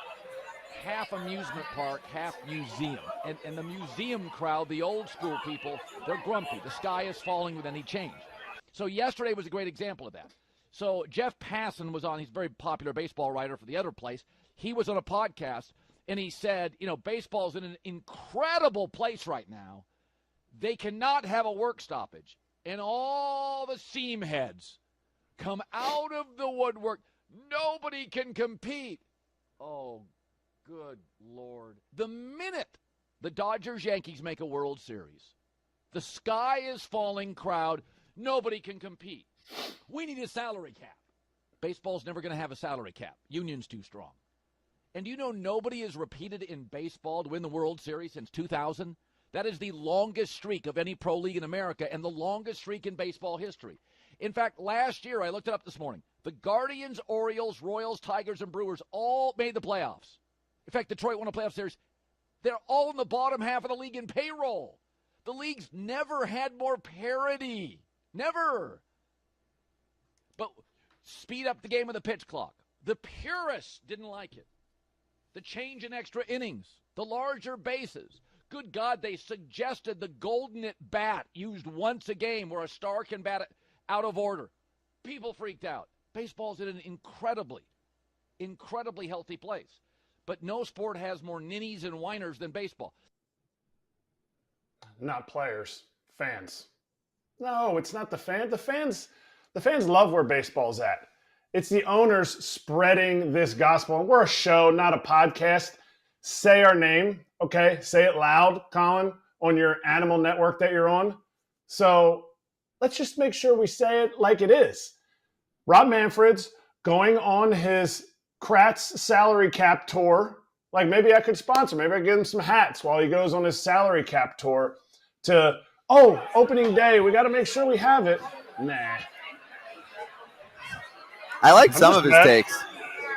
half amusement park, half museum. And the museum crowd, the old school people, they're grumpy. The sky is falling with any change. So yesterday was a great example of that. So Jeff Passan was on, he's a very popular baseball writer for the other place. He was on a podcast, and he said, baseball's in an incredible place right now. They cannot have a work stoppage. And all the seam heads come out of the woodwork. Nobody can compete. Oh, good Lord. The minute the Dodgers-Yankees make a World Series, the sky is falling crowd. Nobody can compete. We need a salary cap. Baseball's never going to have a salary cap. Union's too strong. And nobody has repeated in baseball to win the World Series since 2000? That is the longest streak of any pro league in America and the longest streak in baseball history. In fact, last year, I looked it up this morning, the Guardians, Orioles, Royals, Tigers, and Brewers all made the playoffs. In fact, Detroit won a playoff series. They're all in the bottom half of the league in payroll. The league's never had more parity. Never. But speed up the game with the pitch clock. The purists didn't like it. The change in extra innings. The larger bases. Good God, they suggested the golden at bat used once a game where a star can bat it out of order. People freaked out. Baseball's in an incredibly healthy place. But no sport has more ninnies and whiners than baseball. Not players, fans. No, it's not the fans. The fans love where baseball's at. It's the owners spreading this gospel. And we're a show, not a podcast. Say our name, okay? Say it loud, Colin, on your animal network that you're on. So let's just make sure we say it like it is. Rob Manfred's going on his Kratz salary cap tour. Like maybe I could sponsor. Maybe I could give him some hats while he goes on his salary cap tour to, opening day. We got to make sure we have it. Nah. I like some of his takes.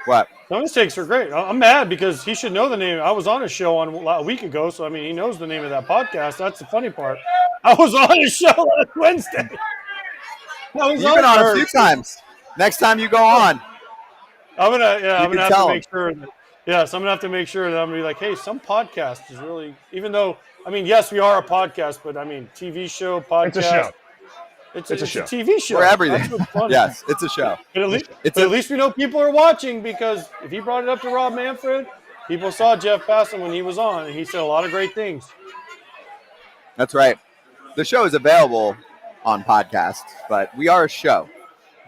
What? Some of his takes are great. I'm mad because he should know the name. I was on a show a week ago, so, he knows the name of that podcast. That's the funny part. I was on his show last Wednesday. You've been on a few times. Next time you go on. I'm going to have to make sure. Yes, I'm going to have to make sure that I'm going to be like, hey, some podcast is really, even though, yes, we are a podcast, but, TV show, podcast. It's a show. It's a show. TV show. For everything. Yes, it's a show. But at least we know people are watching because if he brought it up to Rob Manfred, people saw Jeff Passan when he was on, and he said a lot of great things. That's right. The show is available on podcasts, but we are a show,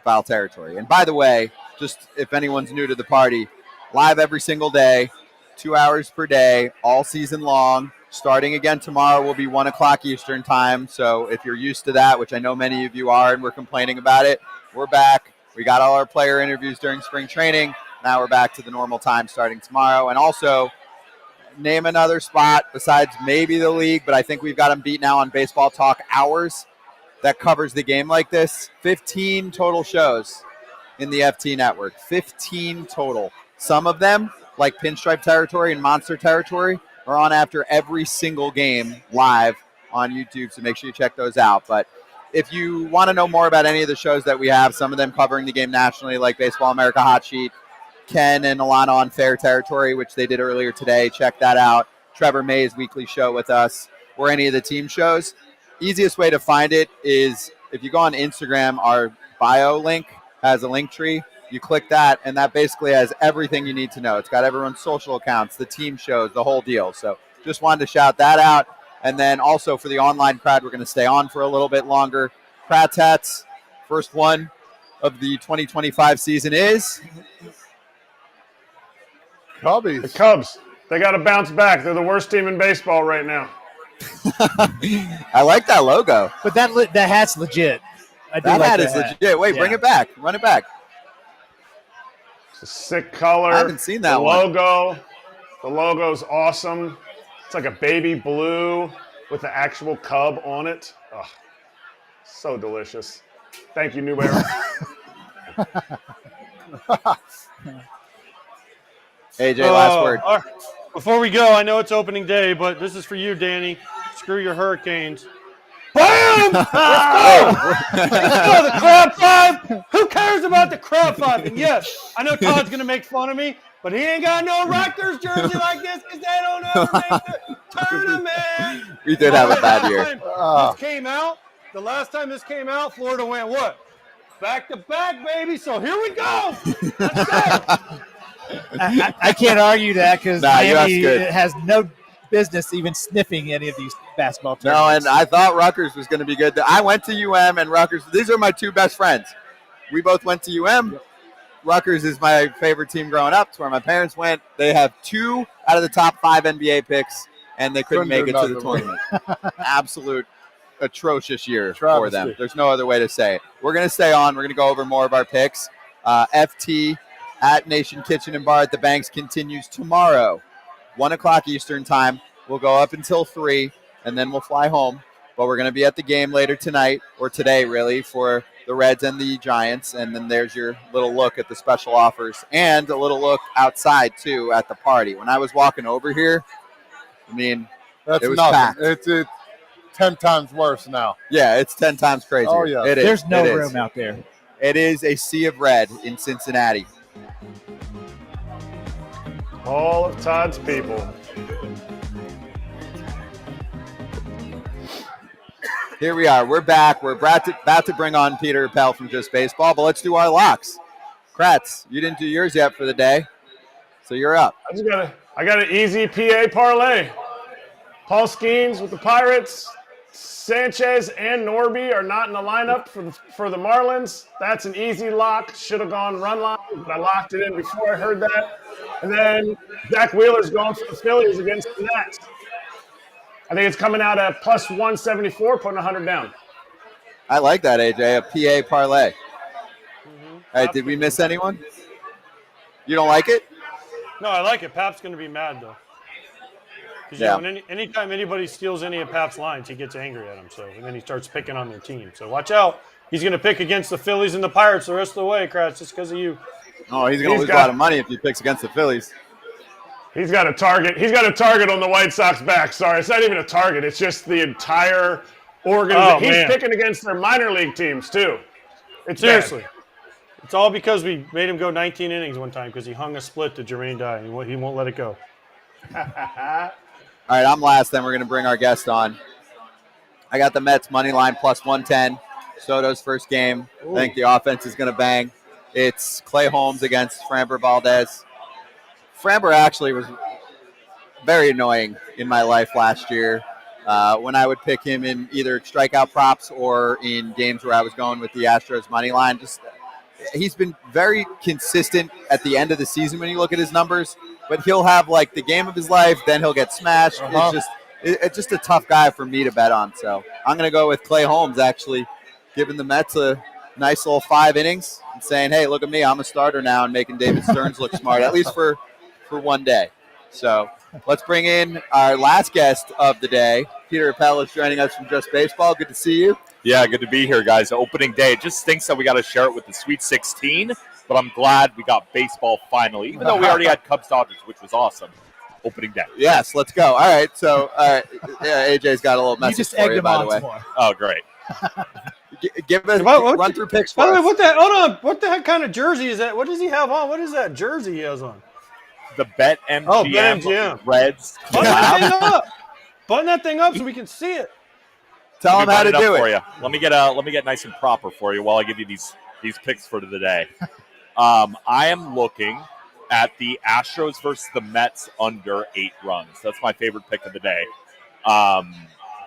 FoulTerritory. And by the way, just if anyone's new to the party, live every single day, 2 hours per day, all season long. Starting again tomorrow will be 1 o'clock Eastern time. So if you're used to that, which I know many of you are and we're complaining about it, we're back. We got all our player interviews during spring training. Now we're back to the normal time starting tomorrow. And also, name another spot besides maybe the league, but I think we've got them beat now on Baseball Talk Hours that covers the game like this. 15 total shows in the FT network. 15 total. Some of them, like Pinstripe Territory and Monster Territory, are on after every single game live on YouTube, so make sure you check those out. But if you want to know more about any of the shows that we have, some of them covering the game nationally, like Baseball America Hot Sheet, Ken and Alana on Fair Territory, which they did earlier today, check that out. Trevor May's weekly show with us, or any of the team shows. easiest way to find it is if you go on Instagram, our bio link has a link tree. You click that, and that basically has everything you need to know. It's got everyone's social accounts, the team shows, the whole deal. So just wanted to shout that out. And then also for the online crowd, we're going to stay on for a little bit longer. Kratz hats, first one of the 2025 season is Cubbies. The Cubs. They got to bounce back. They're the worst team in baseball right now. I like that logo. But that hat's legit. I do That like hat the is legit. Wait, Yeah. bring it back. Run it back. It's a sick color. I haven't seen that the one. The logo's awesome. It's like a baby blue with the actual Cub on it. Ugh, so delicious. Thank you, New Era. AJ, last word. All right. Before we go, I know it's opening day, but this is for you, Danny. Screw your Hurricanes. Bam! Let's go! Let's go, the crowd five. Who cares about the crowd five? And yes, I know Todd's going to make fun of me, but he ain't got no Rutgers jersey like this because they don't ever make the tournament. We did have a bad year. This came out. The last time this came out, Florida went what? Back to back, baby. So here we go. Let's go. I can't argue that because UF's Miami good. has no business even sniffing any of these basketball No, tournaments. and I thought Rutgers was going to be good. I went to UM and Rutgers. These are my two best friends. We both went to UM. Rutgers is my favorite team growing up. It's where my parents went. They have 2 out of the top 5 NBA picks, and they couldn't make it to the tournament. Absolute atrocious year for them. There's no other way to say it. We're going to stay on. We're going to go over more of our picks. FT at Nation Kitchen and Bar at the Banks continues tomorrow, 1 o'clock Eastern time. We'll go up until 3, and then we'll fly home. But we're going to be at the game later tonight, or today really, for the Reds and the Giants. And then there's your little look at the special offers and a little look outside, too, at the party. When I was walking over here, I mean, That's it was nothing. packed. It's 10 times worse now. Yeah, it's 10 times crazier. Oh, yeah. It is. There's no It is. room out there. It is a sea of red in Cincinnati. All of Todd's people. Here we are. We're back. We're about to bring on Peter Appel from Just Baseball, but let's do our locks. Kratz, you didn't do yours yet for the day, so you're up. I got an easy PA parlay. Paul Skeens with the Pirates. Sanchez and Norby are not in the lineup for the Marlins. That's an easy lock. Should have gone run line, but I locked it in before I heard that. And then Zach Wheeler's going for the Phillies against the Nats. I think it's coming out at plus 174, putting 100 down. I like that, AJ, a PA parlay. All right, did we miss anyone? You don't like it? No, I like it. Pap's going to be mad, though. Because Yeah. anytime anybody steals any of Pap's lines, he gets angry at him. So, and then he starts picking on their team. So watch out. He's going to pick against the Phillies and the Pirates the rest of the way, Kratz, just because of you. Oh, he's going to lose a lot of money if he picks against the Phillies. He's got a target. He's got a target on the White Sox back. Sorry, it's not even a target. It's just the entire organization. He's picking against their minor league teams, too. It's Seriously. bad. It's all because we made him go 19 innings one time because he hung a split to Jermaine Dye. And he won't let it go. All right, I'm last. Then we're going to bring our guest on. I got the Mets money line plus 110. Soto's first game. I think the offense is going to bang. It's Clay Holmes against Framber Valdez. Framber actually was very annoying in my life last year when I would pick him in either strikeout props or in games where I was going with the Astros money line. He's been very consistent at the end of the season when you look at his numbers, but he'll have like the game of his life, then he'll get smashed. It's just a tough guy for me to bet on. So I'm going to go with Clay Holmes, actually, giving the Mets a nice little 5 innings and saying, hey, look at me, I'm a starter now, and making David Stearns look smart, at least for one day. So let's bring in our last guest of the day. Peter Appel is joining us from Just Baseball. Good to see you. Yeah, good to be here, guys. Opening day. It just stinks that we got to share it with the Sweet 16, but I'm glad we got baseball finally, even though we already had Cubs-Dodgers, which was awesome. Opening day. Yes, let's go. All right, so AJ's got a little message You just for egged you, him by the on way. some more. Oh, great. Give us run through picks for By the way, us. hold on. What the heck kind of jersey is that? What does he have on? What is that jersey he has on? The BetMGM BetMGM. Reds. Button that thing up. Button that thing up so we can see it. Tell them how to do for it. you. Let me get nice and proper for you while I give you these picks for the day. I am looking at the Astros versus the Mets under 8 runs. That's my favorite pick of the day.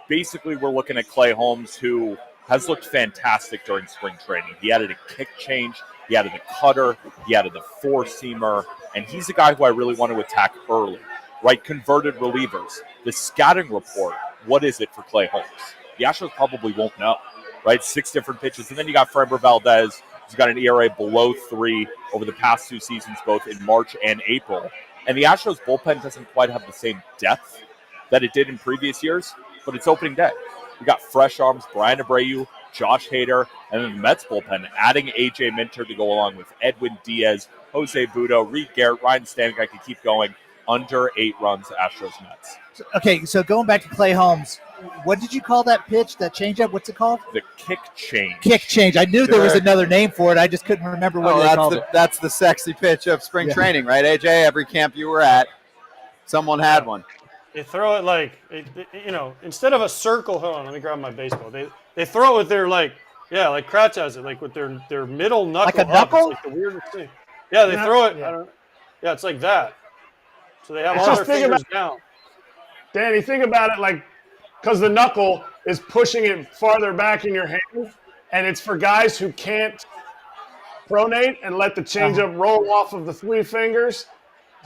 Basically, we're looking at Clay Holmes, who has looked fantastic during spring training. He added a kick change, he added a cutter, he added a four-seamer, and he's a guy who I really want to attack early, right? Converted relievers. The scouting report, what is it for Clay Holmes? The Astros probably won't know, right? 6 different pitches. And then you got Framber Valdez, who's got an ERA below 3 over the past 2 seasons, both in March and April. And the Astros bullpen doesn't quite have the same depth that it did in previous years, but it's opening day. We got fresh arms, Brian Abreu, Josh Hader, and then the Mets bullpen adding A.J. Minter to go along with Edwin Diaz, Jose Budo, Reed Garrett, Ryan Stanek. I could keep going. Under 8 runs, Astros Mets. Okay, so going back to Clay Holmes, what did you call that pitch, that changeup? What's it called? The kick change. Kick change. I knew there was another name for it. I just couldn't remember what they called it. That's the sexy pitch of spring training, right, AJ? Every camp you were at, someone had one. They throw it like, instead of a circle. Hold on, let me grab my baseball. They throw it with their like Kratz has it, like with their middle knuckle. Like a knuckle? It's like the weirdest thing. Yeah, they throw it. Yeah, it's like that. So they have all their fingers down. Danny, think about it like, because the knuckle is pushing it farther back in your hand, and it's for guys who can't pronate and let the changeup roll off of the 3 fingers.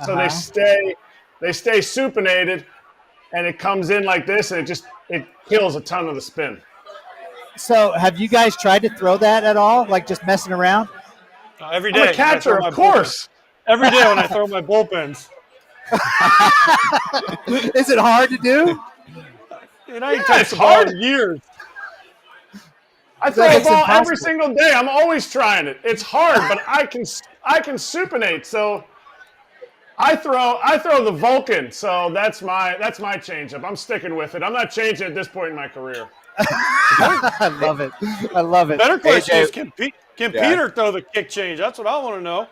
So they stay supinated, and it comes in like this, and it kills a ton of the spin. So have you guys tried to throw that at all, like just messing around? Every day. I'm a catcher, of course. Every day when I throw my bullpens. Is it hard to do? I touched the ball in years. I throw a ball every single day. I'm always trying it. It's hard, but I can supinate. So I throw the Vulcan. So that's my changeup. I'm sticking with it. I'm not changing at this point in my career. I love it. I love it. Better question is, can Peter throw the kick change? That's what I want to know.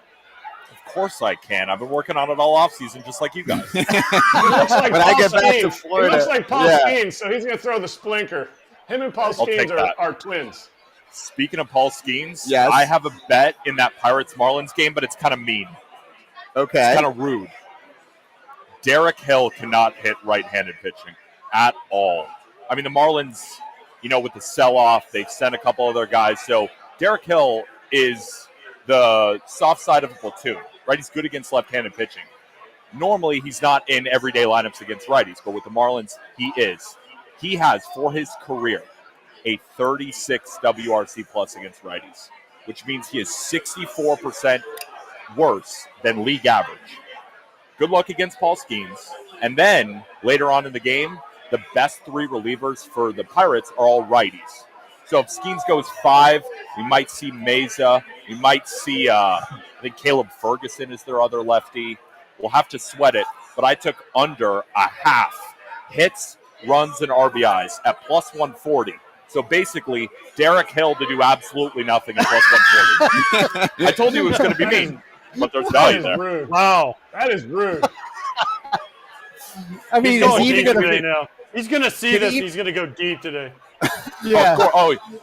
Of course I can. I've been working on it all offseason, just like you guys. He looks like when I get back to Florida, he looks like Paul Skeens, so he's going to throw the splinker. Him and Paul Skeens are twins. Speaking of Paul Skeens, yes. I have a bet in that Pirates-Marlins game, but it's kind of mean. Okay. It's kind of rude. Derek Hill cannot hit right-handed pitching at all. I mean, the Marlins, with the sell-off, they've sent a couple of their guys. So Derek Hill is the soft side of a platoon, right? He's good against left-handed pitching. Normally, he's not in everyday lineups against righties, but with the Marlins, he is. He has, for his career, a 36 WRC plus against righties, which means he is 64% worse than league average. Good luck against Paul Skeens. And then, later on in the game, the best 3 relievers for the Pirates are all righties. So if Skeens goes 5, we might see Meza. We might see, I think Caleb Ferguson is their other lefty. We'll have to sweat it. But I took under a half hits, runs, and RBIs at plus 140. So basically, Derek Hill to do absolutely nothing at plus 140. I told you it was going to be mean, but there's value there. Rude. Wow. That is rude. I mean, is he even going to now? He's going to see this. He's going to go deep today. Yeah.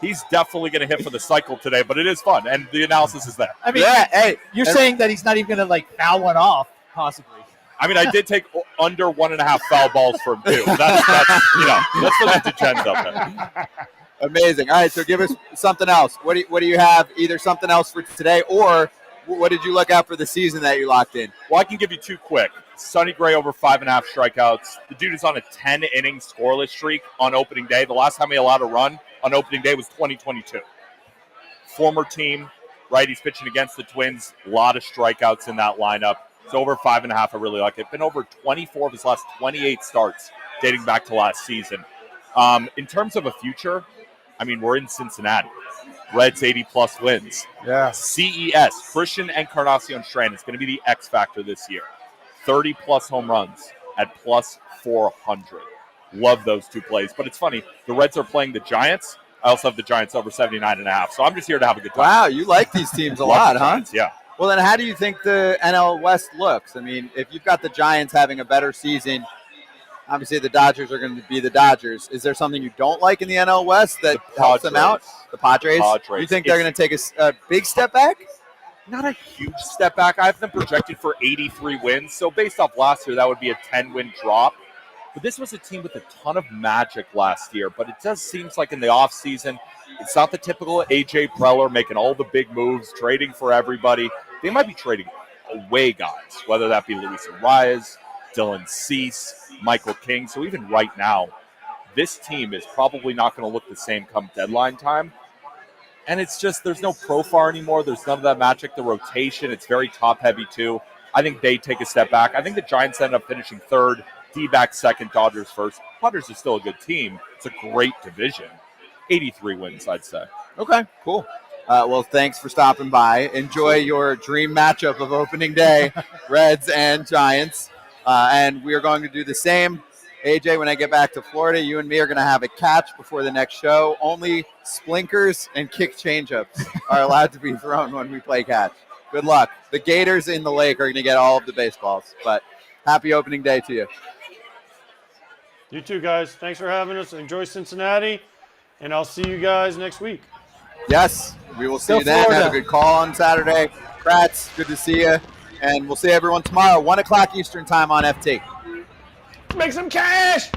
He's definitely going to hit for the cycle today, but it is fun, and the analysis is there. I mean, you're saying that he's not even going to foul one off, possibly. I mean, I did take under 1.5 foul balls for him too. That's for the degens out there. Amazing. All right, so give us something else. What do you have? Either something else for today, or what did you look out for the season that you locked in? Well, I can give you 2 quick. Sonny Gray over 5.5 strikeouts. The dude is on a 10-inning scoreless streak on opening day. The last time he allowed a run on opening day was 2022. Former team, right? He's pitching against the Twins. A lot of strikeouts in that lineup. It's over 5.5. I really like it. Been over 24 of his last 28 starts dating back to last season. In terms of a future, I mean, we're in Cincinnati. Reds 80-plus wins. Yeah. CES, Christian Encarnacion Strand is going to be the X factor this year. 30-plus home runs at plus 400. Love those 2 plays. But it's funny, the Reds are playing the Giants. I also have the Giants over 79.5. So I'm just here to have a good time. Wow, you like these teams a lot, huh? Giants, yeah. Well, then how do you think the NL West looks? I mean, if you've got the Giants having a better season, Obviously, the Dodgers are going to be the Dodgers. Is there something you don't like in the NL West that helps them out? The Padres. You think they're going to take a big step back? Not a huge step back. I have them projected for 83 wins. So based off last year, that would be a 10-win drop. But this was a team with a ton of magic last year. But it does seem like in the offseason, it's not the typical A.J. Preller making all the big moves, trading for everybody. They might be trading away guys, whether that be Luis Arias, Dylan Cease, Michael King. So even right now, this team is probably not going to look the same come deadline time. And it's just, there's no Profar anymore. There's none of that magic. The rotation, it's very top-heavy, too. I think they take a step back. I think the Giants end up finishing third, D-backs second, Dodgers first. Padres are still a good team. It's a great division. 83 wins, I'd say. Okay, cool. Well, thanks for stopping by. Enjoy your dream matchup of opening day, Reds and Giants. And we are going to do the same. AJ, when I get back to Florida, you and me are going to have a catch before the next show. Only splinkers and kick changeups are allowed to be thrown when we play catch. Good luck. The Gators in the lake are going to get all of the baseballs. But happy opening day to you. You too, guys. Thanks for having us. Enjoy Cincinnati, and I'll see you guys next week. Yes, we will see Go you then. Florida. Have a good call on Saturday. Kratz, good to see you. And we'll see everyone tomorrow, 1 o'clock Eastern time on FT. Make some cash.